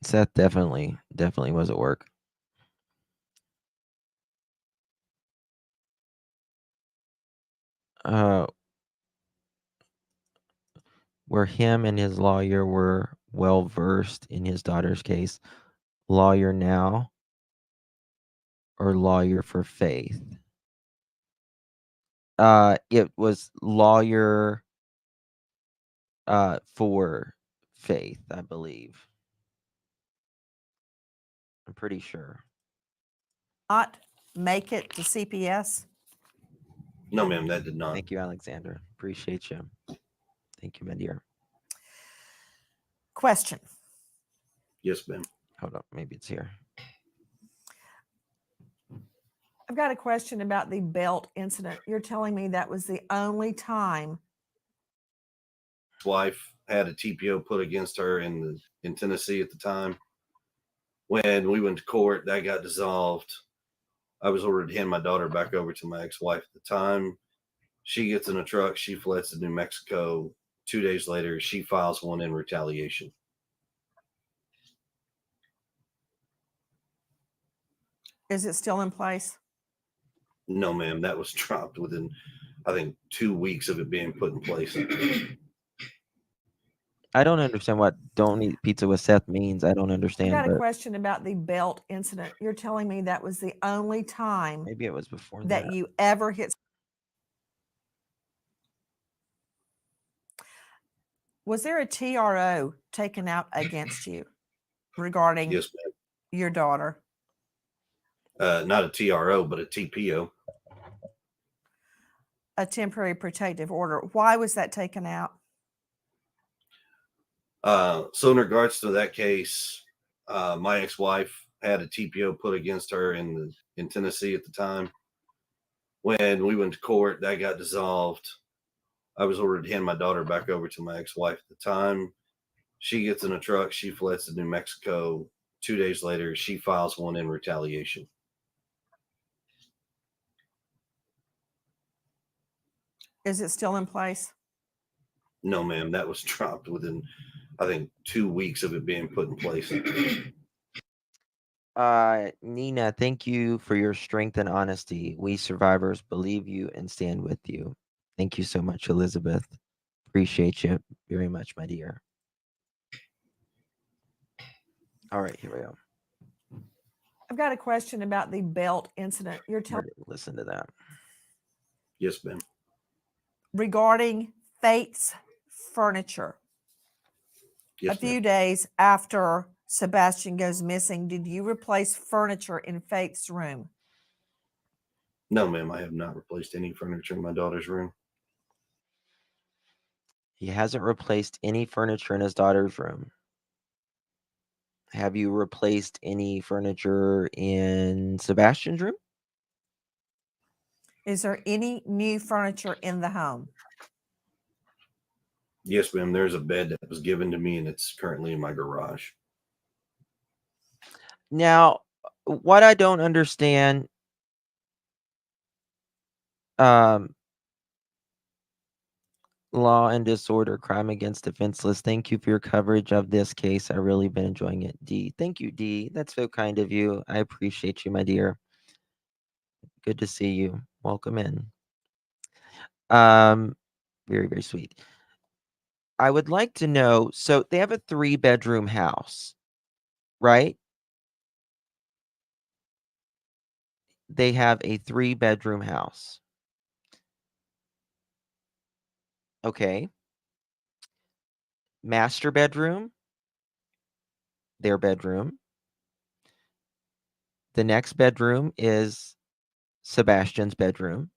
Seth definitely was at work. Where him and his lawyer were well versed in his daughter's case. Lawyer now or lawyer for Faith? It was lawyer for Faith, I believe. I'm pretty sure. Not make it to CPS? No, ma'am. That did not. Thank you, Alexander. Appreciate you. Thank you, my dear. Question. Yes, ma'am. Hold up, maybe it's here. I've got a question about the belt incident. You're telling me that was the only time Wife had a TPO put against her in Tennessee at the time. When we went to court, that got dissolved. I was ordered to hand my daughter back over to my ex-wife at the time. She gets in a truck. She fleds to New Mexico. 2 days later, she files one in retaliation. Is it still in place? No, ma'am. That was dropped within, I think, 2 weeks of it being put in place. I don't understand what "don't eat pizza with Seth" means. I don't I've understand, got a but question about the belt incident. You're telling me that was the only time maybe it was before that that. you ever hit. Was there a TRO taken out against you regarding Yes, ma'am. your daughter? Not a TRO, but a TPO. A temporary protective order. Why was that taken out? So in regards to that case, my ex-wife had a TPO put against her in Tennessee at the time. When we went to court, that got dissolved. I was ordered to hand my daughter back over to my ex-wife at the time. She gets in a truck. She fleds to New Mexico. 2 days later, she files one in retaliation. Is it still in place? No, ma'am. That was dropped within, I think, 2 weeks of it being put in place. Nina, thank you for your strength and honesty. We survivors believe you and stand with you. Thank you so much, Elizabeth. Appreciate you very much, my dear. All right, here we go. I've got a question about the belt incident. You're telling Listen to that. Yes, ma'am. regarding Faith's furniture. Yes, A few ma'am. days after Sebastian goes missing, did you replace furniture in Faith's room? No, ma'am, I have not replaced any furniture in my daughter's room. He hasn't replaced any furniture in his daughter's room. Have you replaced any furniture in Sebastian's room? Is there any new furniture in the home? Yes, ma'am, there's a bed that was given to me and it's currently in my garage. Now, what I don't understand, law and disorder, crime against defenseless. Thank you for your coverage of this case. I really been enjoying it, D. Thank you, D. That's so kind of you. I appreciate you, my dear. Good to see you. Welcome in. Very, very sweet. I would like to know, so they have a 3-bedroom house, right? They have a 3-bedroom house. Okay. Master bedroom, their bedroom. The next bedroom is Sebastian's bedroom.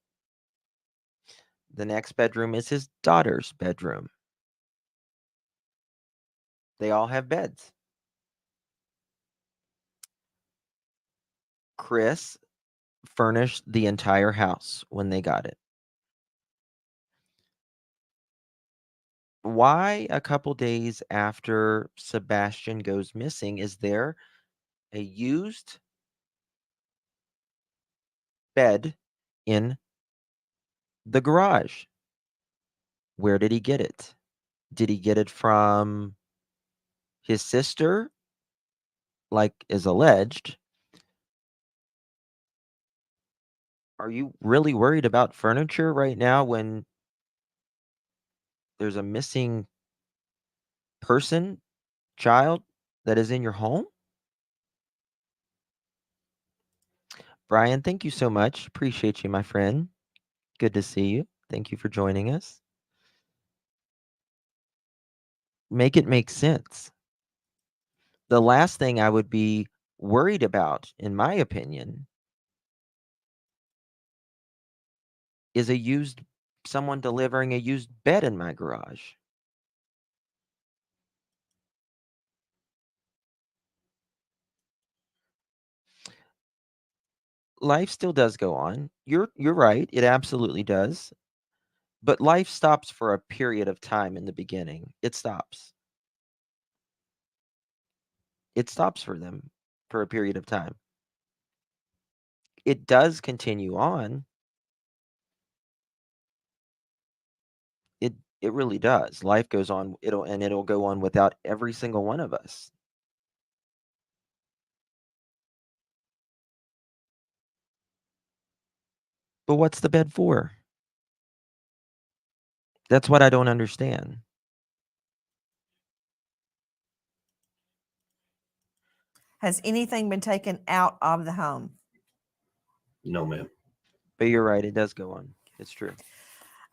The next bedroom is his daughter's bedroom. They all have beds. Chris furnished the entire house when they got it. Why, a couple days after Sebastian goes missing, is there a used bed in the garage? Where did he get it? Did he get it from his sister, like is alleged? Are you really worried about furniture right now when there's a missing person, child, that is in your home? Brian, thank you so much. Appreciate you, my friend. Good to see you. Thank you for joining us. Make it make sense. The last thing I would be worried about, in my opinion, is someone delivering a used bed in my garage. Life still does go on. You're right. It absolutely does. But life stops for a period of time in the beginning. It stops. It stops for them for a period of time. It does continue on. It really does. Life goes on. It'll go on without every single one of us. But what's the bed for? That's what I don't understand. Has anything been taken out of the home? No, ma'am. But you're right. It does go on. It's true.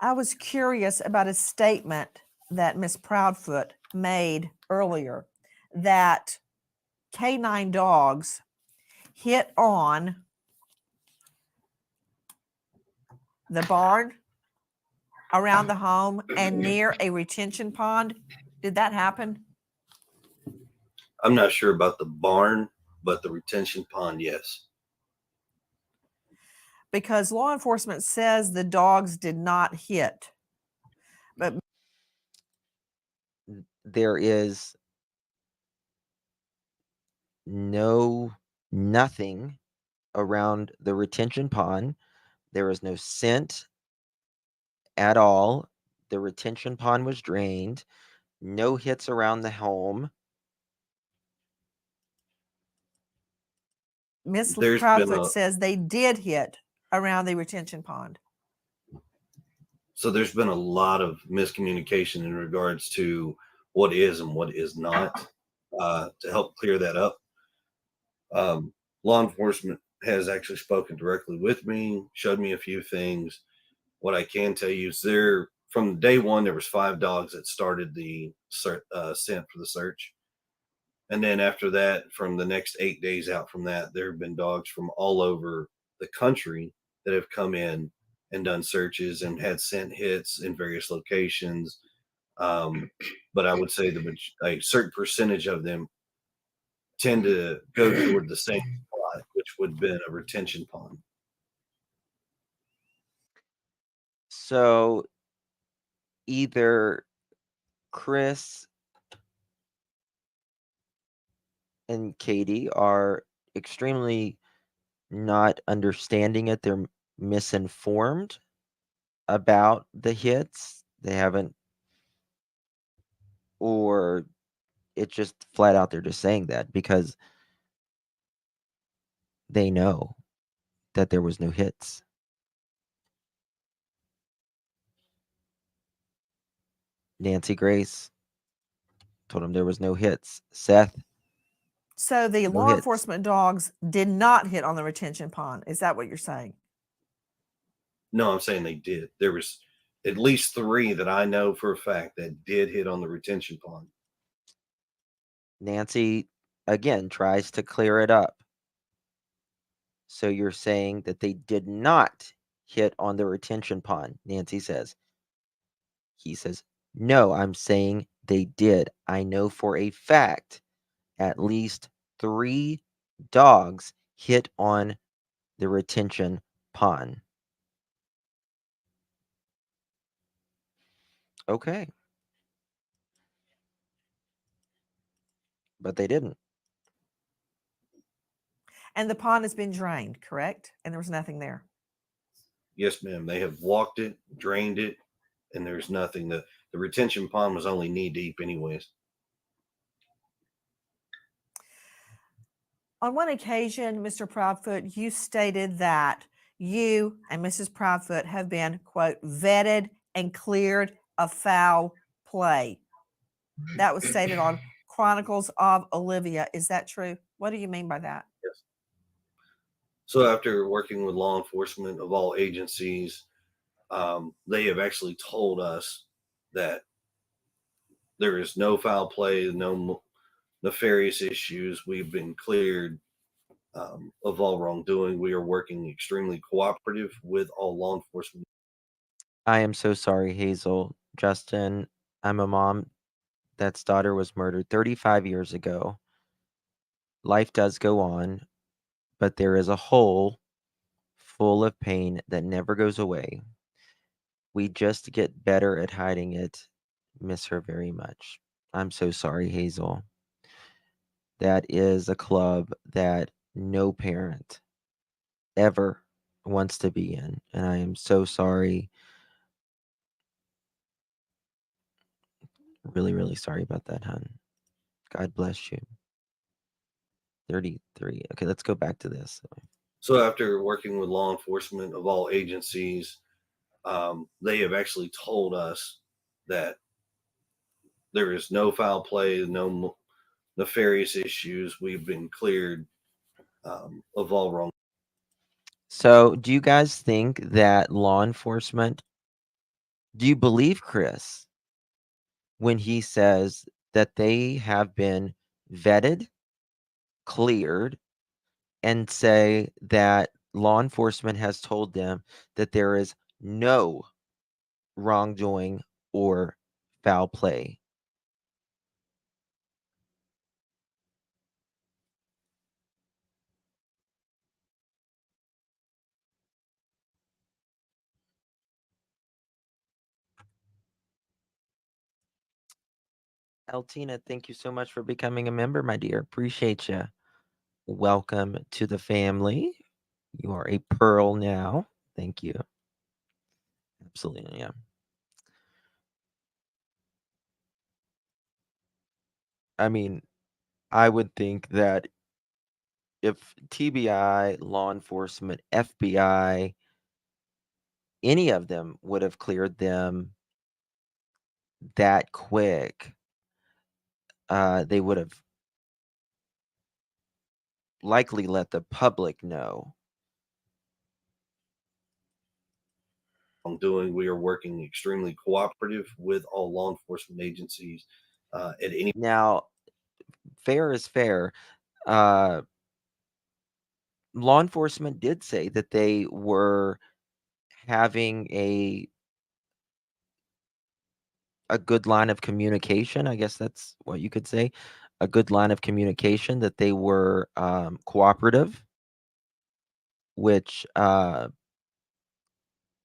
I was curious about a statement that Miss Proudfoot made earlier that canine dogs hit on the barn around the home and near a retention pond. Did that happen? I'm not sure about the barn, but the retention pond, yes. Because law enforcement says the dogs did not hit. But there is nothing around the retention pond. There is no scent at all. The retention pond was drained. No hits around the home. Miss There's Proudfoot says they did hit around the retention pond. So there's been a lot of miscommunication in regards to what is and what is not. To help clear that up, law enforcement has actually spoken directly with me, showed me a few things. What I can tell you is from day one, there was 5 dogs that started the scent for the search. And then after that, from the next 8 days out from that, there have been dogs from all over the country that have come in and done searches and had scent hits in various locations. But I would say a certain percentage of them tend to go toward the same spot, which would have been a retention pond. So either Chris and Katie are extremely not understanding it. They're misinformed about the hits. They haven't, or it's just flat out they're just saying that because they know that there was no hits. Nancy Grace told him there was no hits. Seth, So the No law hits. enforcement dogs did not hit on the retention pond. Is that what you're saying? No, I'm saying they did. There was at least 3 that I know for a fact that did hit on the retention pond. Nancy again tries to clear it up. So you're saying that they did not hit on the retention pond, Nancy says. He says, no, I'm saying they did. I know for a fact at least 3 dogs hit on the retention pond. Okay. But they didn't. And the pond has been drained, correct? And there was nothing there. Yes, ma'am. They have walked it, drained it, and there's nothing. The retention pond was only knee deep anyways. On one occasion, Mr. Proudfoot, you stated that you and Mrs. Proudfoot have been, quote, vetted and cleared of foul play. That was stated on Chronicles of Olivia. Is that true? What do you mean by that? Yes. So after working with law enforcement of all agencies, they have actually told us that there is no foul play, no nefarious issues. We've been cleared of all wrongdoing. We are working extremely cooperative with all law enforcement. I am so sorry, Hazel. Justin, I'm a mom that's daughter was murdered 35 years ago. Life does go on, but there is a hole full of pain that never goes away. We just get better at hiding it. Miss her very much. I'm so sorry, Hazel. That is a club that no parent ever wants to be in. And I am so sorry. Really, really sorry about that, hon. God bless you. 33. Okay, let's go back to this. So after working with law enforcement of all agencies, they have actually told us that there is no foul play, no nefarious issues. We've been cleared of all wrong. So, do you guys think that law enforcement, do you believe Chris when he says that they have been vetted, cleared, and say that law enforcement has told them that there is no wrongdoing or foul play? Altina, thank you so much for becoming a member, my dear. Appreciate you. Welcome to the family. You are a pearl now. Thank you. Absolutely, yeah. I mean, I would think that if TBI, law enforcement, FBI, any of them would have cleared them that quick, they would have likely let the public know. Doing. We are working extremely cooperative with all law enforcement agencies at any. Now, fair is fair. Uh, law enforcement did say that they were having a good line of communication. I guess that's what you could say. A good line of communication, that they were cooperative, which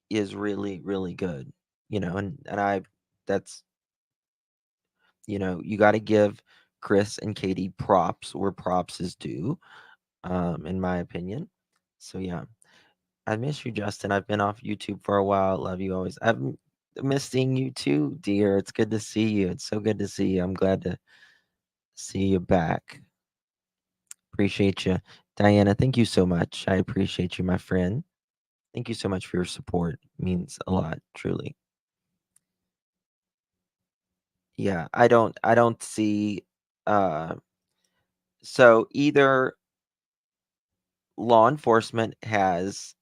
is really, really good. And that's, you got to give Chris and Katie props where props is due, in my opinion. So yeah, I miss you, Justin. I've been off YouTube for a while. Love you always. I've missed seeing you too, dear. It's good to see you. It's so good to see you. I'm glad to see you back. Appreciate you. Diana, thank you so much. I appreciate you, my friend. Thank you so much for your support. It means a lot, truly. Yeah, I don't see so either law enforcement has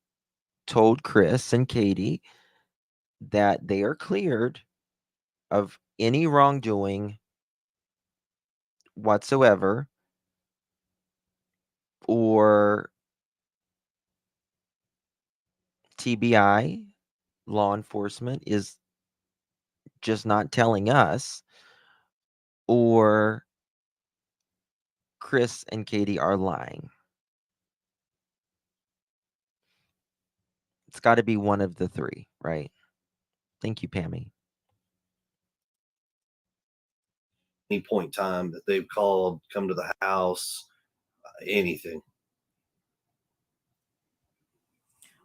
told Chris and Katie that they are cleared of any wrongdoing whatsoever, or TBI, law enforcement is just not telling us, or Chris and Katie are lying. It's got to be one of the three, right? Thank you, Pammy. Any point in time that they've called, come to the house, anything.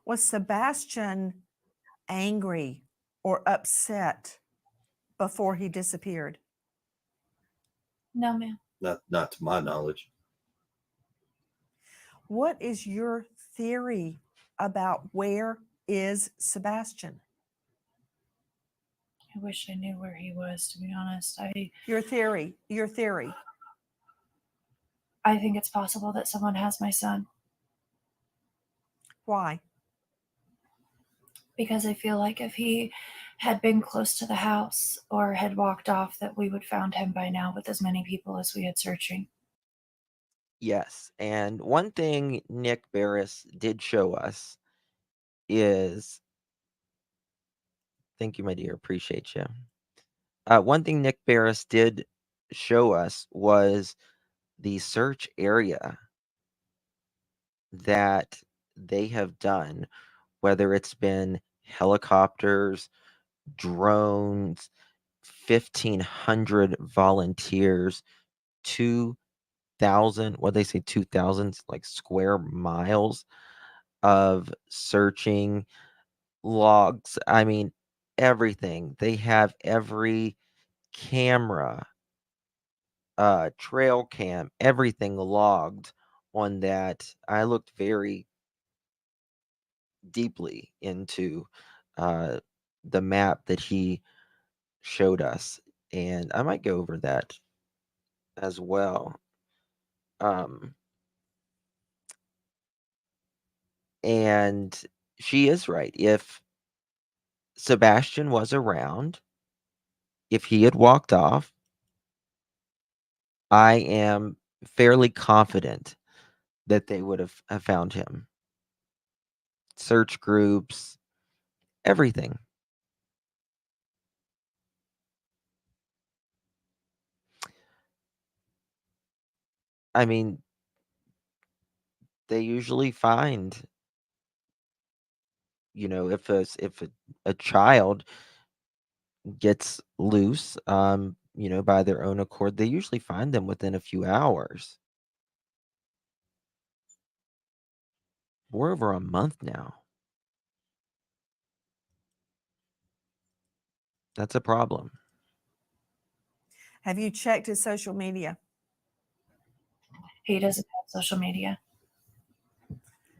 Was Sebastian angry or upset before he disappeared? No, ma'am. Not to my knowledge. What is your theory about where is Sebastian? I wish I knew where he was, to be honest. Your theory. I think it's possible that someone has my son, Why? because I feel like if he had been close to the house or had walked off, that we would found him by now with as many people as we had searching. Yes, and one thing Nick Barris did show us is, thank you, my dear, appreciate you. One thing Nick Barris did show us was the search area that they have done, whether it's been helicopters, drones, 1,500 volunteers, 2,000, what they say, 2,000 like square miles of searching, logs. I mean, everything. They have every camera, trail cam, everything logged on that. I looked very deeply into the map that he showed us, and I might go over that as well. And she is right. If Sebastian was around, if he had walked off, I am fairly confident that they would have found him. Search groups, everything. I mean, they usually find, if a child gets loose, by their own accord, they usually find them within a few hours. We're over a month now. That's a problem. Have you checked his social media? He doesn't have social media.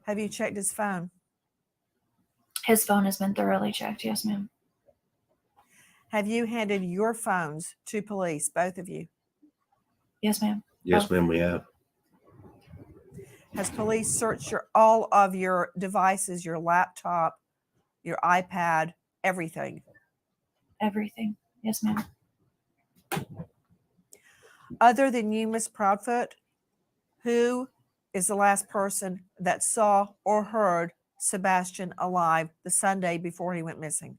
Have you checked his phone? His phone has been thoroughly checked. Yes, ma'am. Have you handed your phones to police, both of you? Yes, ma'am. Yes, ma'am, we have. Has police searched all of your devices, your laptop, your iPad, everything? Everything. Yes, ma'am. Other than you, Miss Proudfoot, who is the last person that saw or heard Sebastian alive the Sunday before he went missing?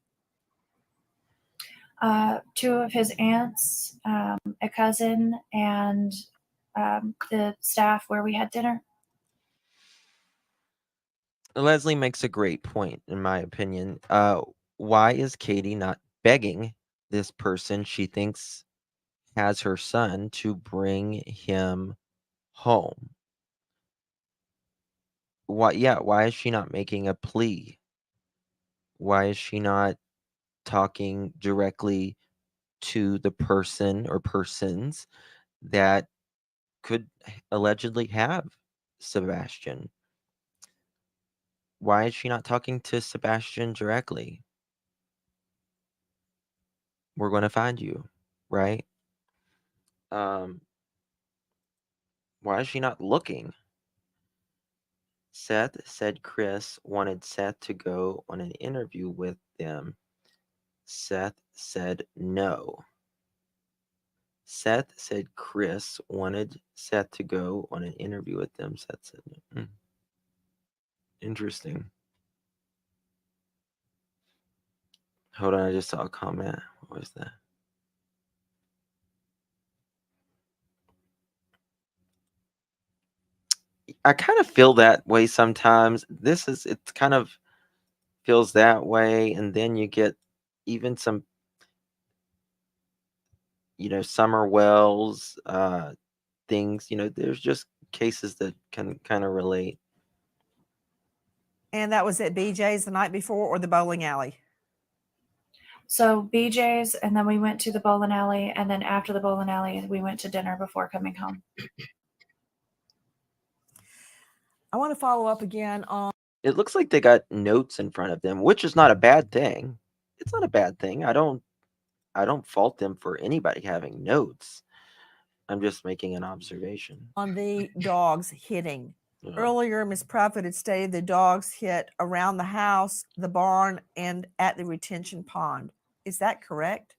Two of his aunts, a cousin, and the staff where we had dinner. Leslie makes a great point, in my opinion. Why is Katie not begging this person she thinks has her son to bring him home? Why is she not making a plea? Why is she not talking directly to the person or persons that could allegedly have Sebastian? Why is she not talking to Sebastian directly? We're going to find you, right? Why is she not looking? Seth said Chris wanted Seth to go on an interview with them. Seth said no. Seth said Chris wanted Seth to go on an interview with them. Seth said no. Interesting. Hold on, I just saw a comment. What was that? I kind of feel that way sometimes. It kind of feels that way, and then you get even some, Summer Wells things. There's just cases that can kind of relate. And that was at BJ's the night before or the bowling alley? So BJ's, and then we went to the bowling alley, and then after the bowling alley, we went to dinner before coming home. I want to follow up again on. It looks like they got notes in front of them, which is not a bad thing. It's not a bad thing. I don't fault them for anybody having notes. I'm just making an observation. On the dogs hitting. Yeah. Earlier, Ms. Prophet had stated the dogs hit around the house, the barn, and at the retention pond. Is that correct?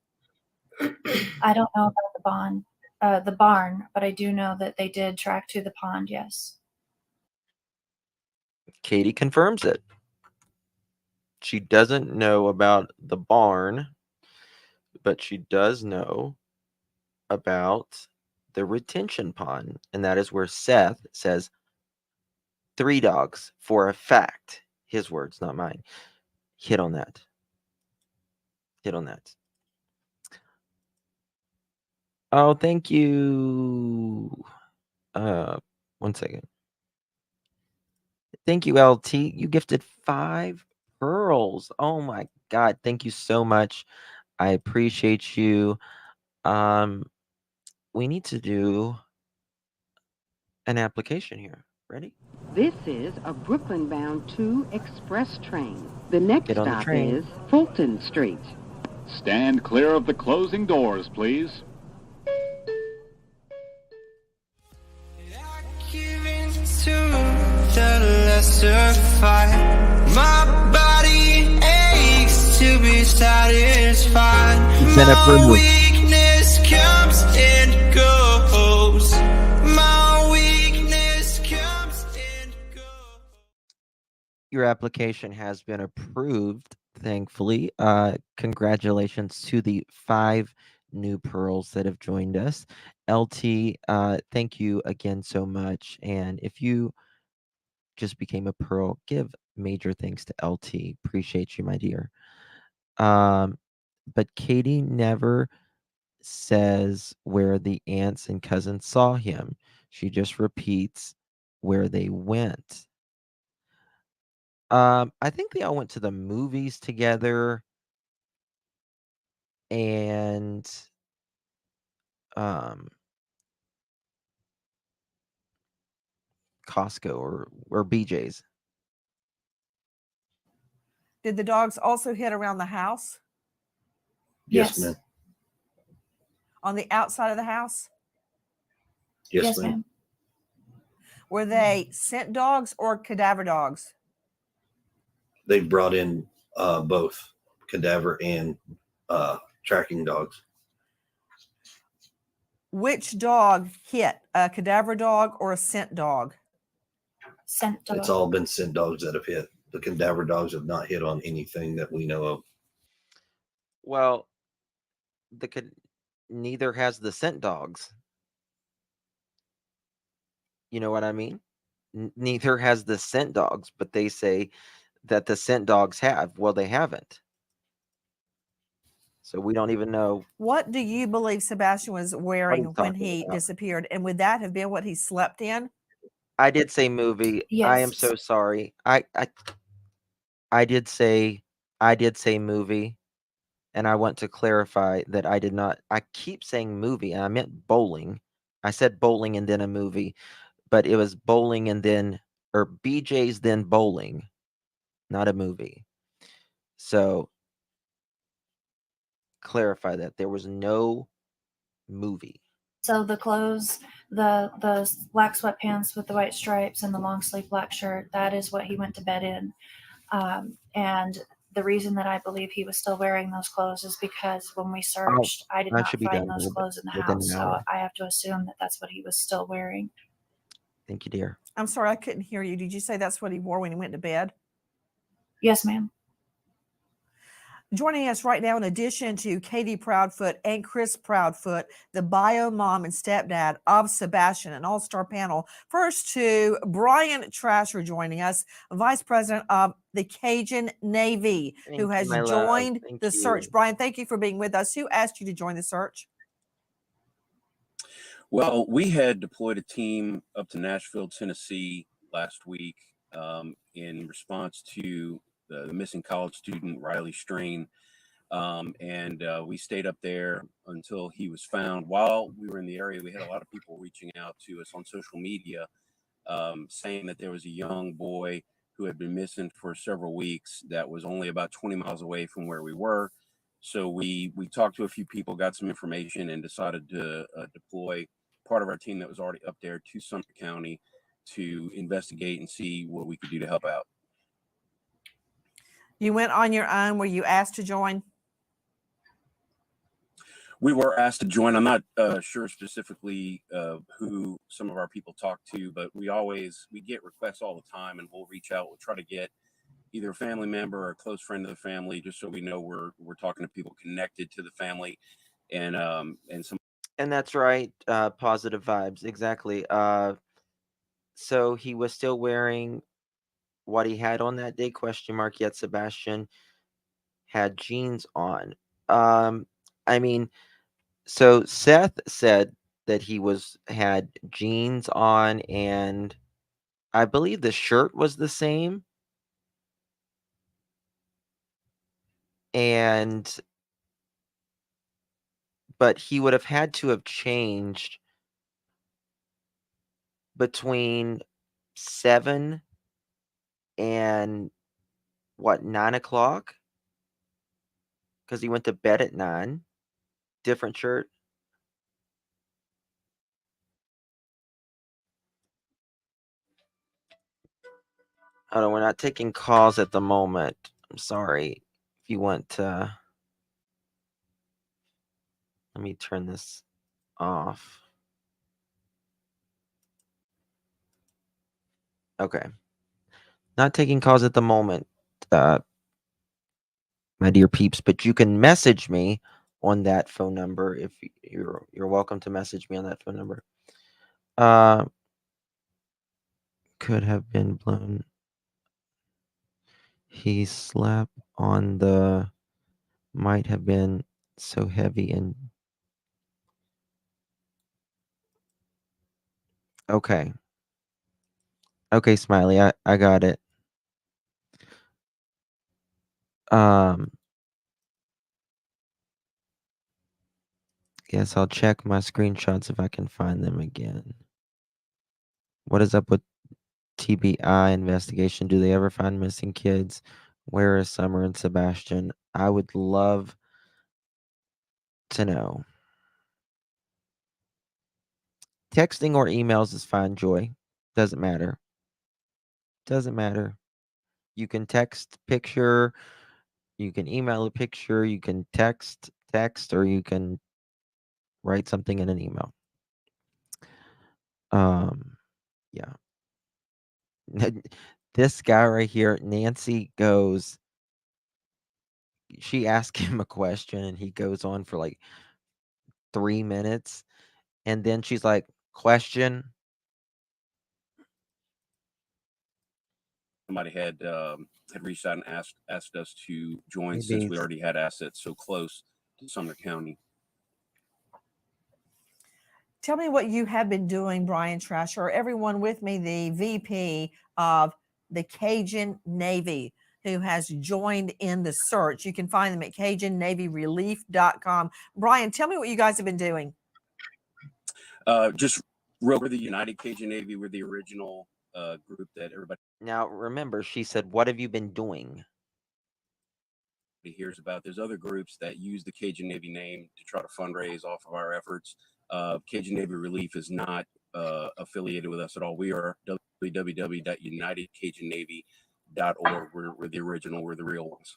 I don't know about the barn, but I do know that they did track to the pond, yes. Katie confirms it. She doesn't know about the barn, but she does know about the retention pond, and that is where Seth says 3 dogs for a fact, his words, not mine, hit on that. Oh, thank you. 1 second. Thank you, LT. You gifted 5 pearls. Oh my God. Thank you so much. I appreciate you. We need to do an application here. Ready? This is a Brooklyn-bound 2 express train. The next Get on the stop train. is Fulton Street. Stand clear of the closing doors, please. Giving to the lesser fight. My body aches to be satisfied. You've been approved. My weakness comes and goes. My weakness comes and goes. Your application has been approved, thankfully. Congratulations to the 5 new pearls that have joined us. LT, thank you again so much. And if you just became a pearl, give major thanks to LT. Appreciate you, my dear. But Katie never says where the aunts and cousins saw him. She just repeats where they went. I think they all went to the movies together, and Costco or BJ's. Did the dogs also hit around the house? Yes, ma'am. On the outside of the house? Yes, ma'am. Were they scent dogs or cadaver dogs? They brought in both cadaver and tracking dogs. Which dog hit, a cadaver dog or a scent dog? Scent dog. It's all been scent dogs that have hit. The cadaver dogs have not hit on anything that we know of. Well, neither has the scent dogs. You know what I mean? Neither has the scent dogs, but they say that the scent dogs have. Well, they haven't. So we don't even know. What do you believe Sebastian was wearing when talking he about. disappeared? And would that have been what he slept in? I did say movie. I am Yes. so sorry. I did say movie, and I want to clarify that I did not. I keep saying movie, and I meant bowling. I said bowling and then a movie, but it was bowling and then, or BJ's then bowling, not a movie. So clarify that there was no movie. So the clothes, the black sweatpants with the white stripes and the long sleeve black shirt, that is what he went to bed in. And the reason that I believe he was still wearing those clothes is because when we searched, I did I not should be find done those with it clothes in the within house. an So hour. I have to assume that that's what he was still wearing. Thank you, dear. I'm sorry, I couldn't hear you. Did you say that's what he wore when he went to bed? Yes, ma'am. Joining us right now, in addition to Katie Proudfoot and Chris Proudfoot, the bio mom and stepdad of Sebastian, an all-star panel. First to Brian Trasher joining us, Vice President of the Cajun Navy, who Thank has you, my love. joined Thank the search. you. Brian, thank you for being with us. Who asked you to join the search? Well, we had deployed a team up to Nashville, Tennessee last week in response to the missing college student, Riley Strain. And we stayed up there until he was found. While we were in the area, we had a lot of people reaching out to us on social media saying that there was a young boy who had been missing for several weeks that was only about 20 miles away from where we were. So we talked to a few people, got some information, and decided to deploy part of our team that was already up there to Sumter County to investigate and see what we could do to help out. You went on your own. Were you asked to join? We were asked to join. I'm not sure specifically who some of our people talk to, but we get requests all the time, and we'll reach out. We'll try to get either a family member or a close friend of the family, just so we know we're talking to people connected to the family, and some. And that's right. Positive vibes. Exactly. So he was still wearing what he had on that day, question mark, yet Sebastian had jeans on. I mean, so Seth said that he had jeans on, and I believe the shirt was the same. But he would have had to have changed between 7 and 9 o'clock, because he went to bed at 9. Different shirt. Oh, no, we're not taking calls at the moment. I'm sorry. If you want to, let me turn this off. Okay. Not taking calls at the moment, my dear peeps, but you can message me on that phone number if you're welcome to message me on that phone number. Could have been blown. He slept on the might have been so heavy and okay. Okay, Smiley, I got it. Yes, I'll check my screenshots if I can find them again. What is up with TBI investigation? Do they ever find missing kids? Where is Summer and Sebastian? I would love to know. Texting or emails is fine, Joy. Doesn't matter. Doesn't matter. You can text picture, you can email a picture, you can text, or you can write something in an email. Yeah. This guy right here, Nancy goes, she asked him a question and he goes on for like 3 minutes. And then she's like, question. Somebody had reached out and asked us to join since Maybe we already had assets so close to Sumner County. Tell me what you have been doing, Brian Trasher. Everyone with me, the VP of the Cajun Navy, who has joined in the search. You can find them at CajunNavyRelief.com. Brian, tell me what you guys have been doing. Just we're the United Cajun Navy. We're the original group that everybody Now remember, she said, what have you been doing? hears about. There's other groups that use the Cajun Navy name to try to fundraise off of our efforts. Cajun Navy Relief is not affiliated with us at all. We are www.unitedcajunnavy.org. We're the original. We're the real ones.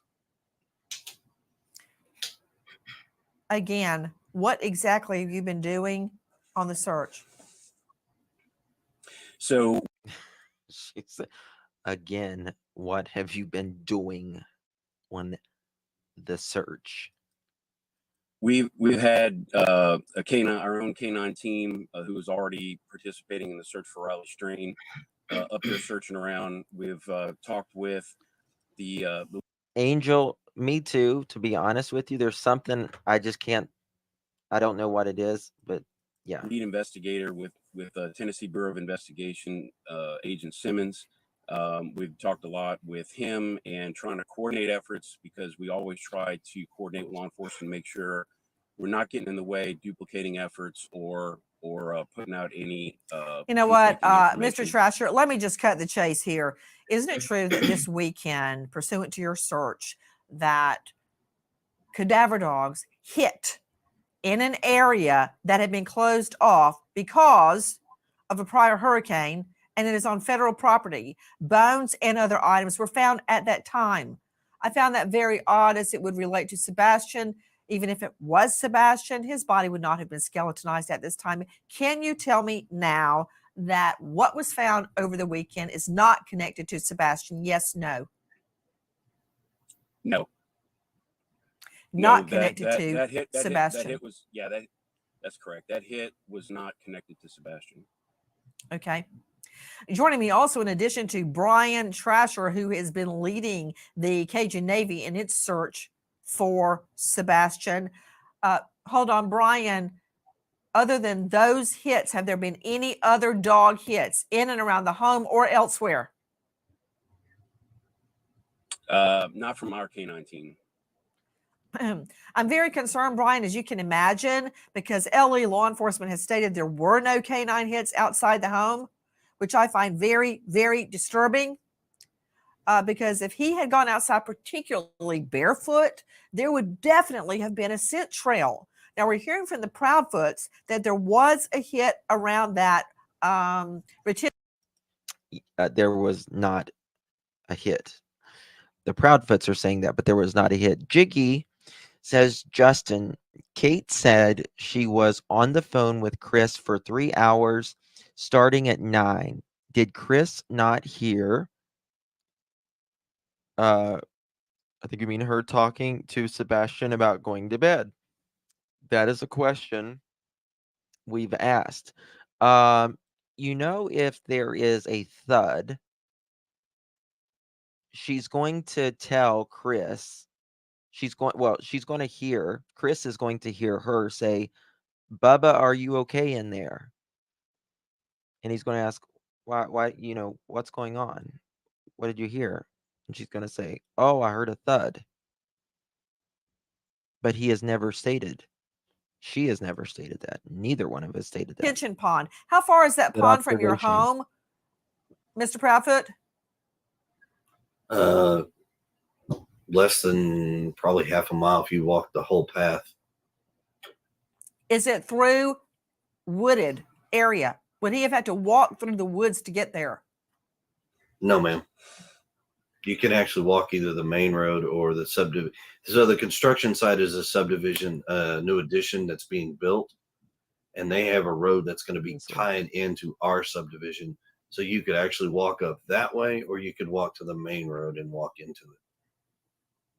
Again, what exactly have you been doing on the search? So, She said, again, what have you been doing on the search? We've had a canine, our own canine team who is already participating in the search for Riley Strain up there searching around. We've talked with the Angel, me too, to be honest with you. There's something I just can't, I don't know what it is, but yeah. lead investigator with Tennessee Bureau of Investigation, Agent Simmons. We've talked a lot with him and trying to coordinate efforts because we always try to coordinate with law enforcement, make sure we're not getting in the way, duplicating efforts or putting out any. You know what, Mr. information. Trasher, let me just cut the chase here. Isn't it true that this weekend, pursuant to your search, that cadaver dogs hit in an area that had been closed off because of a prior hurricane, and it is on federal property? Bones and other items were found at that time. I found that very odd, as it would relate to Sebastian. Even if it was Sebastian, his body would not have been skeletonized at this time. Can you tell me now that what was found over the weekend is not connected to Sebastian? Yes, no. No. Not No, connected to that hit, Sebastian. That hit was, yeah, that's correct. That hit was not connected to Sebastian. Okay. Joining me also, in addition to Brian Trasher, who has been leading the Cajun Navy in its search for Sebastian. Hold on, Brian. Other than those hits, have there been any other dog hits in and around the home or elsewhere? Not from our canine team. I'm very concerned, Brian, as you can imagine, because LE law enforcement has stated there were no canine hits outside the home, which I find very, very disturbing. Because if he had gone outside, particularly barefoot, there would definitely have been a scent trail. Now, we're hearing from the Proudfoots that there was a hit around that. There was not a hit. The Proudfoots are saying that, but there was not a hit. Jiggy says, Justin, Kate said she was on the phone with Chris for 3 hours starting at 9. Did Chris not hear? I think you mean her talking to Sebastian about going to bed. That is a question we've asked. You know, if there is a thud, she's going to tell Chris. She's going to hear, Chris is going to hear her say, Bubba, are you okay in there? And he's going to ask, why, what's going on? What did you hear? And she's going to say, oh, I heard a thud. But he has never stated. She has never stated that. Neither one of us stated that. Retention pond. How far is that pond from your home, Mr. Proudfoot? Less than probably half a mile if you walk the whole path. Is it through wooded area? Would he have had to walk through the woods to get there? No, ma'am. You can actually walk either the main road or the subdivision. So the construction site is a subdivision, new addition that's being built. and they have a road that's going to be Yes, sir. tied into our subdivision. So you could actually walk up that way, or you could walk to the main road and walk into it.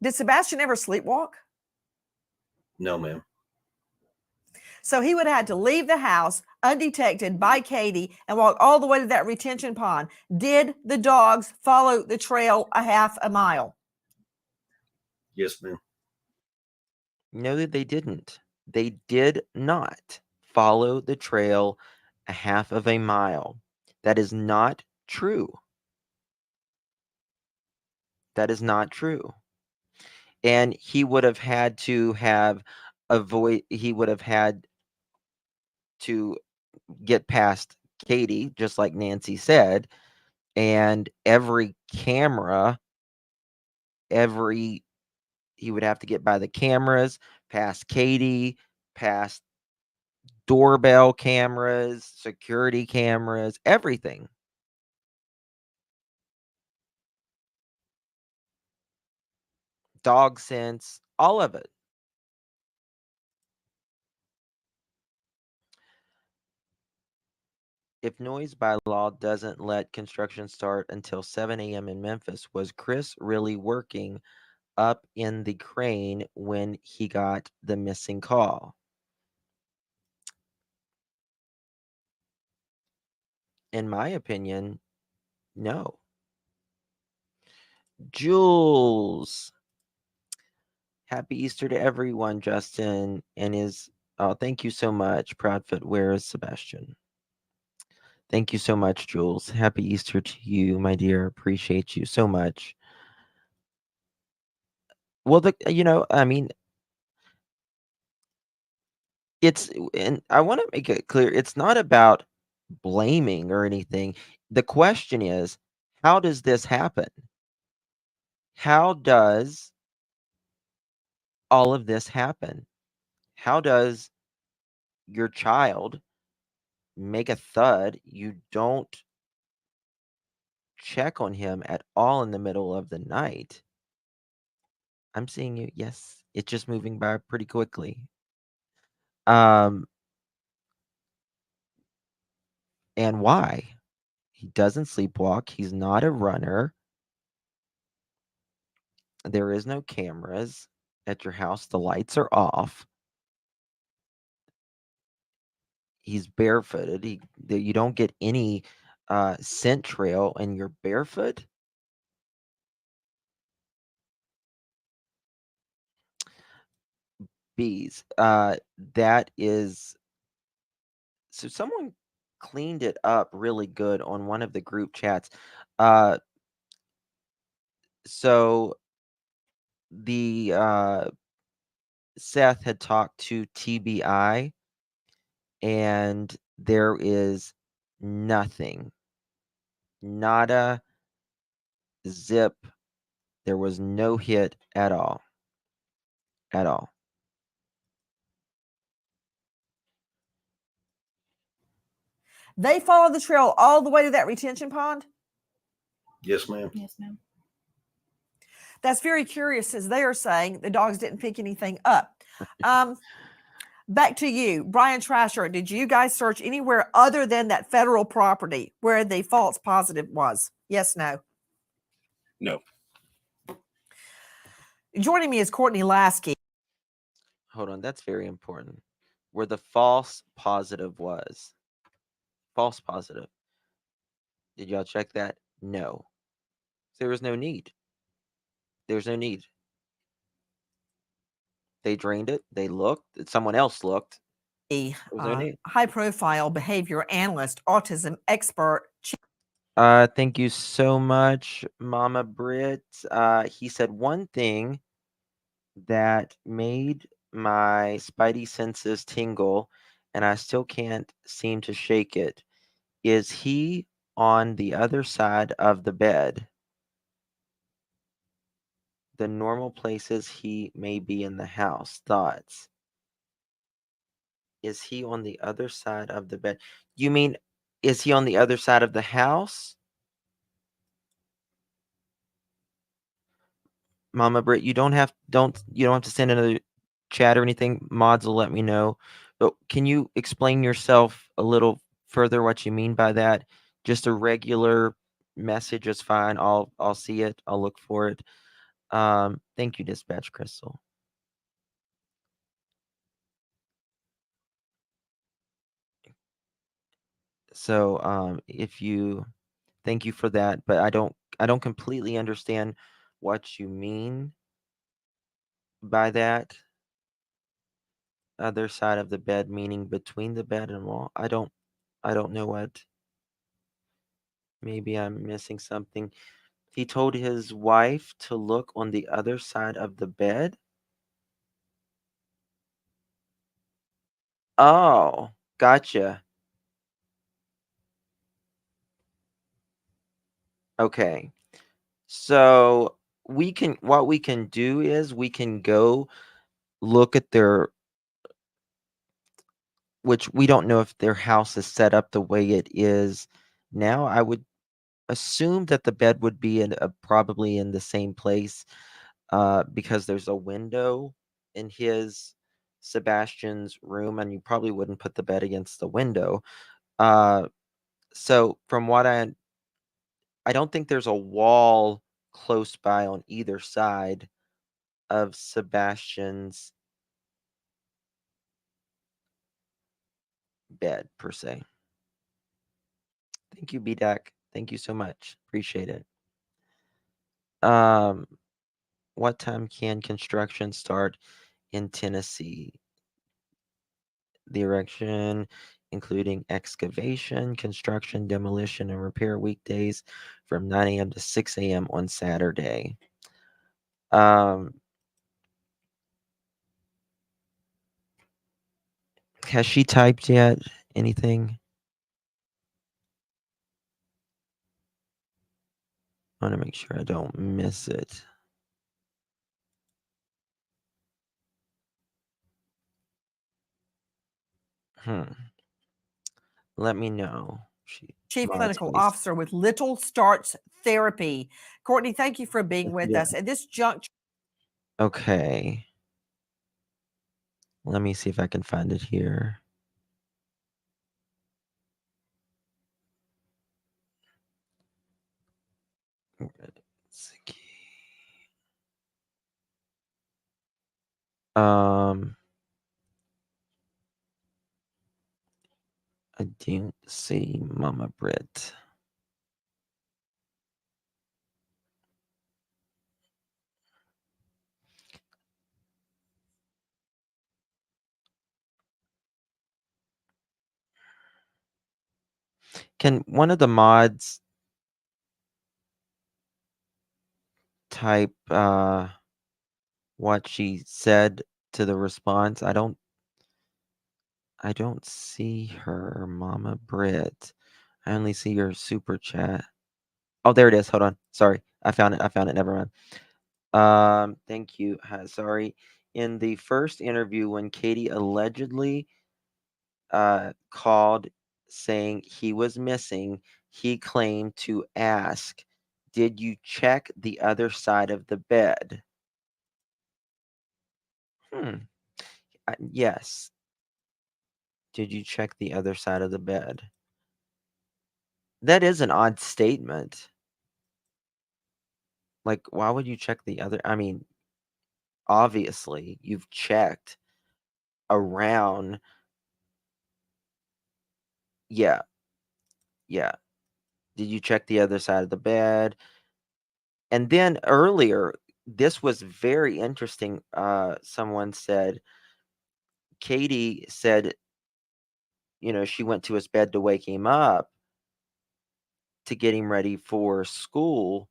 Did Sebastian ever sleepwalk? No, ma'am. So he would have had to leave the house undetected by Katie and walk all the way to that retention pond. Did the dogs follow the trail a half a mile? Yes, ma'am. No, that they didn't. They did not follow the trail a half of a mile. That is not true. That is not true. And he would have had to get past Katie, just like Nancy said, and every camera, he would have to get by the cameras, past Katie, past doorbell cameras, security cameras, everything. Dog sense, all of it. If noise bylaw doesn't let construction start until 7 a.m. in Memphis, was Chris really working up in the crane when he got the missing call? In my opinion, no. Jules. Happy Easter to everyone, Justin. Thank you so much. Proudfoot, where is Sebastian? Thank you so much, Jules. Happy Easter to you, my dear. Appreciate you so much. Well, and I want to make it clear, it's not about blaming or anything. The question is, how does this happen? How does all of this happen? How does your child make a thud? You don't check on him at all in the middle of the night. I'm seeing you. Yes, it's just moving by pretty quickly. And why? He doesn't sleepwalk. He's not a runner. There is no cameras at your house. The lights are off. He's barefooted. You don't get any scent trail and you're barefoot. Bees. That is. So someone cleaned it up really good on one of the group chats. So the Seth had talked to TBI, and there is nothing, nada, zip. There was no hit at all. At all. They followed the trail all the way to that retention pond? Yes, ma'am. Yes, ma'am. That's very curious, as they are saying the dogs didn't pick anything up. Back to you, Brian Trasher. Did you guys search anywhere other than that federal property where the false positive was? Yes, no? No. Joining me is Courtney Lasky. Hold on, that's very important. Where the false positive was. False positive. Did y'all check that? No. There was no need. There's no need. They drained it. They looked. Someone else looked. High-profile behavior analyst, autism expert. Thank you so much, Mama Britt. He said one thing that made my spidey senses tingle, and I still can't seem to shake it. Is he on the other side of the bed? The normal places he may be in the house. Thoughts? Is he on the other side of the bed? You mean, is he on the other side of the house? Mama Britt, you don't have to send another chat or anything. Mods will let me know. But can you explain yourself a little further what you mean by that? Just a regular message is fine. I'll see it. I'll look for it. Thank you, Dispatch Crystal. So if you thank you for that, but I don't completely understand what you mean by that. Other side of the bed meaning between the bed and wall. I don't know what. Maybe I'm missing something. He told his wife to look on the other side of the bed. Oh, gotcha. Okay. So what we can do is we can go look at their, which we don't know if their house is set up the way it is now. I would assume that the bed would be probably in the same place, because there's a window in his Sebastian's room, and you probably wouldn't put the bed against the window. Uh, so from what I don't think there's a wall close by on either side of Sebastian's bed per se. Thank you, BDAC. Thank you so much. Appreciate it. Um, what time can construction start in Tennessee? The erection, including excavation, construction, demolition, and repair weekdays from 9 a.m. to 6 a.m. on Saturday. Has she typed yet? Anything? I want to make sure I don't miss it. Let me know. Chief Mods, Clinical please. Officer with Little Starts Therapy. Courtney, thank you for being with Yeah. us. At this juncture, Okay. Let me see if I can find it here. I didn't see Mama Brit. Can one of the mods type what she said to the response? I don't see her, Mama Brit. I only see your super chat. Oh, there it is. Hold on. Sorry. I found it. Never mind. Thank you. Sorry. In the first interview, when Katie allegedly called saying he was missing, he claimed to ask, "Did you check the other side of the bed?" Yes. Did you check the other side of the bed? That is an odd statement. Like, why would you check the other? I mean, obviously, you've checked around. Yeah. Yeah. Did you check the other side of the bed? And then earlier, this was very interesting. Someone said, Katie said, she went to his bed to wake him up to get him ready for school,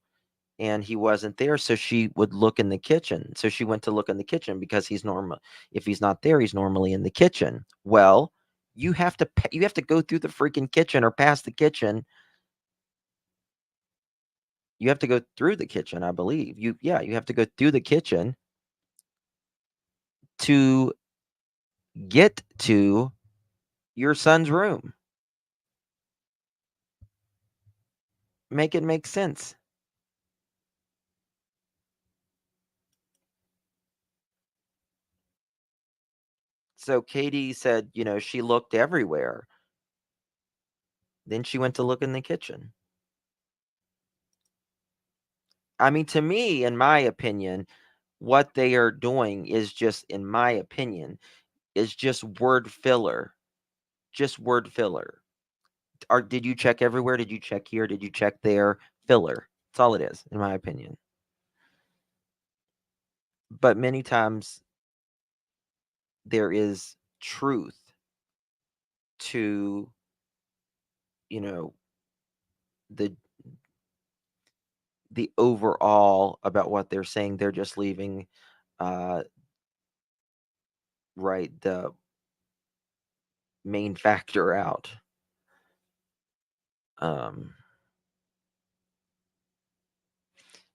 and he wasn't there, so she would look in the kitchen. So she went to look in the kitchen because he's normal. If he's not there, he's normally in the kitchen. Well, you have to go through the freaking kitchen or past the kitchen. You have to go through the kitchen, I believe. You have to go through the kitchen to get to your son's room. Make it make sense. So Katie said, she looked everywhere. Then she went to look in the kitchen. I mean, to me, in my opinion, what they are doing is just, in my opinion, is just word filler. Just word filler. Did you check everywhere? Did you check here? Did you check there? Filler. That's all it is, in my opinion. But many times there is truth to, the overall about what they're saying. They're just leaving right the main factor out.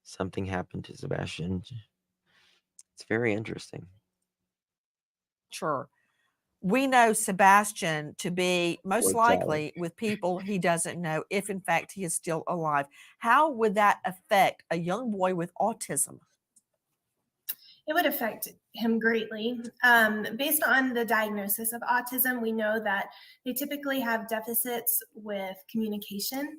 Something happened to Sebastian. It's very interesting. Sure. We know Sebastian to be most Poor child. likely with people he doesn't know, if in fact he is still alive. How would that affect a young boy with autism? It would affect him greatly. Based on the diagnosis of autism, we know that they typically have deficits with communication,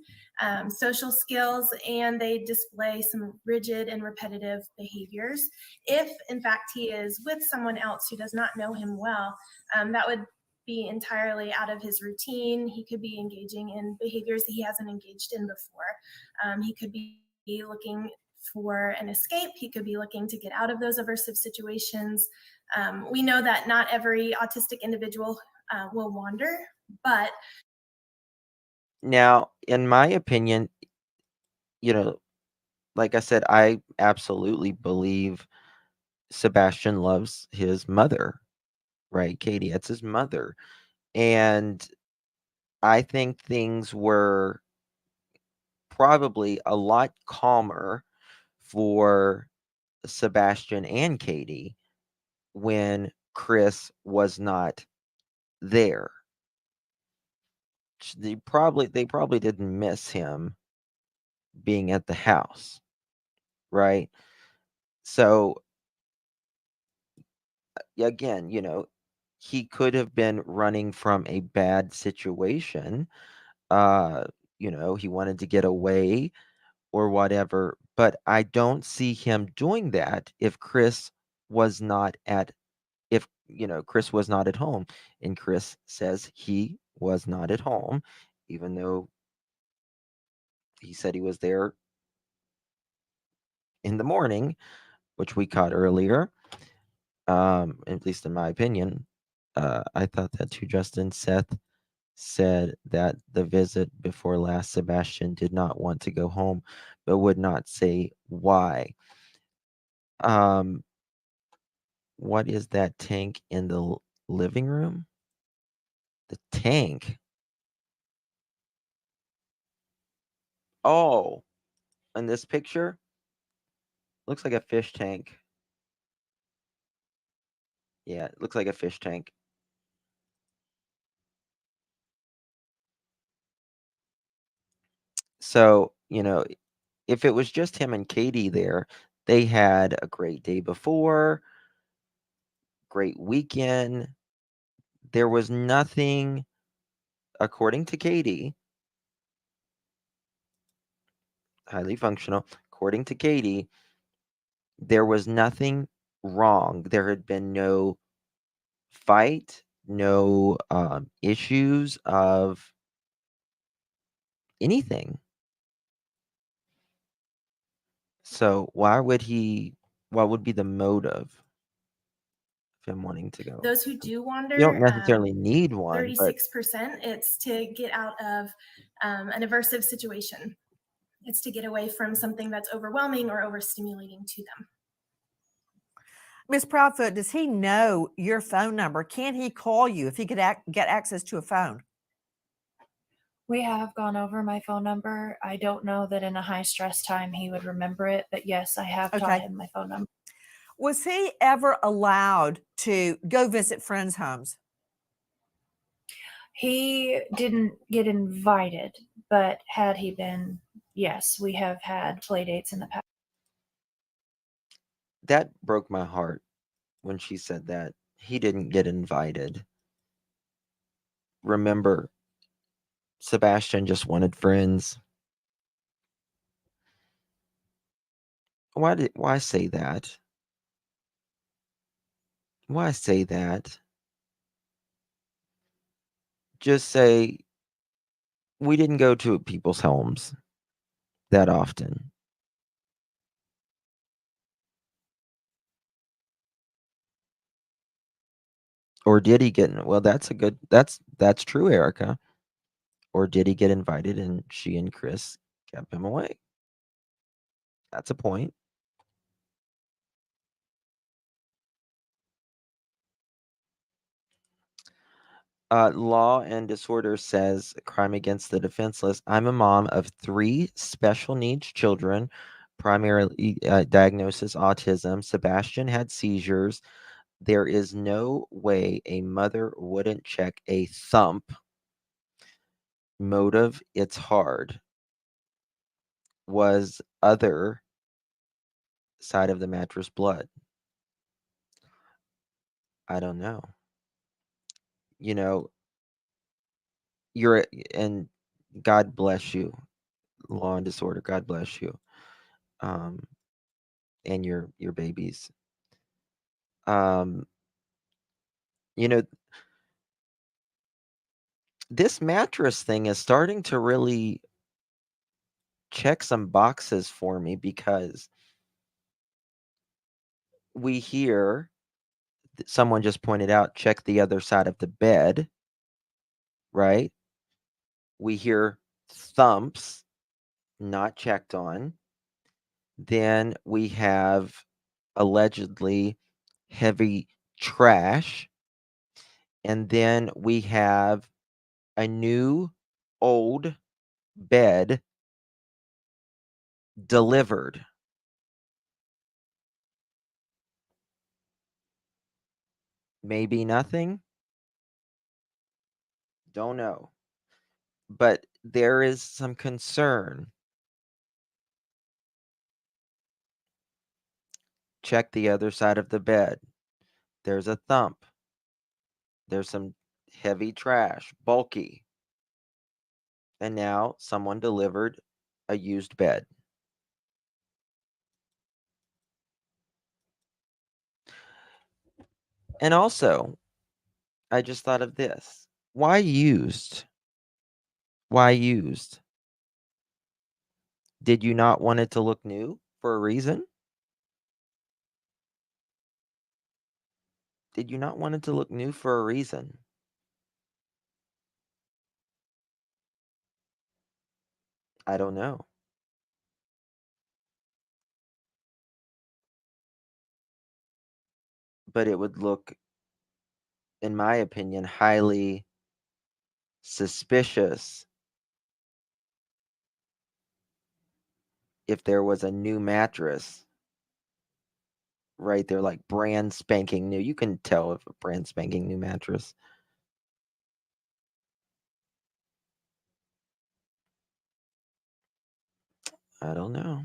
social skills, and they display some rigid and repetitive behaviors. If, in fact, he is with someone else who does not know him well, that would be entirely out of his routine. He could be engaging in behaviors that he hasn't engaged in before. He could be looking for an escape. He could be looking to get out of those aversive situations. We know that not every autistic individual will wander, but Now, in my opinion, like I said, I absolutely believe Sebastian loves his mother, right? Katie, that's his mother. And I think things were probably a lot calmer for Sebastian and Katie when Chris was not there. They probably didn't miss him being at the house, right? So again, he could have been running from a bad situation. He wanted to get away or whatever, but I don't see him doing that if Chris was not at home. And Chris says he was not at home, even though he said he was there in the morning, which we caught earlier. At least in my opinion. I thought that too, Justin. Seth said that the visit before last, Sebastian did not want to go home, but would not say why. What is that tank in the living room? The tank. Oh, in this picture, looks like a fish tank. Yeah, it looks like a fish tank. So, if it was just him and Katie there, they had a great day before, great weekend. There was nothing, according to Katie, highly functional. According to Katie, there was nothing wrong. There had been no fight, no issues of anything. So what would be the motive of him wanting to go? those who do wander, You don't necessarily need one, but 36%, it's to get out of an aversive situation. It's to get away from something that's overwhelming or overstimulating to them. Miss Proudfoot, does he know your phone number? Can he call you if he could get access to a phone? We have gone over my phone number. I don't know that in a high stress time he would remember it, but yes, I have taught him my phone number. Was he ever allowed to go visit friends' homes? He didn't get invited, but had he been, yes, we have had play dates in the past. that broke my heart when she said that. He didn't get invited. Remember, Sebastian just wanted friends. Why say that? Why say that? Just say we didn't go to people's homes that often. Or did he get? Well, that's true, Erica. Or did he get invited and she and Chris kept him away? That's a point. Law and Disorder says crime against the defenseless. I'm a mom of 3 special needs children, primarily diagnosis autism. Sebastian had seizures. There is no way a mother wouldn't check a thump. Motive, it's hard. Was other side of the mattress blood? I don't know. You know, and God bless you, Law and Disorder. God bless you. And your babies. You know, this mattress thing is starting to really check some boxes for me because we hear someone just pointed out, check the other side of the bed, right? We hear thumps not checked on. Then we have allegedly heavy trash. And then we have a new old bed delivered. Maybe nothing. Don't know. But there is some concern. Check the other side of the bed. There's a thump. There's some heavy trash, bulky. And now someone delivered a used bed. And also, I just thought of this. Why used? Why used? Did you not want it to look new for a reason? Did you not want it to look new for a reason? I don't know. But it would look, in my opinion, highly suspicious if there was a new mattress right there, like brand spanking new. You can tell if a brand spanking new mattress. I don't know.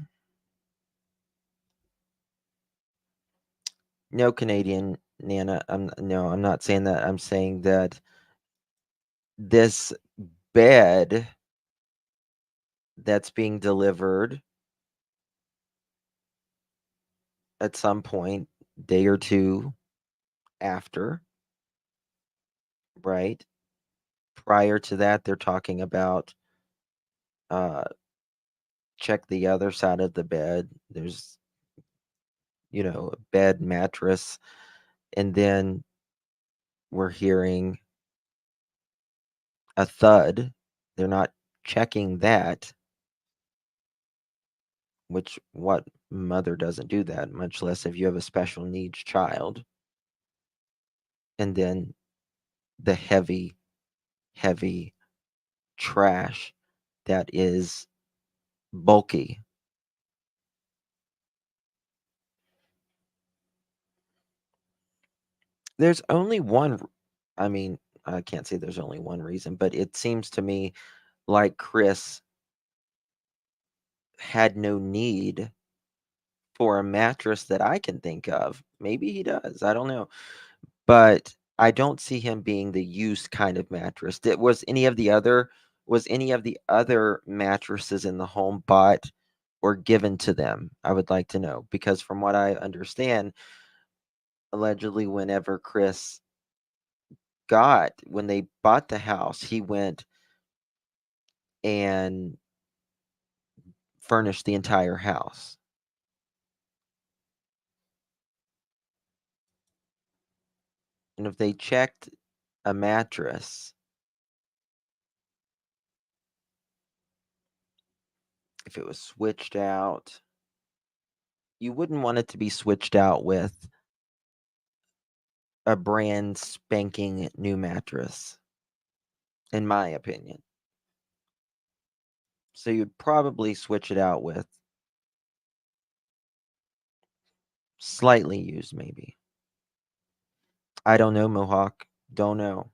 No, Canadian Nana. I'm not saying that. I'm saying that this bed that's being delivered at some point, day or two after, right? Prior to that, they're talking about check the other side of the bed. There's, a bed mattress. And then we're hearing a thud. They're not checking that, which what mother doesn't do that, much less if you have a special needs child. And then the heavy, heavy trash that is bulky. There's only one, I mean, I can't say there's only one reason, but it seems to me like Chris had no need for a mattress that I can think of. Maybe he does. I don't know. but I don't see him being the used kind of mattress. Was any of the other mattresses in the home bought or given to them? I would like to know, because from what I understand, allegedly whenever when they bought the house, he went and furnished the entire house. And if they checked a mattress, if it was switched out, you wouldn't want it to be switched out with a brand spanking new mattress, in my opinion. So you'd probably switch it out with slightly used, maybe. I don't know, Mohawk. Don't know.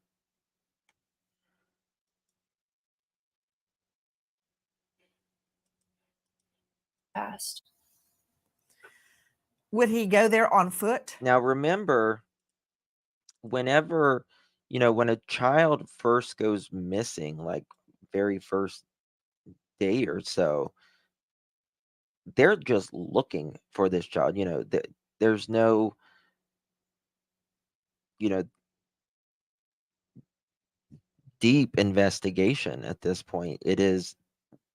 Past. Would he go there on foot? Now remember, whenever, when a child first goes missing, like very first day or so, they're just looking for this child. There's no, deep investigation at this point. It is,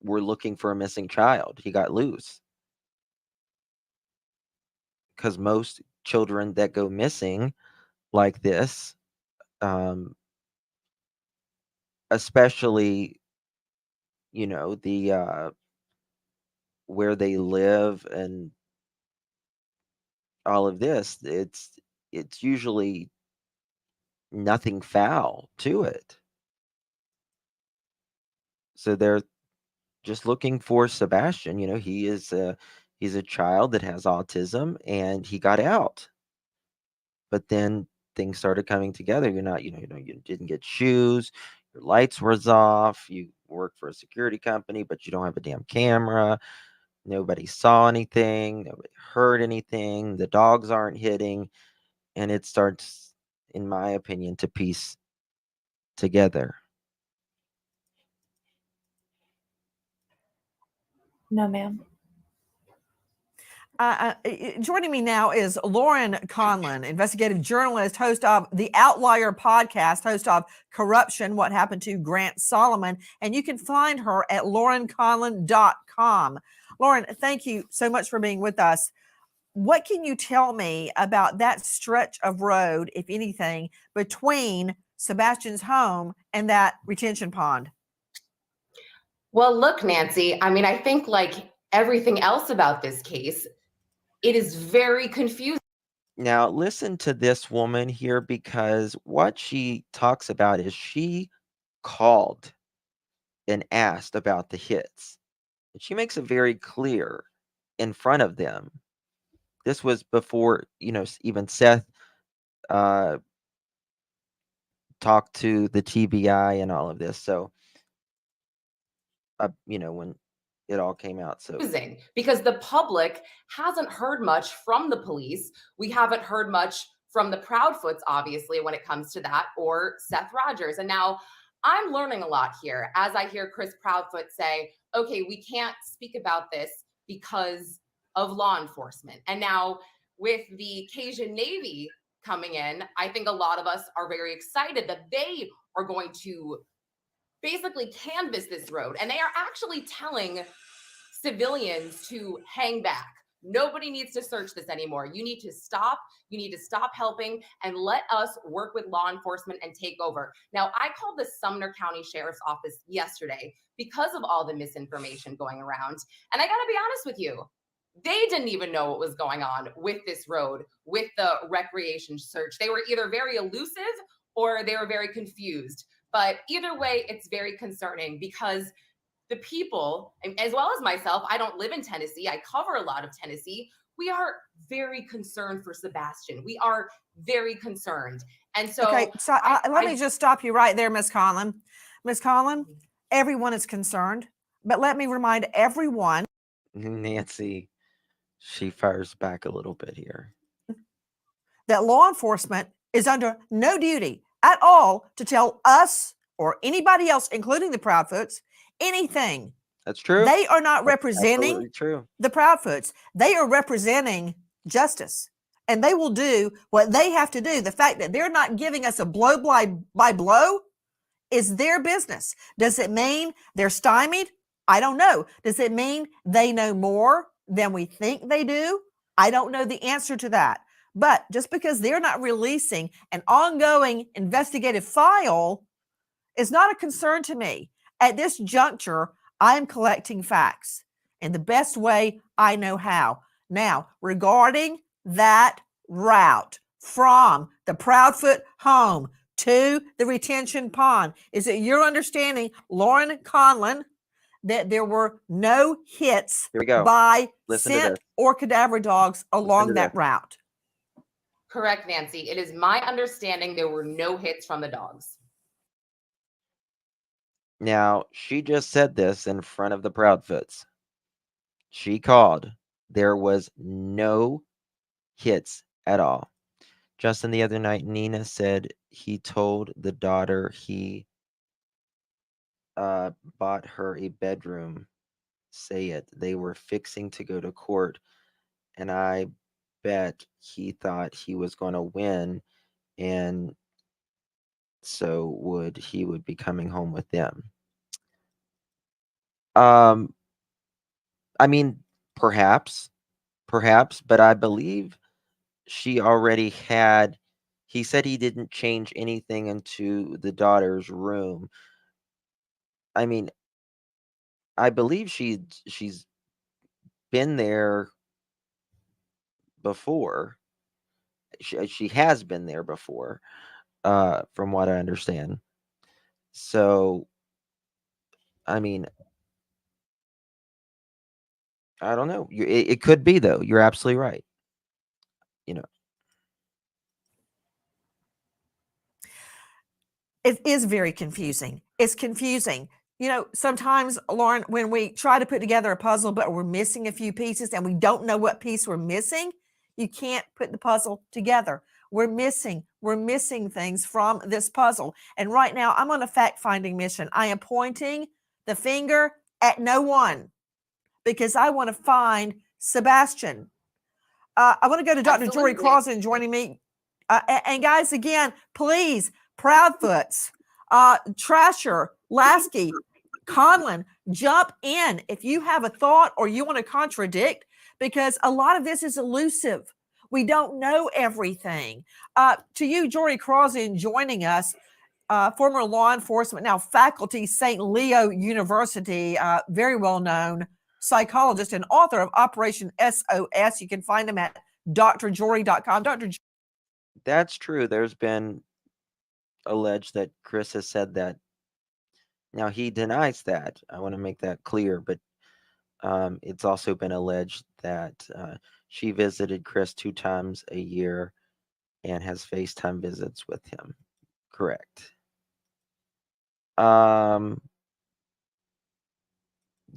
we're looking for a missing child. He got loose. Because most children that go missing like this, especially, the where they live and all of this, it's usually nothing foul to it. So they're just looking for Sebastian. He's a child that has autism, and he got out. But then things started coming together. You didn't get shoes, your lights was off, you work for a security company, but you don't have a damn camera. Nobody saw anything, nobody heard anything, the dogs aren't hitting, and it starts, in my opinion, to piece together. No, ma'am. Joining me now is Lauren Conlon, investigative journalist, host of the Outlier podcast, host of Corruption, What Happened to Grant Solomon. And you can find her at laurenconlon.com. Lauren, thank you so much for being with us. What can you tell me about that stretch of road, if anything, between Sebastian's home and that retention pond? Well, look, Nancy, I think like everything else about this case, it is very confusing. Now, listen to this woman here, because what she talks about is she called and asked about the hits. And she makes it very clear in front of them. This was before, even Seth talked to the TBI and all of this. So, when it all came out. So because the public hasn't heard much from the police. We haven't heard much from the Proudfoots, obviously, when it comes to that, or Seth Rogers. And now I'm learning a lot here as I hear Chris Proudfoot say, okay, we can't speak about this because of law enforcement. And now with the Cajun Navy coming in, I think a lot of us are very excited that they are going to basically canvass this road. And they are actually telling civilians to hang back. Nobody needs to search this anymore. You need to stop. You need to stop helping and let us work with law enforcement and take over. Now, I called the Sumner County Sheriff's Office yesterday because of all the misinformation going around. And I got to be honest with you, they didn't even know what was going on with this road, with the recreation search. They were either very elusive or they were very confused. But either way, it's very concerning because the people, as well as myself, I don't live in Tennessee. I cover a lot of Tennessee. We are very concerned for Sebastian. We are very concerned. And so, okay, so let me just stop you right there, Ms. Conlon. Ms. Conlon, everyone is concerned, but let me remind everyone. Nancy, she fires back a little bit here. That law enforcement is under no duty at all to tell us or anybody else, including the Proudfoots, anything. That's true. They are not That's representing absolutely true. the Proudfoots. They are representing justice, and they will do what they have to do. The fact that they're not giving us a blow by blow is their business. Does it mean they're stymied? I don't know. Does it mean they know more than we think they do? I don't know the answer to that. But just because they're not releasing an ongoing investigative file is not a concern to me. At this juncture, I am collecting facts in the best way I know how. Now, regarding that route from the Proudfoot home to the retention pond, is it your understanding, Lauren Conlon, that there were no hits Here we go. by Listen to scent this. or cadaver dogs along that this. route? Correct, Nancy. It is my understanding there were no hits from the dogs. Now, she just said this in front of the Proudfoots. She called. There was no hits at all. Justin, the other night, Nina said he told the daughter he bought her a bedroom. Say it. They were fixing to go to court, and I bet he thought he was going to win, and so he would be coming home with them. I mean, perhaps, but I believe she already had. He said he didn't change anything into the daughter's room. I mean, I believe she's been there before. She has been there before, from what I understand. So, I mean, I don't know. It could be, though. You're absolutely right. You know, It is very confusing. It's confusing. You know, sometimes, Lauren, when we try to put together a puzzle, but we're missing a few pieces and we don't know what piece we're missing, you can't put the puzzle together. We're missing things from this puzzle. And right now, I'm on a fact-finding mission. I am pointing the finger at no one because I want to find Sebastian. I want to go to Dr. Jory Absolutely. Crossan joining me. And guys, again, please, Proudfoots, Trasher, Lasky, Conlon, jump in if you have a thought or you want to contradict, because a lot of this is elusive. We don't know everything. To you, Jory Crossan, joining us, former law enforcement, now faculty, St. Leo University, very well known psychologist and author of Operation SOS. You can find him at drjory.com. that's true. There's been alleged that Chris has said that. Now, he denies that. I want to make that clear, but it's also been alleged that she visited Chris 2 times a year and has FaceTime visits with him. Correct.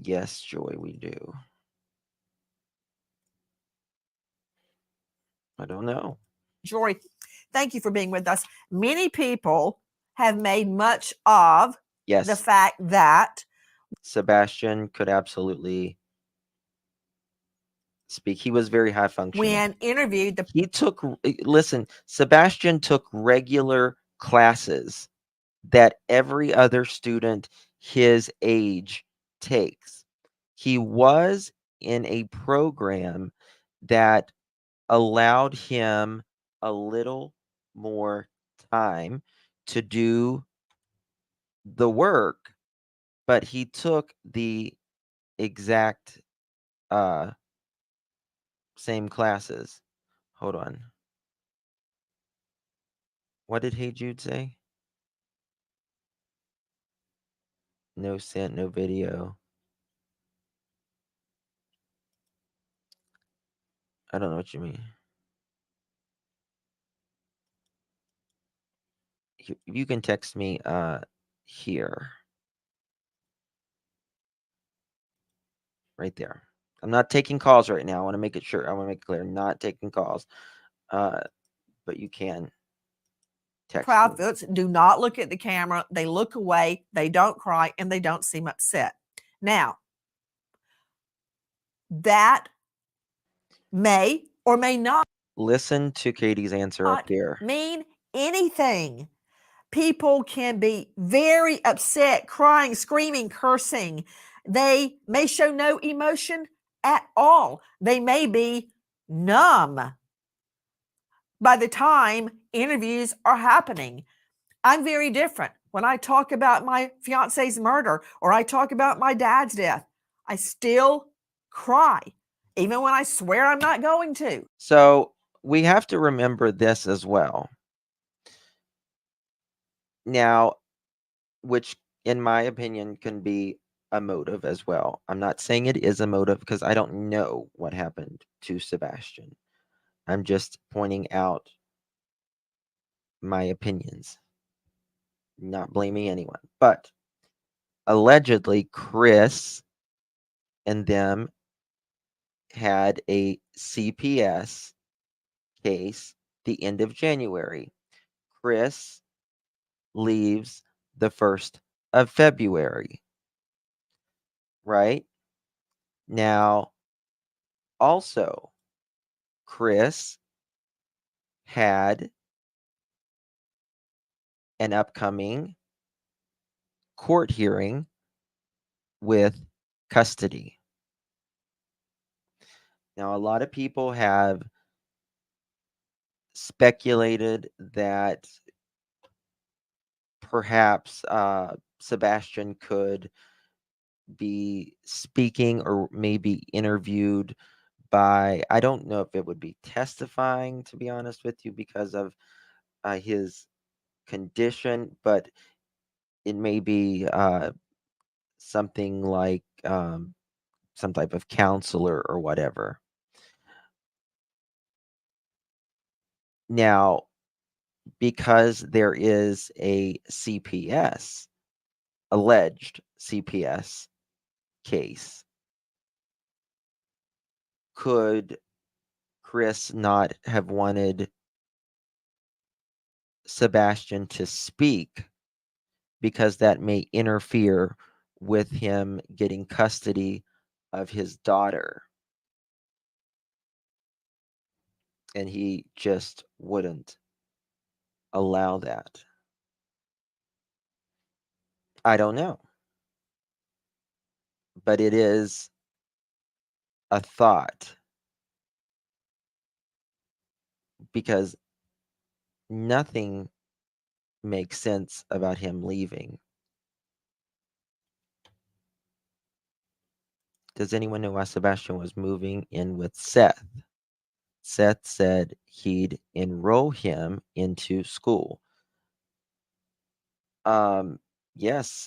Yes, Joy, we do. I don't know. Jory, thank you for being with us. Many people have made much of Yes, the fact that Sebastian could absolutely speak. He was very high functioning. when interviewed, Sebastian took regular classes that every other student his age takes. He was in a program that allowed him a little more time to do the work, but he took the exact same classes. Hold on. What did Hey Jude say? No scent, no video. I don't know what you mean. You can text me here. Right there. I'm not taking calls right now. I want to make it sure. I want to make it clear. I'm not taking calls. But you can Proudfoots do not look at the camera. They look away. They don't cry, and they don't seem upset. Now, that may or may not Listen to Katie's answer up there. mean anything. People can be very upset, crying, screaming, cursing. They may show no emotion at all. They may be numb by the time interviews are happening. I'm very different. When I talk about my fiance's murder or I talk about my dad's death, I still cry, even when I swear I'm not going to. So we have to remember this as well. Now, which in my opinion can be a motive as well. I'm not saying it is a motive because I don't know what happened to Sebastian. I'm just pointing out my opinions, not blaming anyone. But allegedly, Chris and them had a CPS case the end of January. Chris leaves the 1st of February. Right? Now, also, Chris had an upcoming court hearing with custody. Now, a lot of people have speculated that perhaps Sebastian could be speaking or maybe interviewed by, I don't know if it would be testifying, to be honest with you, because of his condition, but it may be something like some type of counselor or whatever. Now, because there is a CPS, alleged CPS case, could Chris not have wanted Sebastian to speak because that may interfere with him getting custody of his daughter? And he just wouldn't allow that. I don't know. But it is a thought, because nothing makes sense about him leaving. Does anyone know why Sebastian was moving in with Seth? Seth said he'd enroll him into school. Yes,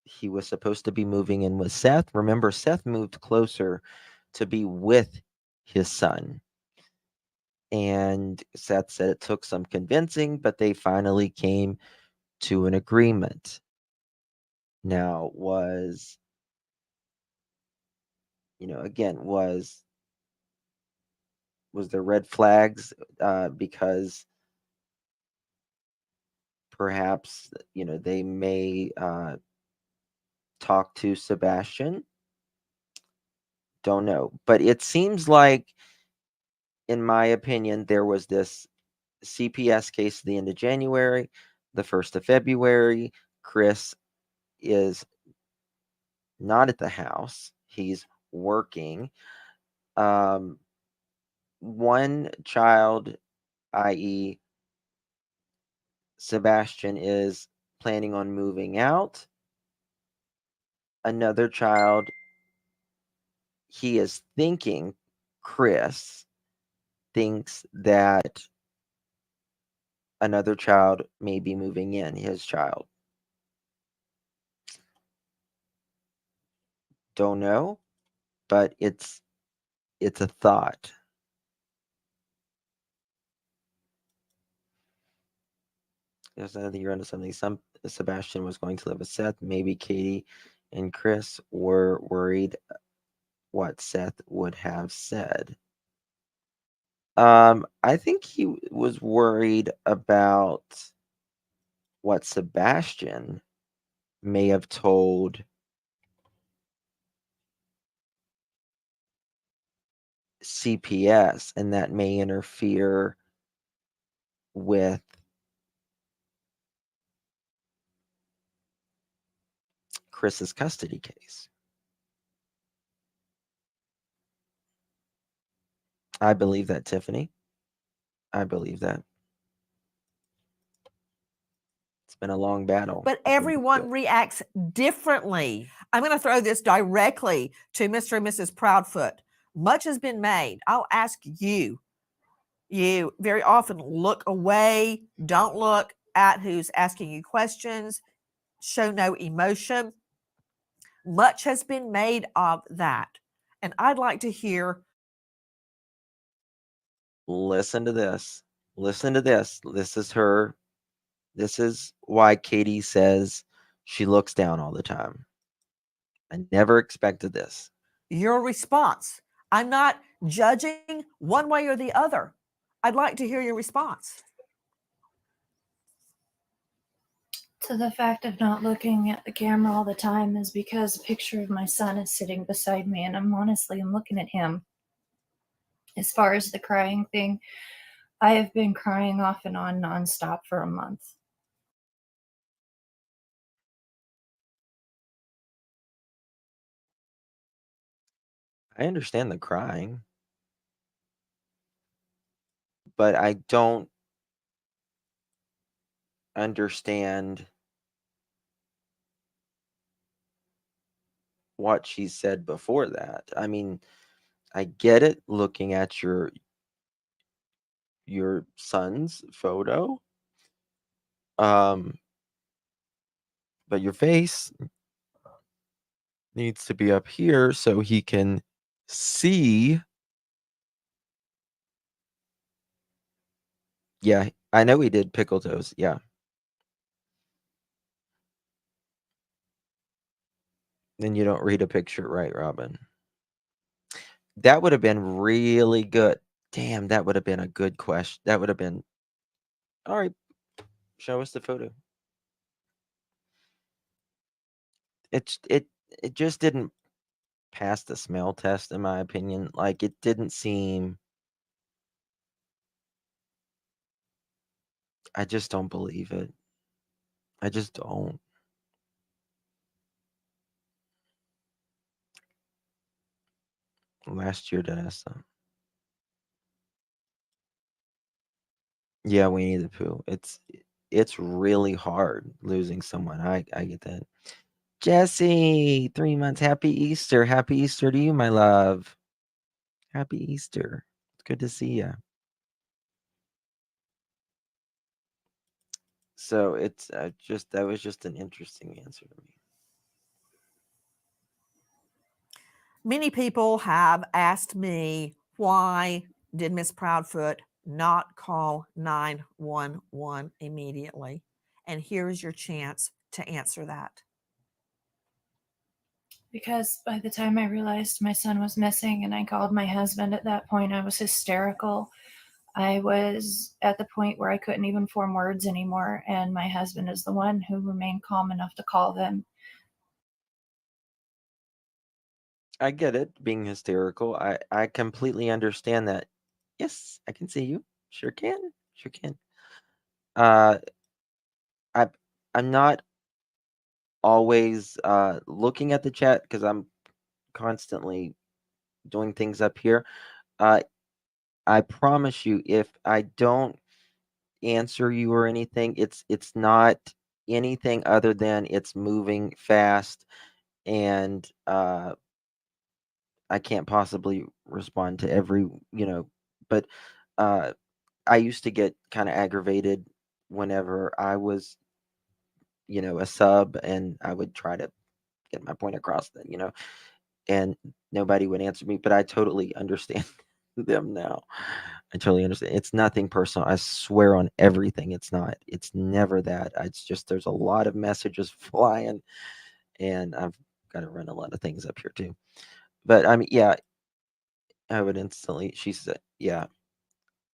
he was supposed to be moving in with Seth. Remember, Seth moved closer to be with his son. And Seth said it took some convincing, but they finally came to an agreement. Now, again, was there red flags because perhaps, they may talk to Sebastian? Don't know. But it seems like, in my opinion, there was this CPS case at the end of January, the 1st of February. Chris is not at the house. He's working. One child, i.e., Sebastian, is planning on moving out. Another child, he is thinking, Chris thinks that another child may be moving in, his child. Don't know, but it's a thought. There's another year into something. Sebastian was going to live with Seth. Maybe Katie and Chris were worried what Seth would have said. I think he was worried about what Sebastian may have told CPS, and that may interfere with Chris's custody case. I believe that, Tiffany. I believe that. It's been a long battle. But everyone reacts differently. I'm going to throw this directly to Mr. and Mrs. Proudfoot. Much has been made. I'll ask you. You very often look away, don't look at who's asking you questions, show no emotion. Much has been made of that. And I'd like to hear. Listen to this. Listen to this. This is her. This is why Katie says she looks down all the time. I never expected this. Your response. I'm not judging one way or the other. I'd like to hear your response. To the fact of not looking at the camera all the time is because a picture of my son is sitting beside me, and I'm looking at him. As far as the crying thing, I have been crying off and on nonstop for a month. I understand the crying, but I don't understand what she said before that. I mean, I get it looking at your son's photo. But your face needs to be up here so he can see. Yeah, I know he did pickle toes. Yeah. Then you don't read a picture right, Robin. That would have been really good. Damn, that would have been a good question. That would have been. All right, show us the photo. It just didn't pass the smell test, in my opinion. Like, it didn't seem. I just don't believe it. I just don't. Last year, Danessa. Yeah, Winnie the Pooh. It's really hard losing someone. I get that. Jesse, 3 months. Happy Easter. Happy Easter to you, my love. Happy Easter. It's good to see you. So it's that was just an interesting answer to me. Many people have asked me, why did Miss Proudfoot not call 911 immediately? And here's your chance to answer that. Because by the time I realized my son was missing and I called my husband, at that point I was hysterical. I was at the point where I couldn't even form words anymore, and my husband is the one who remained calm enough to call them. I get it, being hysterical. I completely understand that. Yes, I can see you. Sure can. Sure can. I'm not always looking at the chat because I'm constantly doing things up here. I promise you, if I don't answer you or anything, it's not anything other than it's moving fast, and I can't possibly respond to every, but I used to get kind of aggravated whenever I was, a sub, and I would try to get my point across then, and nobody would answer me, but I totally understand them now. I totally understand. It's nothing personal. I swear on everything. It's not. It's never that. It's just there's a lot of messages flying, and I've got to run a lot of things up here too. But I mean, yeah, I would instantly. She said, "Yeah,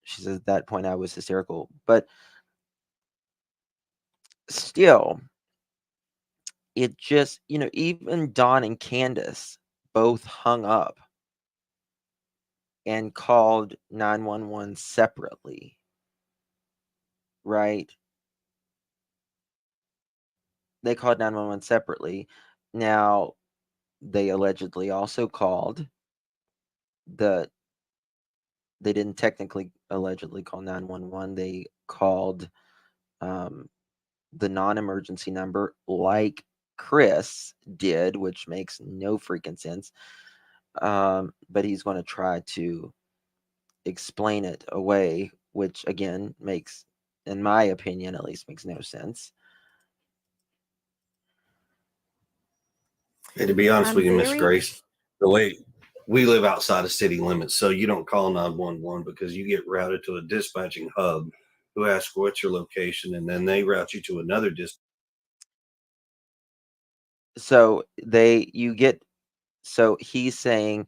She says at that point I was hysterical, but still, it just, even Dawn and Candace both hung up and called 911 separately, right? They called 911 separately. Now, they allegedly also called the they didn't technically allegedly call 911. They called the non-emergency number like Chris did, which makes no freaking sense. But he's going to try to explain it away, which again makes, in my opinion at least, makes no sense. And to be honest I'm with you, Miss very- Grace, the way we live outside of city limits, so you don't call 911 because you get routed to a dispatching hub who asks what's your location, and then they route you to another So so he's saying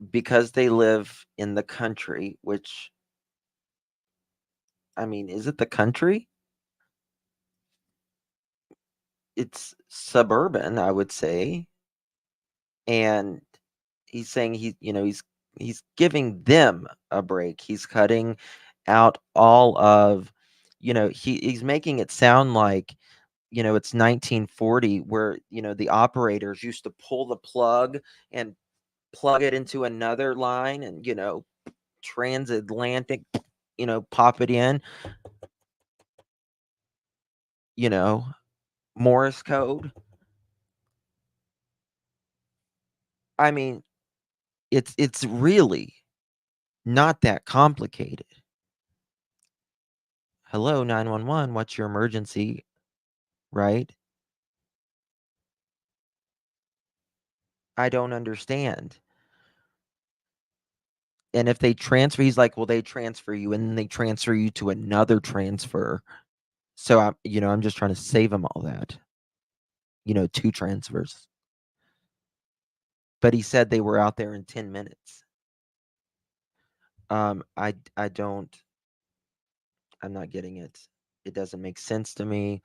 because they live in the country, which, I mean, is it the country? It's suburban, I would say. And he's saying he's giving them a break. He's cutting out all of, he's making it sound like, it's 1940 where, the operators used to pull the plug and plug it into another line and, transatlantic, pop it in, Morse code. I mean, it's really not that complicated. Hello, 911, what's your emergency? Right? I don't understand. And if they transfer, he's like, well, they transfer you and then they transfer you to another transfer. So I'm just trying to save him all that. 2 transfers. But he said they were out there in 10 minutes. I don't, I'm not getting it. It doesn't make sense to me.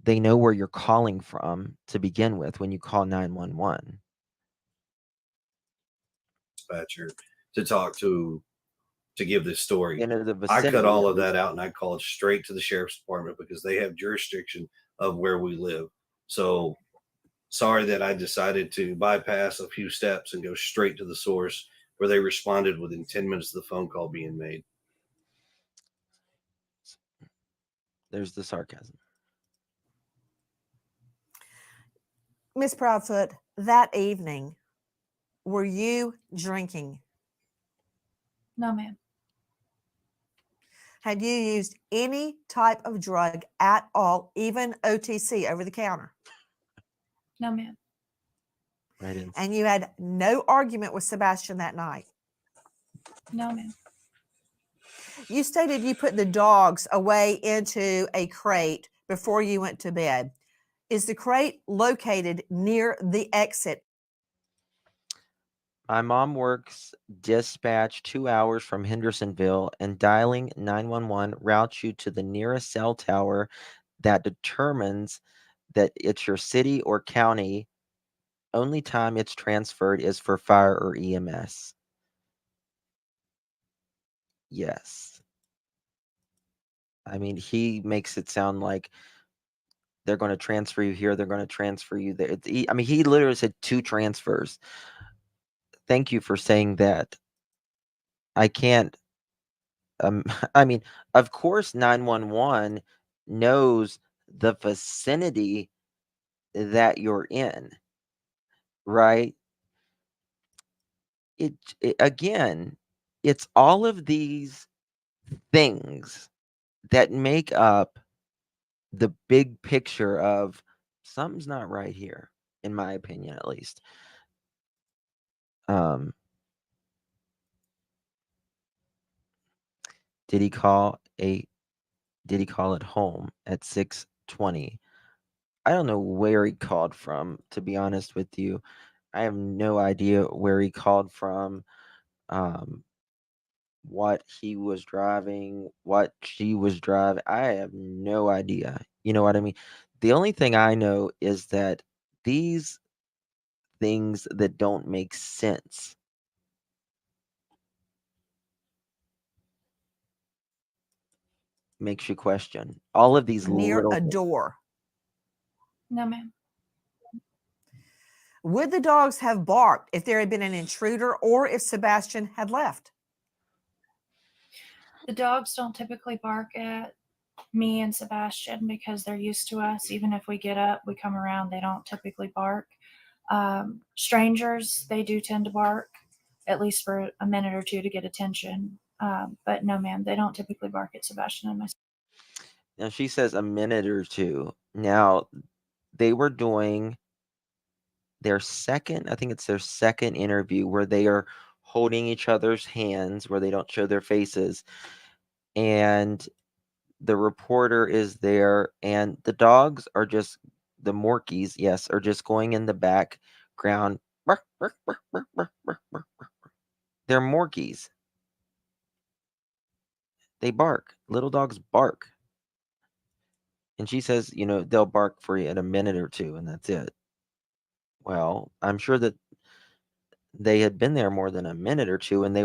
They know where you're calling from to begin with when you call 911. dispatcher to talk to give this story. In the I vicinity, cut all at of that least. out and I called straight to the sheriff's department because they have jurisdiction of where we live. So sorry that I decided to bypass a few steps and go straight to the source where they responded within 10 minutes of the phone call being made. There's the sarcasm. Miss Proudfoot, that evening, were you drinking? No, ma'am. Had you used any type of drug at all, even OTC, over the counter? No, ma'am. Right in. And you had no argument with Sebastian that night? No, ma'am. You stated you put the dogs away into a crate before you went to bed. Is the crate located near the exit? My mom works dispatch 2 hours from Hendersonville, and dialing 911 routes you to the nearest cell tower that determines that it's your city or county. Only time it's transferred is for fire or EMS. Yes. I mean, he makes it sound like they're going to transfer you here, they're going to transfer you there. He literally said 2 transfers. Thank you for saying that. I can't I mean, of course 911 knows the vicinity that you're in, right? Again, it's all of these things that make up the big picture of something's not right here, in my opinion, at least. Did he call it home at 6:20? I don't know where he called from, to be honest with you. I have no idea where he called from, what he was driving, what she was driving. I have no idea. You know what I mean? The only thing I know is that these things that don't make sense makes you question all of these Near little a things. door. No, ma'am. Would the dogs have barked if there had been an intruder or if Sebastian had left? The dogs don't typically bark at me and Sebastian because they're used to us. Even if we get up, we come around, they don't typically bark. Strangers, they do tend to bark, at least for a minute or two to get attention. But no, ma'am, they don't typically bark at Sebastian and myself. Now she says a minute or two. Now they were doing their second, I think it's their second interview where they are holding each other's hands, where they don't show their faces. And the reporter is there, and the dogs are just, the Morkies, yes, are just going in the background. Bark, bark, bark, bark, bark, bark, bark, bark. They're Morkies. They bark. Little dogs bark. And she says, they'll bark for you in a minute or two, and that's it. Well, I'm sure that they had been there more than a minute or two, and it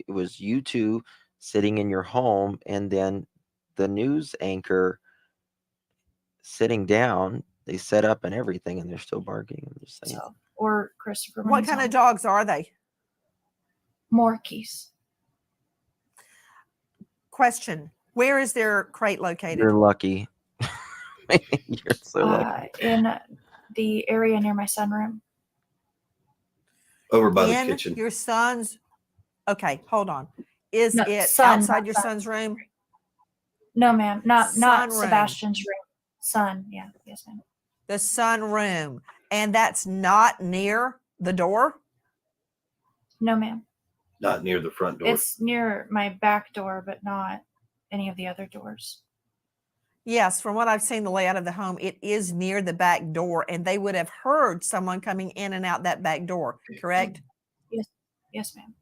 was you two sitting in your home, and then the news anchor sitting down. They set up and everything, and they're still barking. I'm just saying. So, or Christopher. when What he's kind on. of dogs are they? Morkies. Question. Where is their crate located? You're lucky. You're so lucky. In the area near my sunroom. Over by the In kitchen. your son's. Okay, hold on. Is No, it son, outside not your son. son's room? No, ma'am. Not Sunroom. Sebastian's room. Son. Yeah. Yes, ma'am. The sunroom. And that's not near the door? No, ma'am. Not near the front door. It's near my back door, but not any of the other doors. Yes, from what I've seen the layout of the home, it is near the back door, and they would have heard someone coming in and out that back door, correct? Yes. Yes, ma'am.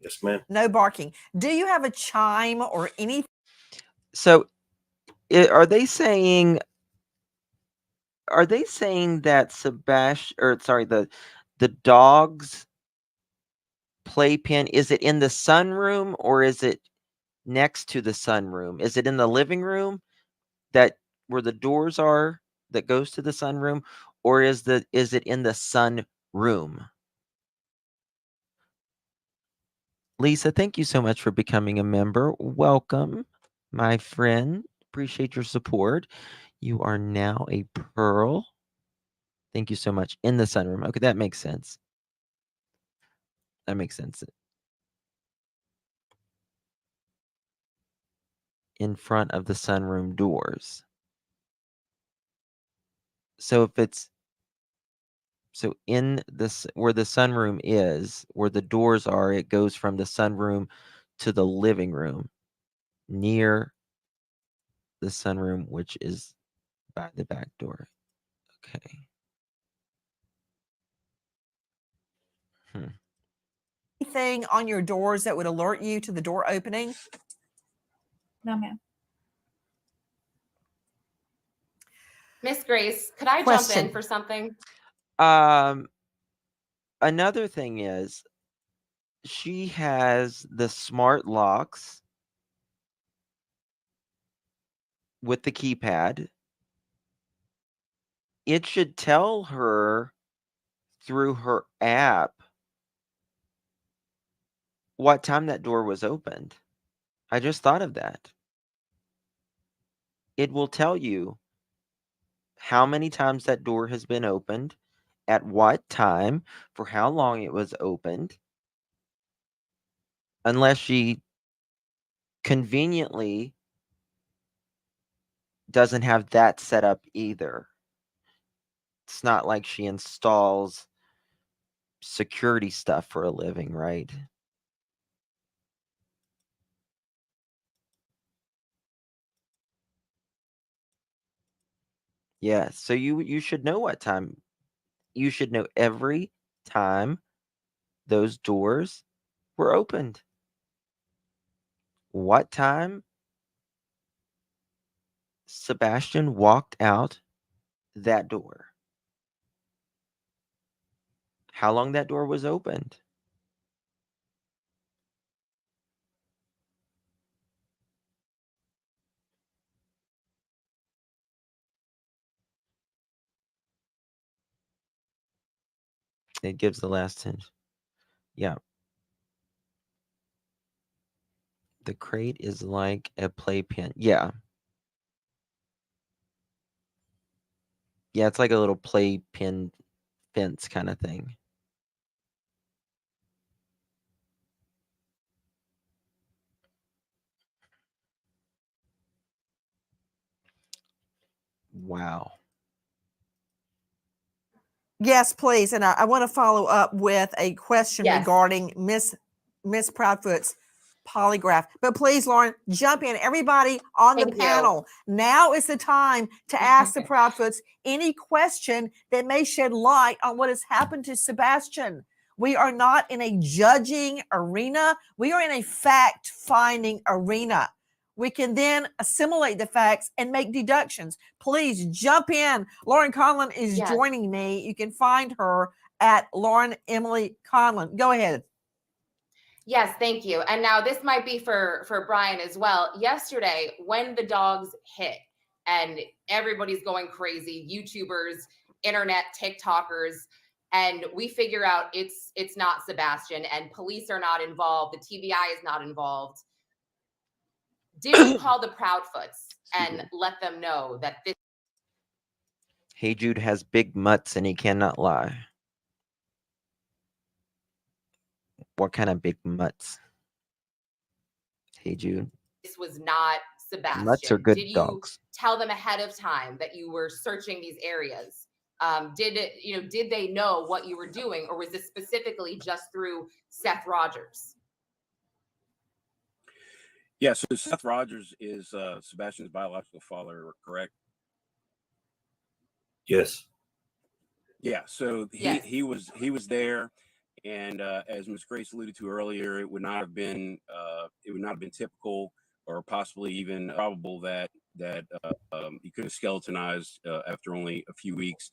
Yes, ma'am. No barking. Do you have a chime or anything? So, are they saying that Sebastian, or sorry, the dog's playpen, is it in the sunroom or is it next to the sunroom? Is it in the living room that where the doors are that goes to the sunroom, or is it in the sunroom? Lisa, thank you so much for becoming a member. Welcome, my friend. Appreciate your support. You are now a Pearl. Thank you so much. In the sunroom. Okay, that makes sense. That makes sense. In front of the sunroom doors. So if it's in this, where the sunroom is, where the doors are, it goes from the sunroom to the living room near the sunroom, which is by the back door. Okay. Anything on your doors that would alert you to the door opening? No, ma'am. Miss Grace, could I jump Question. in for something? Another thing is, she has the smart locks with the keypad. It should tell her through her app what time that door was opened. I just thought of that. It will tell you how many times that door has been opened, at what time, for how long it was opened, unless she conveniently doesn't have that set up either. It's not like she installs security stuff for a living, right? Yeah, so you should know what time. You should know every time those doors were opened? What time Sebastian walked out that door? How long that door was opened? It gives the last hint. Yeah. The crate is like a playpen. Yeah. Yeah, it's like a little playpen fence kind of thing. Wow. Yes, please. And I want to follow up with a question Yes. regarding Miss Proudfoot's polygraph. But please, Lauren, jump in. Everybody on Thank the you. panel. Now is the time to ask the Proudfoots any question that may shed light on what has happened to Sebastian. We are not in a judging arena. We are in a fact-finding arena. We can then assimilate the facts and make deductions. Please jump in. Lauren Conlon is Yes. joining me. You can find her at Lauren Emily Conlon. Go ahead. Yes, thank you. And now this might be for Brian as well. Yesterday, when the dogs hit and everybody's going crazy, YouTubers, internet, TikTokers, and we figure out it's not Sebastian and police are not involved, the TBI is not involved. Did you call the Proudfoots and let them know that this? Hey Jude has big mutts and he cannot lie. What kind of big mutts? Hey Jude. This was not Sebastian? Mutts are good Did you dogs. tell them ahead of time that you were searching these areas? Did they know what you were doing, or was this specifically just through Seth Rogers? Yeah, so Seth Rogers is Sebastian's biological father, correct? Yes. Yeah, so Yes. he was there, and as Ms. Grace alluded to earlier, it would not have been typical or possibly even probable that he could have skeletonized after only a few weeks.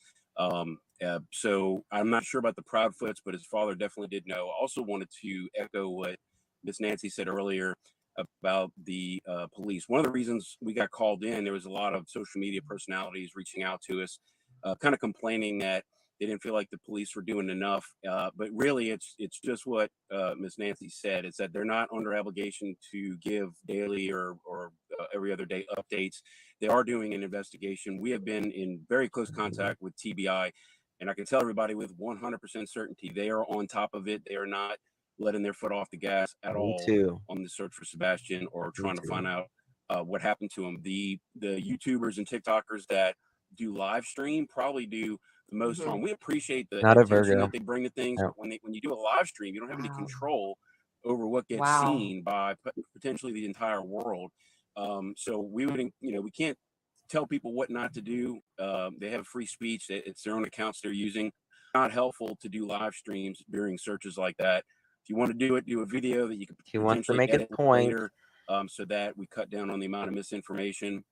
So I'm not sure about the Proudfoots, but his father definitely did know. Also wanted to echo what Miss Nancy said earlier about the police. One of the reasons we got called in, there was a lot of social media personalities reaching out to us, kind of complaining that they didn't feel like the police were doing enough. But really, it's just what Miss Nancy said. It's that they're not under obligation to give daily or every other day updates. They are doing an investigation. We have been in very close contact with TBI, and I can tell everybody with 100% certainty they are on top of it. They are not letting their foot off the gas at Me all too. on the search for Sebastian or trying to too. find out what happened to him. The YouTubers and TikTokers that do live stream probably do the most harm. We appreciate the Not a attention Virgo. that they bring to things, No. but when you do a live stream, you don't have any Wow. control over what gets Wow. seen by potentially the entire world. So we can't tell people what not to do. They have free speech. It's their own accounts they're using. Not helpful to do live streams during searches like that. If you want to do it, do a video that you can He wants to potentially make his edit point. later, so that we cut down on the amount of misinformation.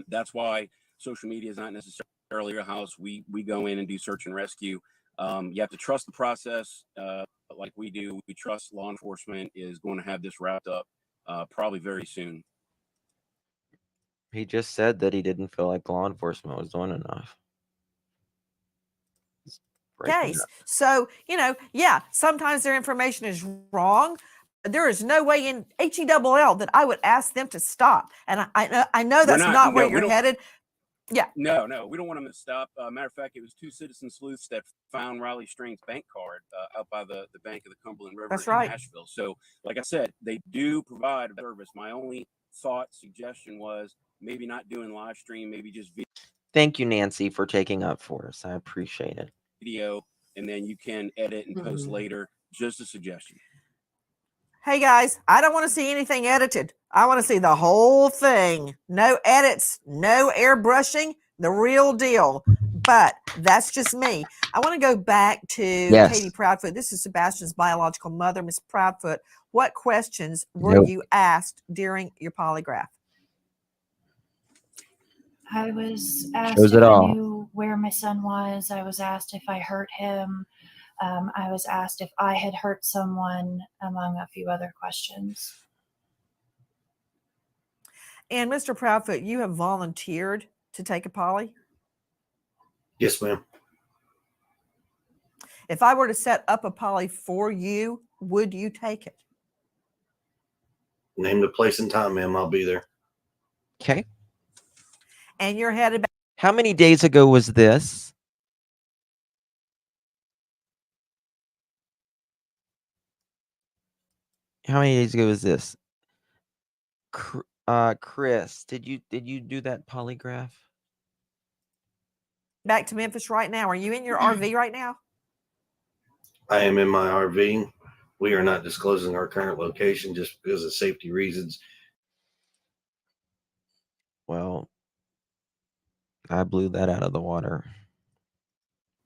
That's why social media is not necessarily your house. We go in and do search and rescue. You have to trust the process, like we do. We trust law enforcement is going to have this wrapped up probably very soon. He just said that he didn't feel like law enforcement was doing enough. Case. So, sometimes their information is wrong. There is no way in HELL that I would ask them to stop. And I know that's not where you're headed. Yeah. No, we don't want them to stop. Matter of fact, it was two citizen sleuths that found Riley Strain's bank card out by the bank of the Cumberland River That's in right. Nashville. So, like I said, they do provide a service. My only suggestion was maybe not doing live stream, maybe just Thank you, Nancy, for taking up for us. I appreciate it. video, and then you can edit and post later. Just a suggestion. Hey guys, I don't want to see anything edited. I want to see the whole thing. No edits, no airbrushing, the real deal. but that's just me. I want to go back to Yes. Katie Proudfoot. This is Sebastian's biological mother, Miss Proudfoot. What questions were Nope. you asked during your polygraph? I was asked Shows if it I all. knew where my son was. I was asked if I hurt him. I was asked if I had hurt someone, among a few other questions. And Mr. Proudfoot, you have volunteered to take a poly? Yes, ma'am. If I were to set up a poly for you, would you take it? Name the place and time, ma'am. I'll be there. Okay. And you're headed back. How many days ago was this? How many days ago was this? Chris, did you do that polygraph? Back to Memphis right now. Are you in your RV right now? I am in my RV. We are not disclosing our current location just because of safety reasons. Well, I blew that out of the water.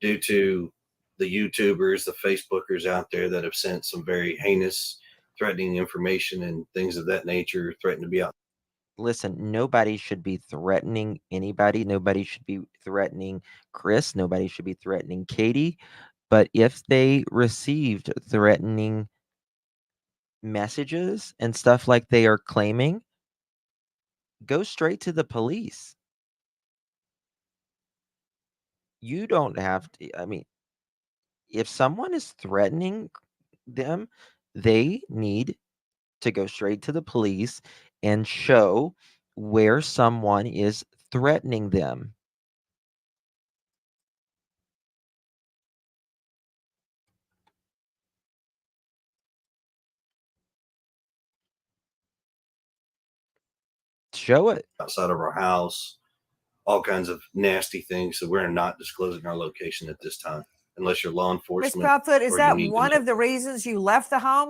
Due to the YouTubers, the Facebookers out there that have sent some very heinous, threatening information and things of that nature, threatening to be out. Listen, nobody should be threatening anybody. Nobody should be threatening Chris. Nobody should be threatening Katie. But if they received threatening messages and stuff like they are claiming, go straight to the police. You don't have to, I mean, if someone is threatening them, they need to go straight to the police and show where someone is threatening them. Show it. Outside of our house, all kinds of nasty things. So we're not disclosing our location at this time, unless you're law Miss enforcement. Proudfoot, is or that you need to one know. of the reasons you left the home?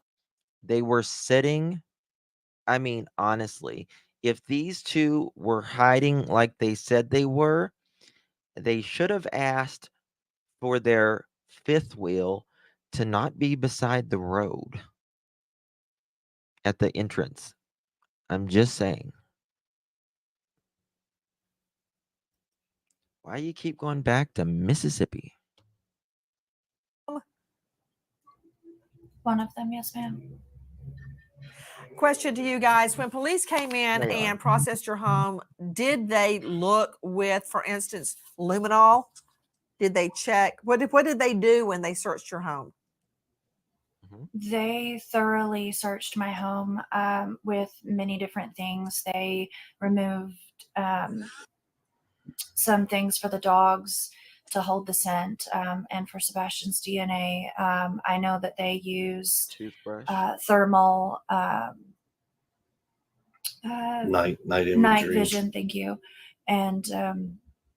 They were sitting, I mean, honestly, if these two were hiding like they said they were, they should have asked for their fifth wheel to not be beside the road at the entrance. I'm just saying. Why you keep going back to Mississippi? One of them, yes, ma'am. Question to you guys. When police came in They are. and processed your home, did they look with, for instance, luminol? Did they check? What did they do when they searched your home? They thoroughly searched my home with many different things. They removed some things for the dogs to hold the scent, and for Sebastian's DNA. I know that they used Toothbrush. thermal night night vision. Thank you. And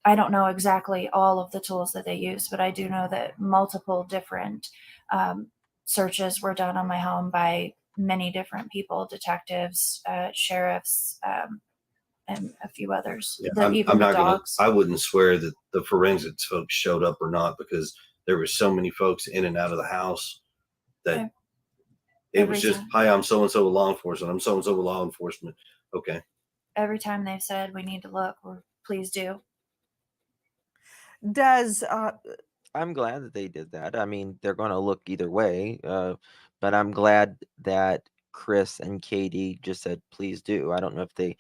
I don't know exactly all of the tools that they use, but I do know that multiple different searches were done on my home by many different people, detectives, sheriffs, and a few others. Yeah, Even I'm the not gonna. dogs. I wouldn't swear that the forensics folks showed up or not, because there were so many folks in and out of the house that it was just, hi, I'm so and so with law enforcement. I'm so and so with law enforcement. Okay. Every time they've said we need to look, or please do. Does I'm glad that they did that. I mean, they're going to look either way, but I'm glad that Chris and Katie just said, please do. I don't know if they,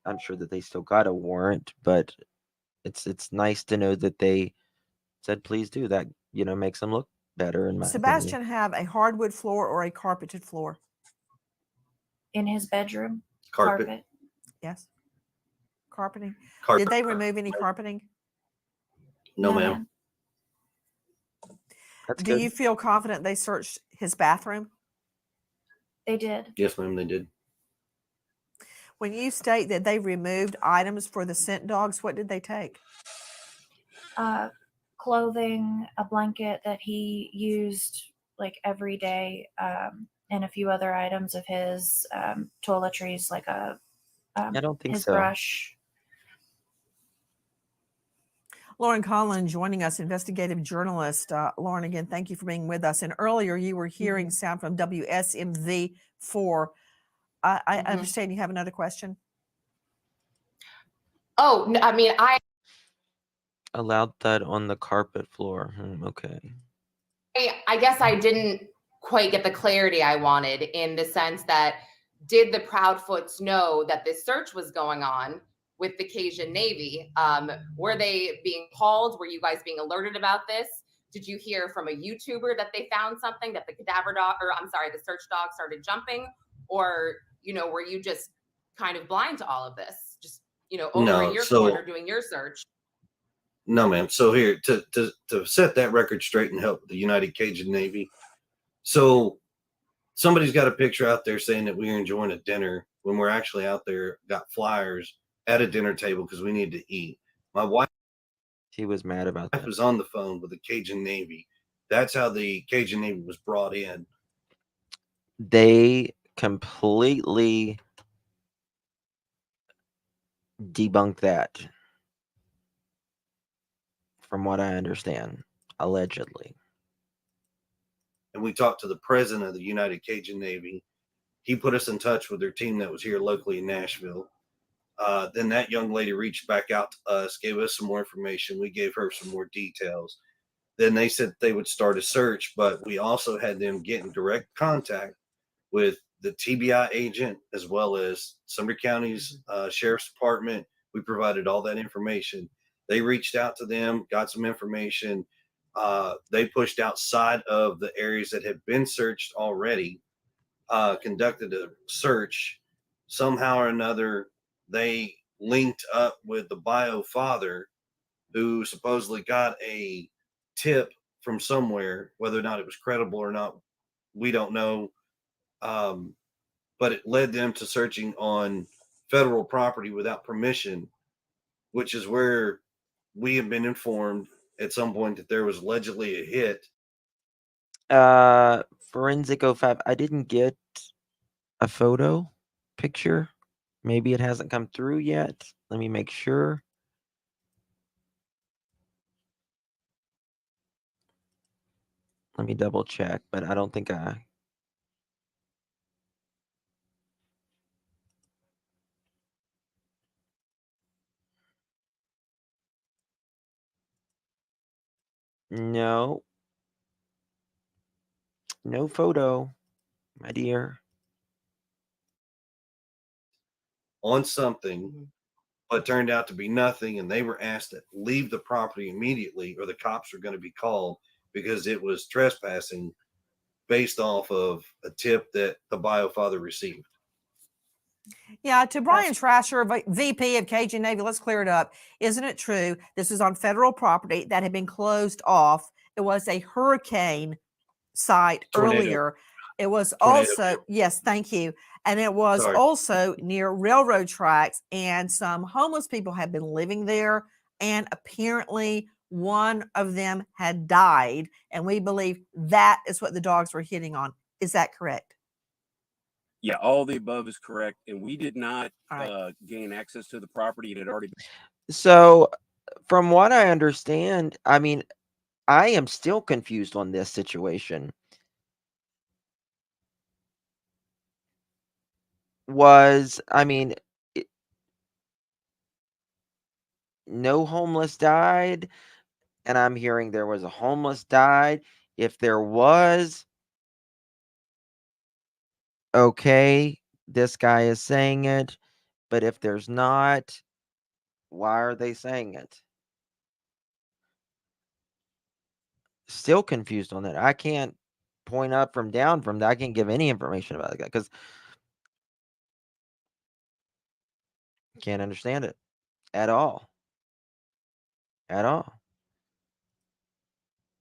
I'm sure that they still got a warrant, but it's nice to know that they said, please do. That, makes them look better in my Sebastian opinion. have a hardwood floor or a carpeted floor? In his bedroom, Carpet. Yes. Carpeting. Carpet. Did they remove any carpeting? No, ma'am. That's Do good. you feel confident they searched his bathroom? They did. Yes, ma'am, they did. When you state that they removed items for the scent dogs, what did they take? Clothing, a blanket that he used like every day, and a few other items of his, toiletries, like I don't think his so. brush. Lauren Conlon joining us, investigative journalist. Lauren, again, thank you for being with us. And earlier you were hearing sound from WSMV4. I understand you have another question. Oh, I mean, A loud thud on the carpet floor. Okay. I guess I didn't quite get the clarity I wanted, in the sense that, did the Proudfoots know that this search was going on with the Cajun Navy? Were they being called? Were you guys being alerted about this? Did you hear from a YouTuber that they found something, that the cadaver dog, or I'm sorry, the search dog started jumping? Or, were you just kind of blind to all of this? Just, over No, in your so corner doing your search? no, ma'am. So here to set that record straight and help the United Cajun Navy. So somebody's got a picture out there saying that we're enjoying a dinner when we're actually out there, got flyers at a dinner table because we need to eat. My wife He was mad about that. was on the phone with the Cajun Navy. That's how the Cajun Navy was brought in. They completely debunked that, from what I understand, allegedly. And we talked to the president of the United Cajun Navy. He put us in touch with their team that was here locally in Nashville. Then that young lady reached back out to us, gave us some more information. We gave her some more details. Then they said they would start a search, but we also had them get in direct contact with the TBI agent as well as Sumter County's Sheriff's Department. We provided all that information. They reached out to them, got some information. They pushed outside of the areas that had been searched already, conducted a search. Somehow or another, they linked up with the bio father, who supposedly got a tip from somewhere. Whether or not it was credible or not, we don't know. But it led them to searching on federal property without permission, which is where we have been informed at some point that there was allegedly a hit. Forensic 05, I didn't get a photo picture. Maybe it hasn't come through yet. Let me make sure. Let me double check, but I don't think I... No. No photo, my dear. On something, but turned out to be nothing, and they were asked to leave the property immediately or the cops are going to be called because it was trespassing based off of a tip that the bio father received. Yeah, to Brian Trasher, VP of Cajun Navy, let's clear it up. Isn't it true this is on federal property that had been closed off? It was a hurricane site Tornado. earlier. It was Tornado. also, yes, thank you. And it was Sorry. also near railroad tracks, and some homeless people had been living there, and apparently one of them had died, and we believe that is what the dogs were hitting on. Is that correct? Yeah, all the above is correct, and we did not All right. gain access to the property. It had already been. So, from what I understand, I mean, I am still confused on this situation. No homeless died, and I'm hearing there was a homeless died. If there was, okay, this guy is saying it, but if there's not, why are they saying it? Still confused on that. I can't point up from down from that. I can't give any information about that because can't understand it at all. At all.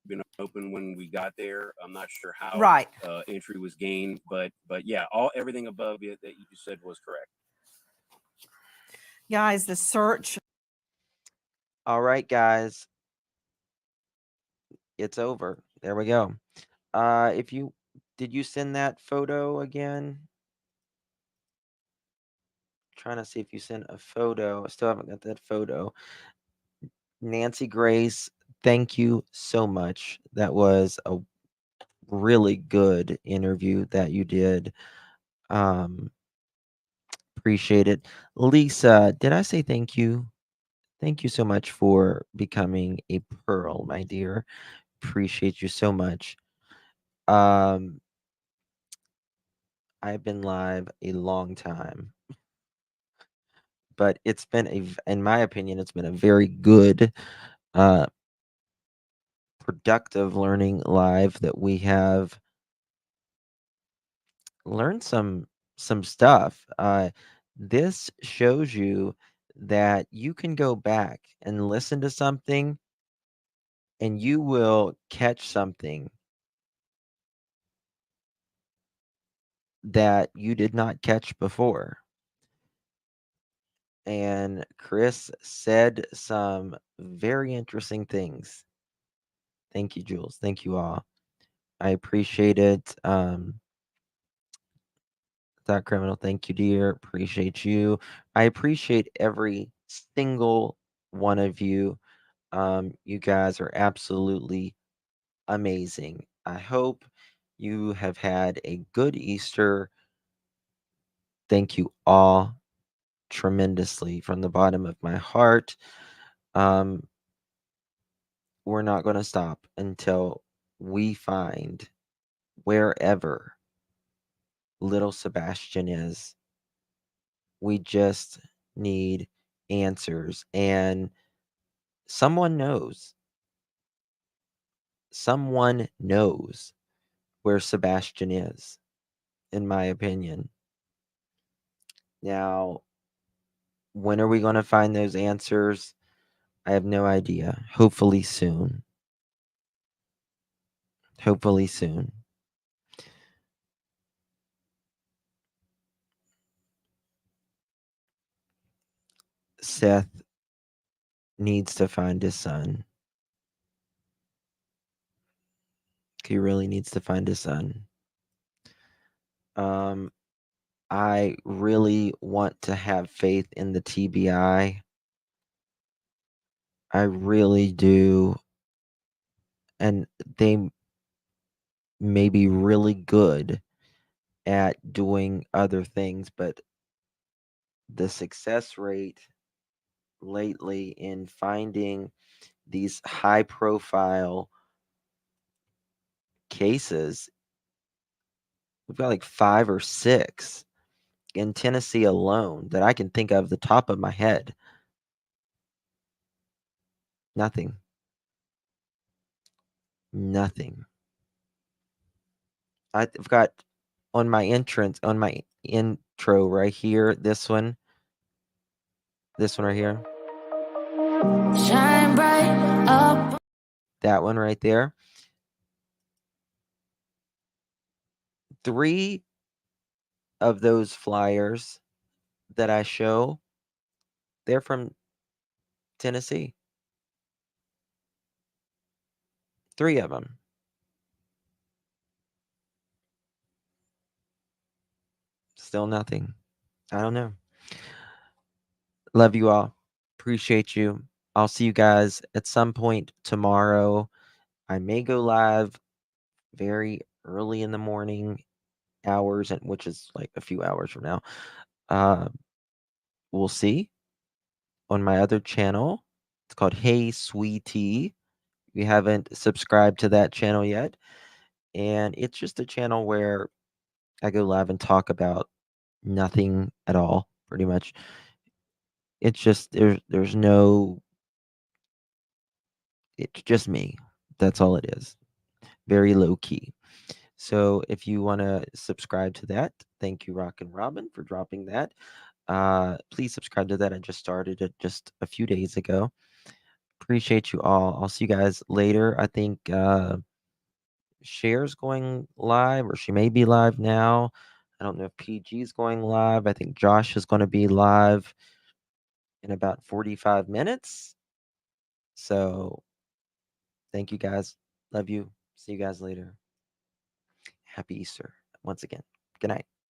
Been open when we got there. I'm not sure how Right. Entry was gained, but yeah, everything above it that you just said was correct. Guys, the search. All right, guys. It's over. There we go. Did you send that photo again? Trying to see if you sent a photo. I still haven't got that photo. Nancy Grace, thank you so much. That was a really good interview that you did. Appreciate it. Lisa, did I say thank you? Thank you so much for becoming a pearl, my dear. Appreciate you so much. I've been live a long time, but it's been in my opinion, it's been a very good, uh, productive learning live that we have learned some stuff. This shows you that you can go back and listen to something and you will catch something that you did not catch before. And Chris said some very interesting things. Thank you, Jules. Thank you all. I appreciate it. That criminal, thank you, dear. Appreciate you. I appreciate every single one of you. You guys are absolutely amazing. I hope you have had a good Easter. Thank you all tremendously from the bottom of my heart. We're not going to stop until we find wherever little Sebastian is. We just need answers, and someone knows. Someone knows where Sebastian is, in my opinion. Now, when are we going to find those answers? I have no idea. Hopefully soon. Hopefully soon. Seth needs to find his son. He really needs to find his son. I really want to have faith in the TBI. I really do. And they may be really good at doing other things, but the success rate lately in finding these high profile cases, we've got like 5 or 6 in Tennessee alone that I can think of the top of my head. Nothing. Nothing. I've got on my intro right here, this one right here, Shine bright up. that one right there. 3 of those flyers that I show, they're from Tennessee. 3 of them. Still nothing. I don't know. Love you all. Appreciate you. I'll see you guys at some point tomorrow. I may go live very early in the morning hours, and which is like a few hours from now. We'll see on my other channel. It's called Hey Sweetie. If you haven't subscribed to that channel yet, and it's just a channel where I go live and talk about nothing at all, pretty much. It's just there's no, it's just me. That's all it is. Very low key. So if you want to subscribe to that, thank you, Rock and Robin, for dropping that. Please subscribe to that. I just started it just a few days ago. Appreciate you all. I'll see you guys later. I think Cher's going live, or she may be live now. I don't know if PG's going live. I think Josh is going to be live in about 45 minutes. So thank you guys. Love you. See you guys later. Happy Easter once again. Good night.